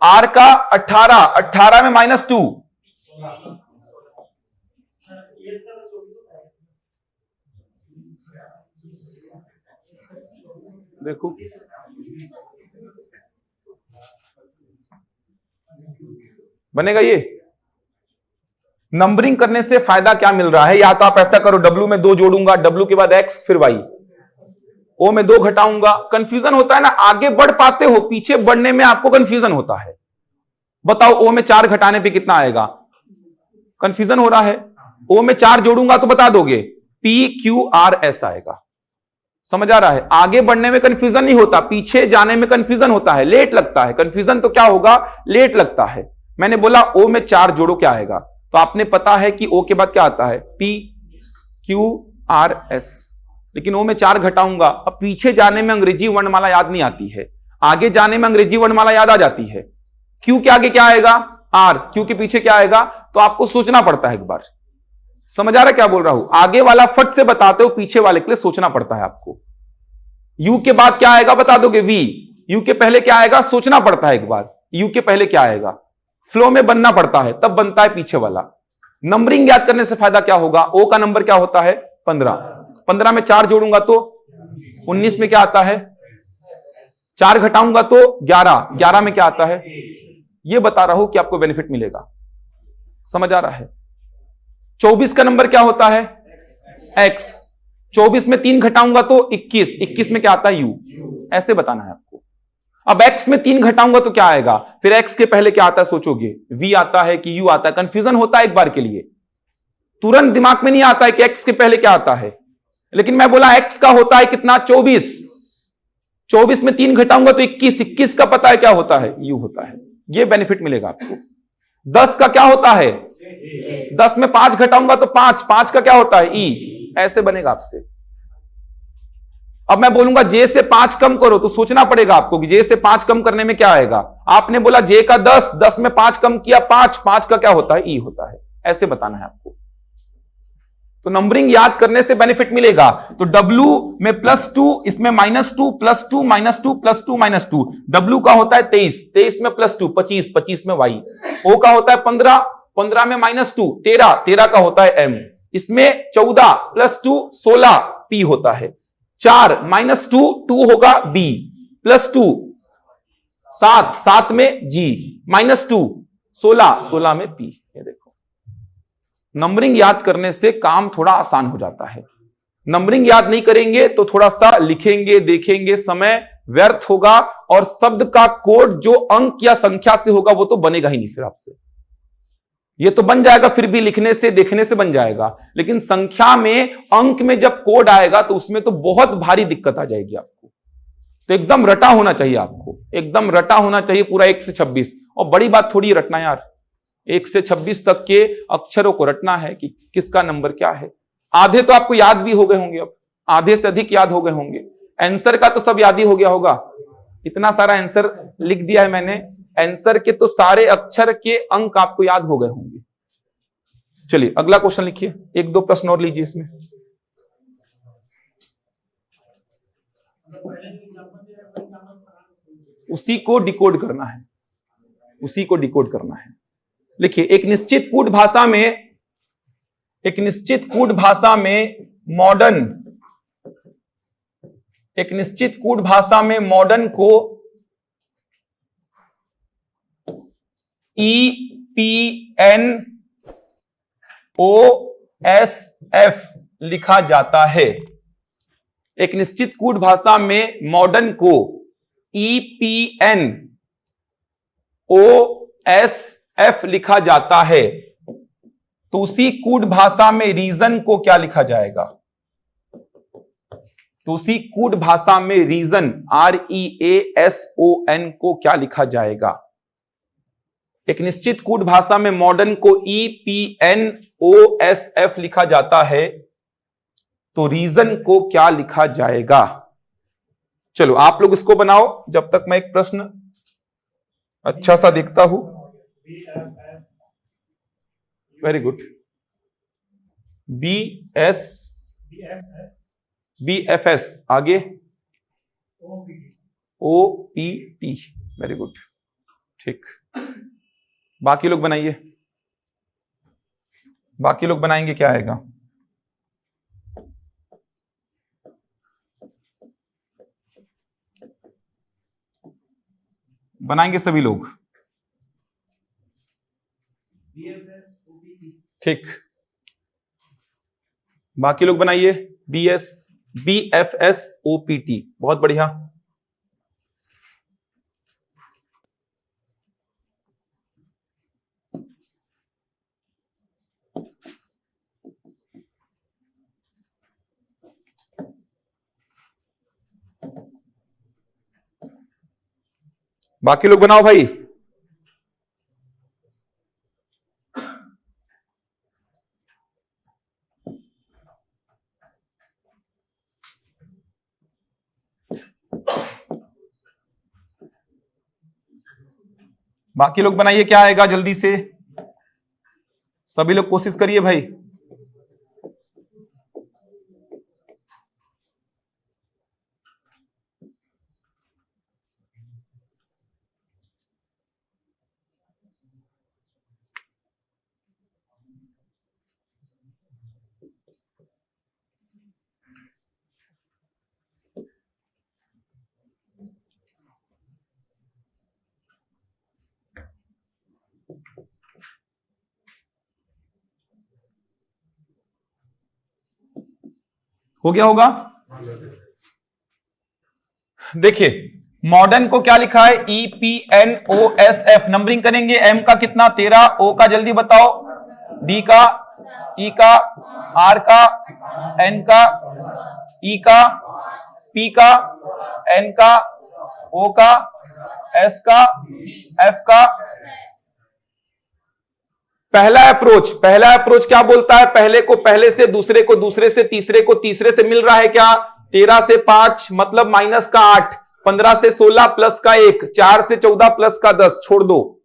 R का 18, 18 में -2 देखो, बनेगा ये। नंबरिंग करने से फायदा क्या मिल रहा है? या तो आप ऐसा करो, W में 2 जोड़ूंगा, W के बाद X फिर Y, O में 2 घटाऊंगा। कंफ्यूजन होता है ना, आगे बढ़ पाते हो, पीछे बढ़ने में आपको कंफ्यूजन होता है। बताओ O में 4 घटाने पे कितना आएगा? कंफ्यूजन हो रहा है। O में 4 जोड़ूंगा तो बता दोगे, PQRS आएगा। समझ आ रहा है? आगे बढ़ने में कंफ्यूजन नहीं होता, पीछे जाने में कंफ्यूजन होता है, लेट लगता है। कंफ्यूजन तो क्या होगा? लेट लगता है। मैंने बोला O में 4 जोड़ो, क्या आएगा? तो आपने पता है कि O के बाद क्या आता है? PQRS। लेकिन O में 4 घटाऊंगा, अब पीछे जाने में अंग्रेजी वर्णमाला याद नहीं आती है, आगे जाने में अंग्रेजी वर्णमाला याद आ जाती है। Q के आगे क्या आएगा? R। Q के पीछे क्या आएगा? तो आपको सोचना पड़ता है एक बार। समझ आ रहा है क्या बोल रहा हूं? आगे वाला फट से बताते हो, पीछे वाले के लिए सोचना पड़ता है आपको। U के बाद क्या आएगा बता दोगे? V। U के पहले क्या आएगा? सोचना पड़ता है एक बार। U के पहले क्या आएगा? फ्लो में बनना पड़ता है, तब बनता है पीछे वाला। नंबरिंग याद करने से फायदा क्या होगा? O का नंबर क्या होता है? 15। 15 में 4 जोड़ूंगा तो 19 में क्या आता है? 4 घटाऊंगा तो 11, 11 में क्या आता है? ये बता रहा हूं कि आपको बेनिफिट मिलेगा। समझ आ रहा है? 24 का नंबर क्या होता है? X। 24 में 3 घटाऊंगा तो 21, 21 में क्या आता है? U। ऐसे बताना है आपको। अब X में 3 घटाऊंगा तो क्या आएगा? फिर X के पहले क्या आता है सोचोगे? V आता है कि U आता है? कंफ्यूजन होता है एक बार के लिए, तुरंत दिमाग में नहीं आता है कि X के पहले क्या आता है। लेकिन मैं बोला X का होता है कितना? 24। 24 में 3 घटाऊंगा तो 21, 21 का पता है क्या होता है? U होता है। ये बेनिफिट मिलेगा आपको। 10 का क्या होता है? 10 में 5 घटाऊंगा तो 5, 5 का क्या होता है? E। ऐसे बनेगा आपसे। अब मैं बोलूंगा J से 5 कम करो, तो सोचना पड़ेगा आपको कि J से 5 कम करने में क्या आएगा। आपने बोला J का 10, 10 में 5 कम किया 5, 5 का क्या होता है? E होता है। ऐसे बताना है आपको। तो नंबरिंग याद करने से बेनिफिट मिलेगा। तो W में +2, इसमें -2 +2 -2 +2 -2। W का होता है 23, 23 में +2 25, 25 में Y। O का होता है 15, 15 में -2 13, 13 का होता है M। इसमें 14 +2 16 P होता है। 4 -2 2 होगा B, +2 7, 7 में G, -2 16, 16 में P। ये देखो, नंबरिंग याद करने से काम थोड़ा आसान हो जाता है। नंबरिंग याद नहीं करेंगे तो थोड़ा सा लिखेंगे, देखेंगे, समय व्यर्थ होगा, और शब्द का कोड जो अंक या संख्या से होगा वो तो बनेगा ही नहीं फिर आपसे। ये तो बन जाएगा फिर भी, लिखने से देखने से बन जाएगा, लेकिन संख्या में अंक में जब कोड आएगा तो उसमें तो बहुत भारी दिक्कत आ जाएगी आपको। तो एकदम रटा होना चाहिए आपको, एकदम रटा होना चाहिए पूरा 1 से 26। और बड़ी बात थोड़ी रटना यार, 1 से 26 तक के अक्षरों को रटना है कि किसका नंबर क्या है। आधे तो आपको याद भी हो गए होंगे अब। आधे से अधिक याद हो गए होंगे। आंसर का तो सब याद ही हो गया होगा, इतना सारा आंसर लिख दिया है मैंने, आंसर के तो सारे अक्षर के अंक आपको याद हो गए होंगे। चलिए अगला क्वेश्चन लिखिए, एक दो प्रश्न और लीजिए इसमें। उसी को डिकोड करना है, उसी को डिकोड करना है। लिखिए, एक निश्चित कूट भाषा में को EPNOSF लिखा जाता है। एक निश्चित कूट भाषा में मॉडर्न को EPNOSF लिखा जाता है, तो उसी कूट भाषा में रीजन को क्या लिखा जाएगा? तो उसी कूट भाषा में रीजन REASON को क्या लिखा जाएगा? एक निश्चित कूट भाषा में मॉडर्न को EPNOSF लिखा जाता है, तो रीजन को क्या लिखा जाएगा? चलो आप लोग इसको बनाओ, जब तक मैं एक प्रश्न अच्छा सा देखता हूं। Very good. BFS आगे OPT, वेरी गुड, ठीक। बाकी लोग बनाइए, बाकी लोग बनाएंगे, क्या आएगा? बनाएंगे सभी लोग, ठीक। बाकी लोग बनाइए BFS OPT, बहुत बढ़िया। बाकी लोग बनाओ भाई। बाकी लोग बनाइए, क्या आएगा जल्दी से, सभी लोग कोशिश करिए भाई। हो गया होगा? देखिए, मॉडर्न को क्या लिखा है? EPNOSF। नंबरिंग करेंगे, M का कितना? 13, O का जल्दी बताओ, D का, E का, R का, N का, E का, P का, N का, O का, S का, F का। पहला अप्रोच क्या बोलता है? पहले को पहले से, दूसरे को दूसरे से, तीसरे को तीसरे से मिल रहा है क्या? 13 से 5 मतलब माइनस का 8, 15 से 16 प्लस का 1, 4 से 14 प्लस का 10, छोड़ दो।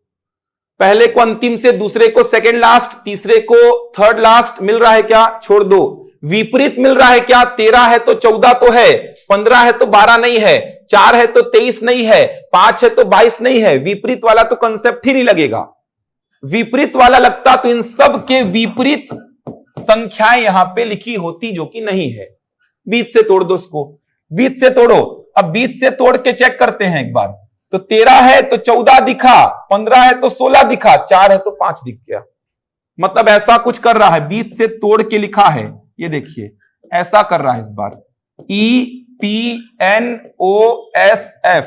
पहले को अंतिम से, दूसरे को सेकंड लास्ट, तीसरे को थर्ड लास्ट मिल रहा है क्या? छोड़ दो। विपरीत मिल रहा है क्या? 13 है तो 14 तो है, 15 है तो 12 नहीं है, 4 है तो 23 नहीं है, 5 है तो 22 नहीं है। विपरीत वाला तो कंसेप्ट ही नहीं लगेगा। विपरीत वाला लगता तो इन सब के विपरीत संख्याएं यहां पे लिखी होती, जो कि नहीं है। बीच से तोड़ दो इसको, बीच से तोड़ो। अब बीच से तोड़ के चेक करते हैं एक बार। तो 13 है तो 14 दिखा, 15 है तो 16 दिखा, 4 है तो 5 दिख गया। मतलब ऐसा कुछ कर रहा है, बीच से तोड़ के लिखा है। ये देखिए ऐसा कर रहा है इस बार। EPNOSF,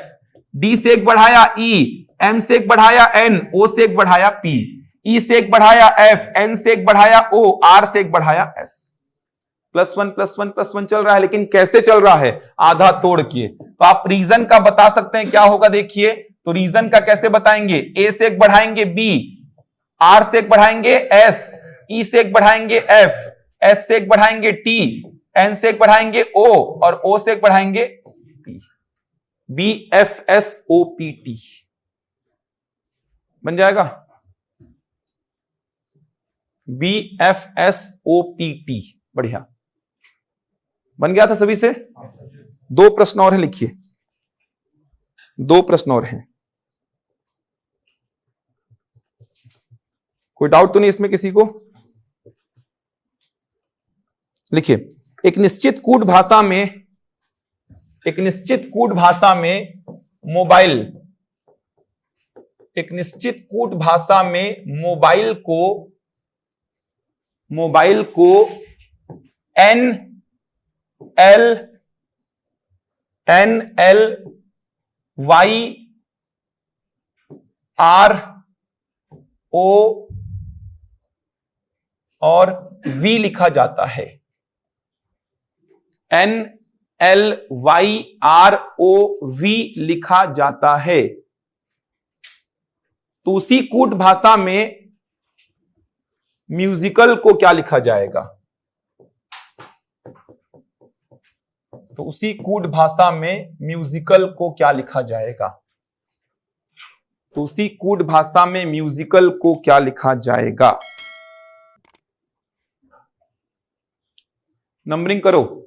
D से एक बढ़ाया E, M से एक बढ़ाया N, O से एक बढ़ाया P, E से एक बढ़ाया F, N से एक बढ़ाया O, R से एक बढ़ाया S। +1 +1 +1 चल रहा है, लेकिन कैसे चल रहा है? आधा तोड़ के। तो आप रीजन का बता सकते हैं क्या होगा? देखिए, तो रीजन का कैसे बताएंगे? A से एक बढ़ाएंगे B, R से एक बढ़ाएंगे S, E से एक बढ़ाएंगे F, S से एक बढ़ाएंगे T, एन से एक बढ़ाएंगे ओ, और ओ से एक बढ़ाएंगे पी, BFSOPT बन जाएगा। BFSOPT बढ़िया बन गया था सभी से। 2 प्रश्न और है, लिखिए 2 प्रश्न और हैं। कोई डाउट तो नहीं इसमें किसी को? लिखिए, एक निश्चित कूट भाषा में मोबाइल, एक निश्चित कूट भाषा में मोबाइल को NLYRO और V लिखा जाता है। NLYROV लिखा जाता है। तो उसी कूट भाषा में म्यूजिकल को क्या लिखा जाएगा? तो उसी कूट भाषा में म्यूजिकल को क्या लिखा जाएगा? तो उसी कूट भाषा में म्यूजिकल को क्या लिखा जाएगा? नंबरिंग करो।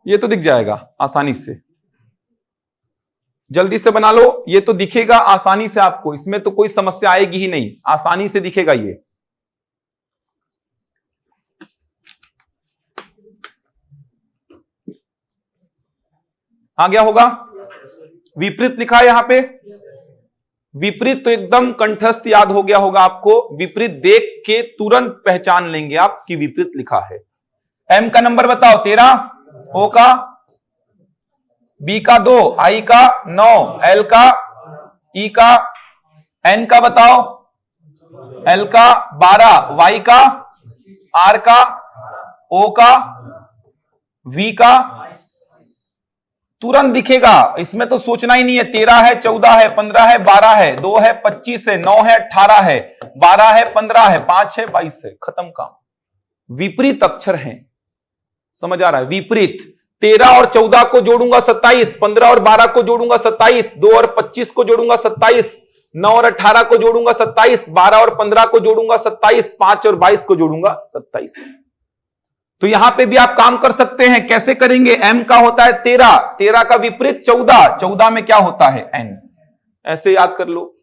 ये तो दिख जाएगा आसानी से, जल्दी से बना लो। ये तो दिखेगा आसानी से आपको, इसमें तो कोई समस्या आएगी ही नहीं, आसानी से दिखेगा। ये आ गया होगा। विपरीत लिखा है यहां पे, विपरीत तो एकदम कंठस्थ याद हो गया होगा आपको। विपरीत देख के तुरंत पहचान लेंगे आप कि विपरीत लिखा है। एम का नंबर बताओ 13, ओ का, बी का 2, आई का 9, एल का, ई का, एन का बताओ, एल का 12, वाई का, आर का, ओ का, वी का, तुरंत दिखेगा। इसमें तो सोचना ही नहीं है। 13 है, 14 है, 15 है, 12 है, 2 है, 25 है, 9 है, 18 है, 12 है, 15 है, 5 है, 22 है, खत्म काम। विपरीत अक्षर हैं, समझ आ रहा है? विपरीत 13 और 14 को जोड़ूंगा 27, 15 और 12 को जोड़ूंगा 27, 2 और 25 को जोड़ूंगा 27, 9 और 18 को जोड़ूंगा 27, 12 और 15 को जोड़ूंगा 27, 5 और 22 को जोड़ूंगा 27। तो यहां पे भी आप काम कर सकते हैं। कैसे करेंगे? एम का होता है 13, 13 का विपरीत 14, 14 में क्या होता है? एन। ऐसे याद कर लो।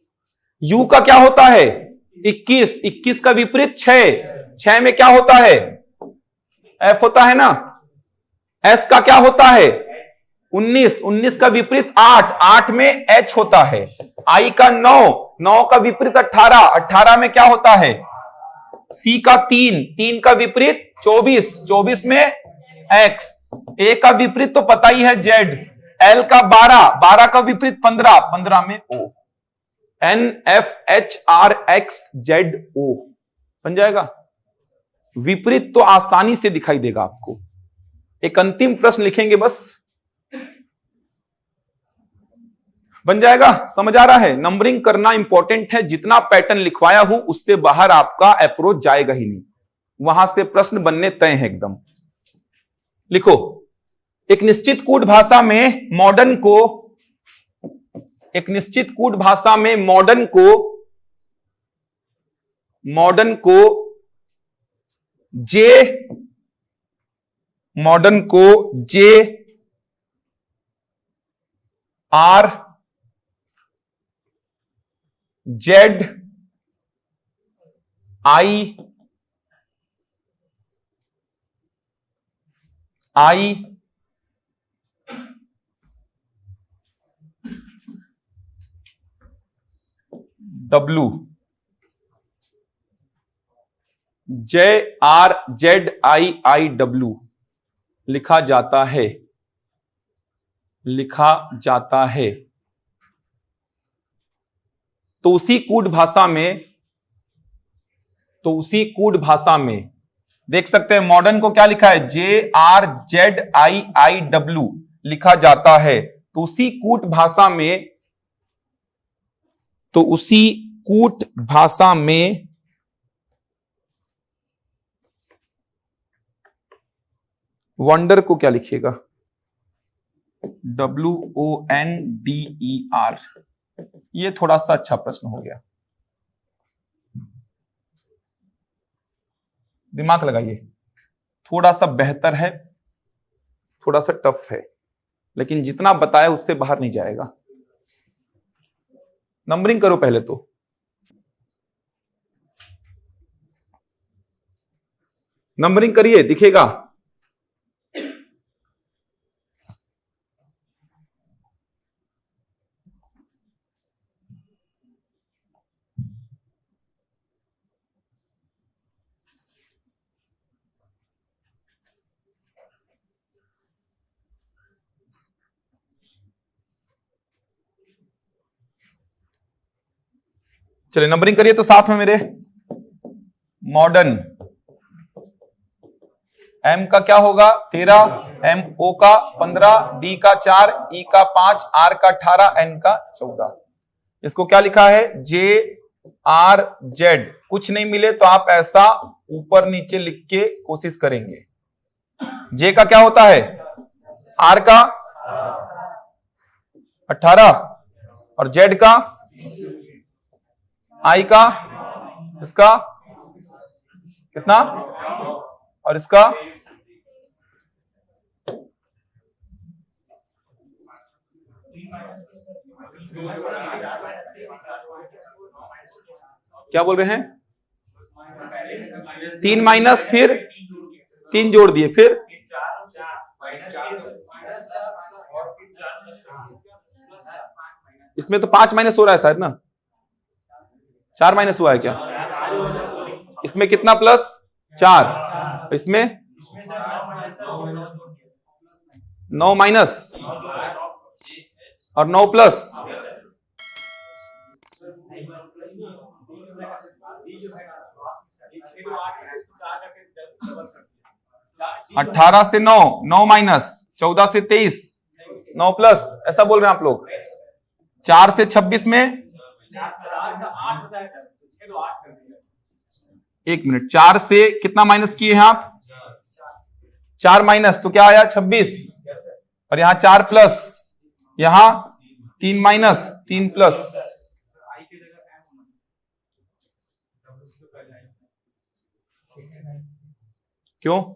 यू का क्या होता है? 21, 21 का विपरीत 6, 6 में क्या होता है? एफ होता है ना। एस का क्या होता है? 19, 19 का विपरीत 8, 8 में एच होता है। आई का 9, 9 का विपरीत 18, 18 में क्या होता है? सी का 3, 3 का विपरीत 24, 24 में एक्स। ए का विपरीत तो पता ही है जेड। एल का 12, 12 का विपरीत 15, 15 में O. N F H R X Z O बन जाएगा। विपरीत तो आसानी से दिखाई देगा आपको। एक अंतिम प्रश्न लिखेंगे बस, बन जाएगा। समझ आ रहा है? नंबरिंग करना इंपॉर्टेंट है। जितना पैटर्न लिखवाया हूं उससे बाहर आपका अप्रोच जाएगा ही नहीं, वहां से प्रश्न बनने तय है एकदम। लिखो, एक निश्चित कूट भाषा में मॉडर्न को, एक निश्चित कूट भाषा में मॉडर्न को जे are Z I W, JRZIIW लिखा जाता है, लिखा जाता है। तो उसी कूट भाषा में देख सकते हैं मॉडर्न को क्या लिखा है? JRZIIW लिखा जाता है। तो उसी कूट भाषा में वंडर को क्या लिखिएगा? WONDER। ये थोड़ा सा अच्छा प्रश्न हो गया, दिमाग लगाइए। थोड़ा सा बेहतर है, थोड़ा सा टफ है, लेकिन जितना बताया उससे बाहर नहीं जाएगा। नंबरिंग करो पहले तो। नंबरिंग करिए, दिखेगा। चलिए नंबरिंग करिए तो साथ में मेरे। मॉडर्न M का क्या होगा? 13, MO का 15, D का 4, E का 5, R का 18, N का 14। इसको क्या लिखा है? JRZ। कुछ नहीं मिले तो आप ऐसा ऊपर नीचे लिख के कोशिश करेंगे। J का क्या होता है? R का 18 और Z का I का इसका कितना और इसका क्या बोल रहे हैं? 3 माइनस फिर 3 जोड़ दिए, फिर इसमें तो 5 माइनस हो रहा है शायद ना, 4 माइनस हुआ है क्या? इसमें कितना प्लस? 4। इसमें 9 माइनस और 9 प्लस। अठारह से 9, 9 माइनस, 14 से 23, 9 प्लस, ऐसा बोल रहे हैं आप लोग। 4 से 26 में 1 मिनट, 4 से कितना माइनस किए हैं आप? 4 माइनस तो क्या आया? 26। और यहां 4 प्लस, यहां 3 माइनस 3 प्लस। क्यों?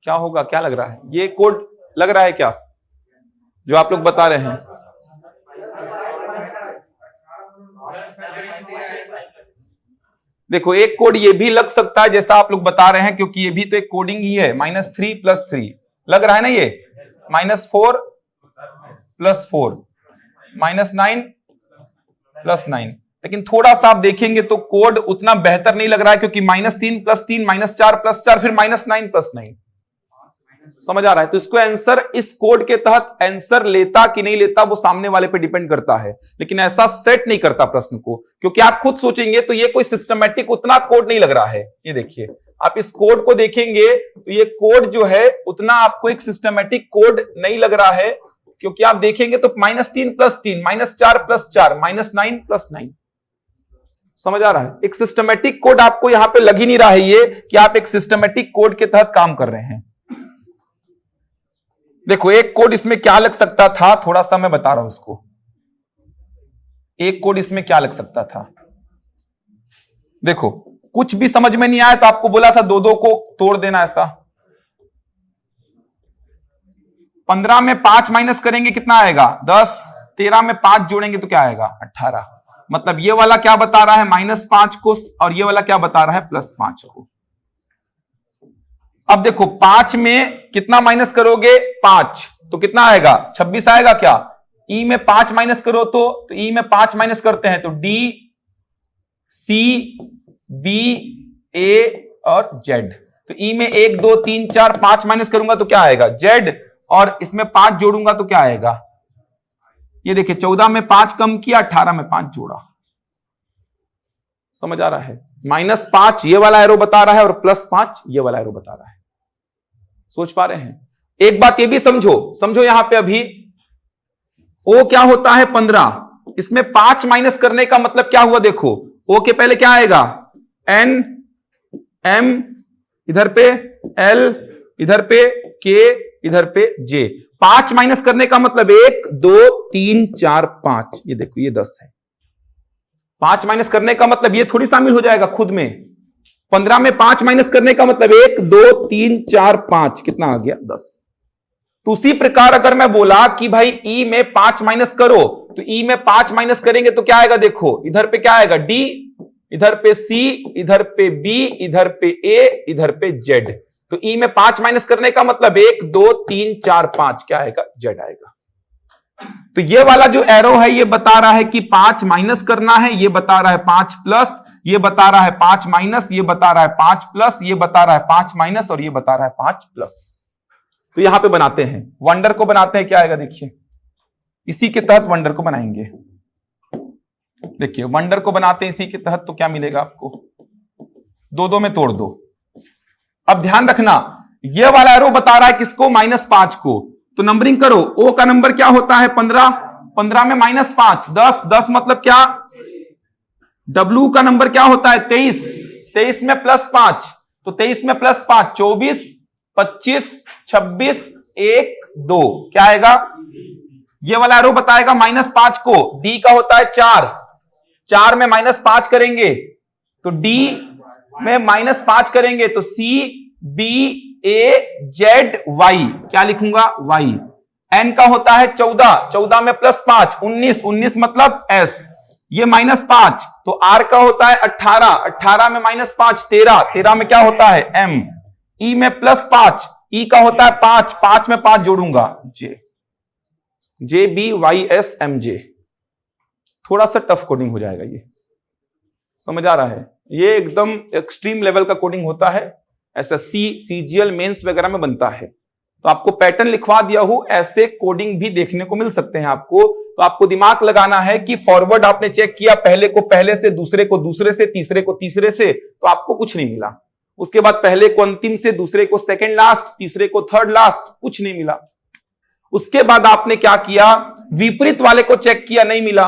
क्या होगा? क्या लग रहा है? ये कोड लग रहा है क्या जो आप लोग बता रहे हैं? देखो एक कोड ये भी लग सकता है जैसा आप लोग बता रहे हैं, क्योंकि ये भी तो एक कोडिंग ही है। -3 + 3 लग रहा है ना, ये -4 + 4, -9 + 9। लेकिन थोड़ा सा आप देखेंगे तो कोड उतना बेहतर नहीं लग रहा है, क्योंकि -3 + 3, -4 + 4, फिर -9 + 9। समझ आ रहा है? तो इसको आंसर, इस कोड के तहत आंसर लेता कि नहीं लेता वो सामने वाले पे डिपेंड करता है, लेकिन ऐसा सेट नहीं करता प्रश्न को, क्योंकि आप खुद सोचेंगे तो ये कोई सिस्टमैटिक उतना कोड नहीं लग रहा है। ये देखिए, आप इस कोड को देखेंगे तो ये कोड जो है उतना आपको एक सिस्टमैटिक कोड नहीं लग रहा है, क्योंकि आप देखेंगे तो -3 + 3, -4 + 4, -9 + 9। समझ आ रहा है? एक सिस्टमैटिक कोड आपको यहां पे लग ही नहीं रहा है ये कि आप एक सिस्टमैटिक कोड के तहत काम कर रहे हैं। देखो एक कोड इसमें क्या लग सकता था, थोड़ा सा मैं बता रहा हूं इसको। एक कोड इसमें क्या लग सकता था, देखो कुछ भी समझ में नहीं आया तो आपको बोला था 2-2 को तोड़ देना ऐसा। 15 में 5 माइनस करेंगे कितना आएगा? 10। 13 में 5 जोड़ेंगे तो क्या आएगा? 18। मतलब ये वाला क्या बता रहा है? -5 को, और ये वाला क्या बता रहा है? +5 को। अब देखो 5 में कितना माइनस करोगे? 5, तो कितना आएगा? 26 आएगा क्या? ई में 5 माइनस करो तो ई में 5 माइनस करते हैं तो D, C, B, A और Z। तो ई में 1 2 3 4 5 माइनस करूंगा तो क्या आएगा? Z, और इसमें 5 जोड़ूंगा तो क्या आएगा? ये देखिए 14 में 5 कम किया, 18 में 5 जोड़ा। समझ आ रहा है? -5 ये वाला एरो बता रहा है और +5 ये वाला एरो बता रहा है। सोच पा रहे हैं? एक बात ये भी समझो यहां पे अभी ओ क्या होता है 15, इसमें 5 माइनस करने का मतलब क्या हुआ देखो, ओ के पहले क्या आएगा n, m, इधर पे l, इधर पे k, इधर पे j। 5 माइनस करने का मतलब 1 2 3 4 5, ये देखो ये 10 है। 5 माइनस करने का मतलब ये थोड़ी शामिल हो जाएगा खुद में। 15 में 5 माइनस करने का मतलब 1 2 3 4 5, कितना आ गया 10। तो उसी प्रकार अगर मैं बोला कि भाई ई में 5 माइनस करो, तो ई में 5 माइनस करेंगे तो क्या आएगा देखो, इधर पे क्या आएगा डी, इधर पे सी, इधर पे बी, इधर पे ए, इधर पे जेड। तो ई में 5 माइनस करने का मतलब 1 2 3 4 5 क्या आएगा, जेड आएगा। तो ये वाला जो एरो है ये बता रहा है कि 5 माइनस करना है, ये बता रहा है 5 प्लस, ये बता रहा है 5 माइनस, ये बता रहा है 5 प्लस, ये बता रहा है 5 माइनस और ये बता रहा है 5 प्लस। तो यहां पे बनाते हैं, वंडर को बनाते हैं, क्या आएगा देखिए, इसी के तहत वंडर को बनाएंगे। देखिए वंडर को बनाते हैं इसी के तहत, तो क्या मिलेगा आपको, 2 में तोड़ दो। अब ध्यान रखना ये वाला एरो बता रहा है किसको, -5 को। तो नंबरिंग करो, ओ का नंबर क्या होता है 15, 15 में -5 10, 10 मतलब क्या, डब्ल्यू का नंबर क्या होता है 23, 23 में +5, तो 23 में +5 24 25 26 1 2, क्या आएगा, ये वाला एरो बताएगा -5 को। डी का होता है 4, 4 में -5 करेंगे तो डी में -5 करेंगे तो सी बी ए जेड वाई, क्या लिखूंगा वाई। एन का होता है 14, 14 में +5 19, 19 मतलब एस, ये -5। तो आर का होता है 18, 18 में -5 13, 13 में क्या होता है एम। ई में +5, ई का होता है 5, 5 में 5 जोड़ूंगा J, J B Y S M J. थोड़ा सा टफ कोडिंग हो जाएगा ये, समझ आ रहा है? ये एकदम एक्सट्रीम लेवल का कोडिंग होता है, एसएससी सीजीएल मेंस वगैरह में बनता है। तो आपको पैटर्न लिखवा दिया हूं, ऐसे कोडिंग भी देखने को मिल सकते हैं आपको। तो आपको दिमाग लगाना है कि फॉरवर्ड आपने चेक किया, पहले को पहले से, दूसरे को दूसरे से, तीसरे को तीसरे से, तो आपको कुछ नहीं मिला। उसके बाद पहले को अंतिम से, दूसरे को सेकंड लास्ट, तीसरे को थर्ड लास्ट, कुछ नहीं मिला। उसके बाद आपने क्या किया, विपरीत वाले को चेक किया, नहीं मिला।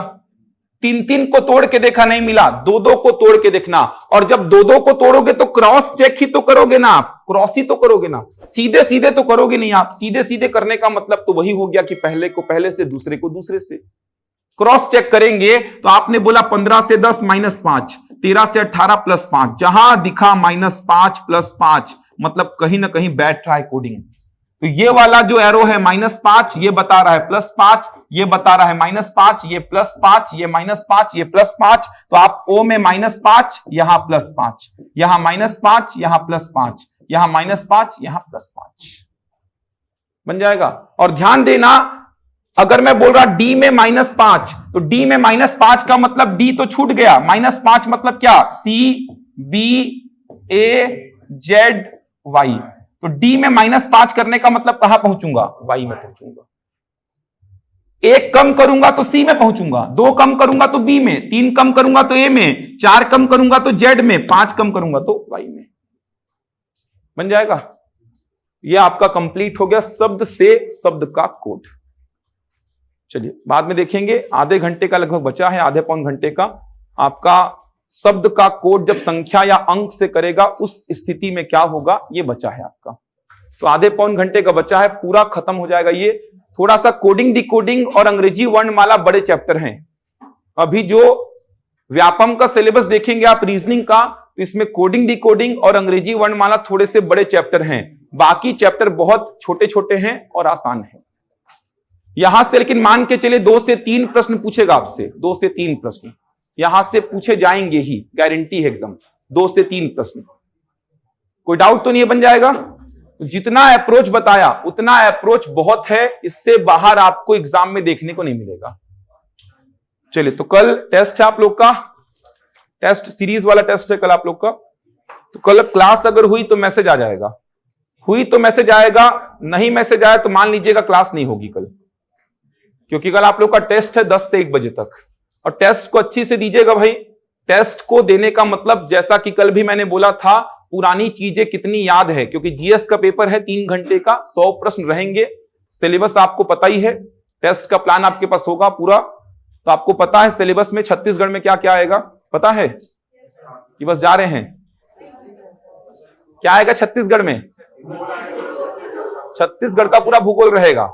3-3 को तोड़ के देखा, नहीं मिला। 2-2 को तोड़ के देखना, और जब 2-2 को तोड़ोगे तो क्रॉस चेक ही तो करोगे ना आप, क्रॉस ही तो करोगे ना, सीधे सीधे तो करोगे नहीं आप। सीधे सीधे करने का मतलब तो वही हो गया कि पहले को पहले से, दूसरे को दूसरे से। क्रॉस चेक करेंगे तो आपने बोला 15 से 10 -5, 13 से 18 +5, जहां दिखा -5 +5, मतलब कहीं ना कहीं बैड ट्राई कोडिंग। तो ये वाला जो एरो है -5, ये बता रहा है +5, ये बता रहा है -5, ये +5, ये -5, ये +5। तो आप ओ में -5, यहां +5, यहां -5, यहां +5, यहां -5, यहां +5 बन जाएगा। और ध्यान देना, अगर मैं बोल रहा डी में -5, तो डी में -5 का मतलब डी तो छूट गया, -5 मतलब क्या, सी बी ए जेड वाई। तो डी में -5 करने का मतलब कहां पहुंचूंगा, वाई में पहुंचूंगा। 1 कम करूंगा तो सी में पहुंचूंगा, 2 कम करूंगा तो बी में, 3 कम करूंगा तो ए में, 4 कम करूंगा तो जेड में, 5 कम करूंगा तो वाई में। बन जाएगा। यह आपका कंप्लीट हो गया शब्द से शब्द का कोड। चलिए बाद में देखेंगे, आधे घंटे का लगभग बचा है, आधे पौन घंटे का आपका शब्द का कोड जब संख्या या अंक से करेगा उस स्थिति में क्या होगा, ये बचा है आपका। तो आधे पौन घंटे का बचा है, पूरा खत्म हो जाएगा ये। थोड़ा सा कोडिंग डिकोडिंग और अंग्रेजी वर्णमाला बड़े चैप्टर हैं। अभी जो व्यापम का सिलेबस देखेंगे आप रीजनिंग का, तो इसमें कोडिंग डिकोडिंग और अंग्रेजी वर्णमाला थोड़े से बड़े चैप्टर हैं। बाकी चैप्टर बहुत छोटे छोटे हैं और आसान है। यहां से लेकिन मान के चले 2 से 3 प्रश्न पूछेगा आपसे, 2 से 3 प्रश्न यहां से पूछे जाएंगे ही, गारंटी है एकदम। 2 से 3 प्रश्न, कोई डाउट तो नहीं है, बन जाएगा। जितना अप्रोच बताया उतना अप्रोच बहुत है, इससे बाहर आपको एग्जाम में देखने को नहीं मिलेगा। चलिए, तो कल टेस्ट है आप लोग का, टेस्ट सीरीज वाला टेस्ट है कल आप लोग का। तो कल क्लास अगर हुई तो मैसेज आ जाएगा, हुई तो मैसेज आएगा, नहीं मैसेज आया तो मान लीजिएगा क्लास नहीं होगी कल, क्योंकि कल आप लोग का टेस्ट है 10 से 1 बजे तक। और टेस्ट को अच्छी से दीजिएगा भाई, टेस्ट को देने का मतलब जैसा कि कल भी मैंने बोला था, पुरानी चीजें कितनी याद है, क्योंकि जीएस का पेपर है 3 घंटे का, 100 प्रश्न रहेंगे, सिलेबस आपको पता ही है, टेस्ट का प्लान आपके पास होगा पूरा, तो आपको पता है सिलेबस में छत्तीसगढ़ में क्या क्या आएगा, पता है कि बस जा रहे हैं? क्या आएगा छत्तीसगढ़ में? छत्तीसगढ़ का पूरा भूगोल रहेगा।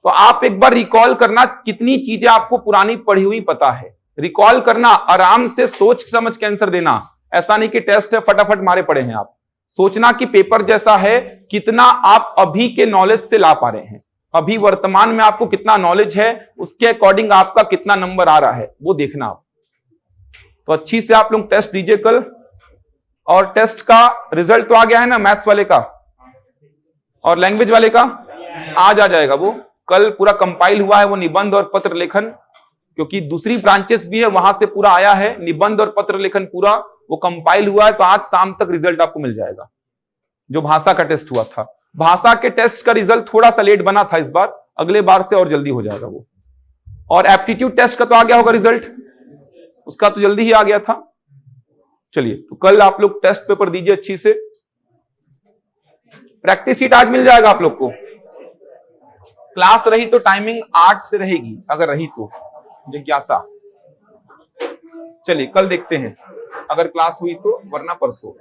तो आप एक बार रिकॉल करना, कितनी चीजें आपको पुरानी पढ़ी हुई पता है, रिकॉल करना, आराम से सोच समझ के आंसर देना। ऐसा नहीं कि टेस्ट है फटाफट मारे पड़े हैं आप, सोचना कि पेपर जैसा है, कितना आप अभी के नॉलेज से ला पा रहे हैं, अभी वर्तमान में आपको कितना नॉलेज है, उसके अकॉर्डिंग आपका कितना नंबर आ रहा है, वो देखना आप। तो अच्छी से आप लोग टेस्ट दीजिए कल। और टेस्ट का रिजल्ट तो आ गया है ना, मैथ्स वाले का और लैंग्वेज वाले का आज आ जाएगा, वो कल पूरा कंपाइल हुआ है, वो निबंध और पत्र लेखन, क्योंकि दूसरी ब्रांचेस भी है, वहां से पूरा आया है निबंध और पत्र लेखन, पूरा वो कंपाइल हुआ है, तो आज शाम तक रिजल्ट आपको मिल जाएगा। जो भाषा का टेस्ट हुआ था, भाषा के टेस्ट का रिजल्ट थोड़ा सा लेट बना था इस बार, अगले बार से और जल्दी हो जाएगा वो। और एप्टीट्यूड टेस्ट का तो आ गया होगा रिजल्ट, उसका तो जल्दी ही आ गया था। चलिए, तो कल आप लोग टेस्ट पेपर दीजिए अच्छी से। प्रैक्टिस शीट आज मिल जाएगा आप लोग को। क्लास रही तो टाइमिंग 8 से रहेगी, अगर रही तो जिज्ञासा। चलिए कल देखते हैं, अगर क्लास हुई तो, वरना परसों।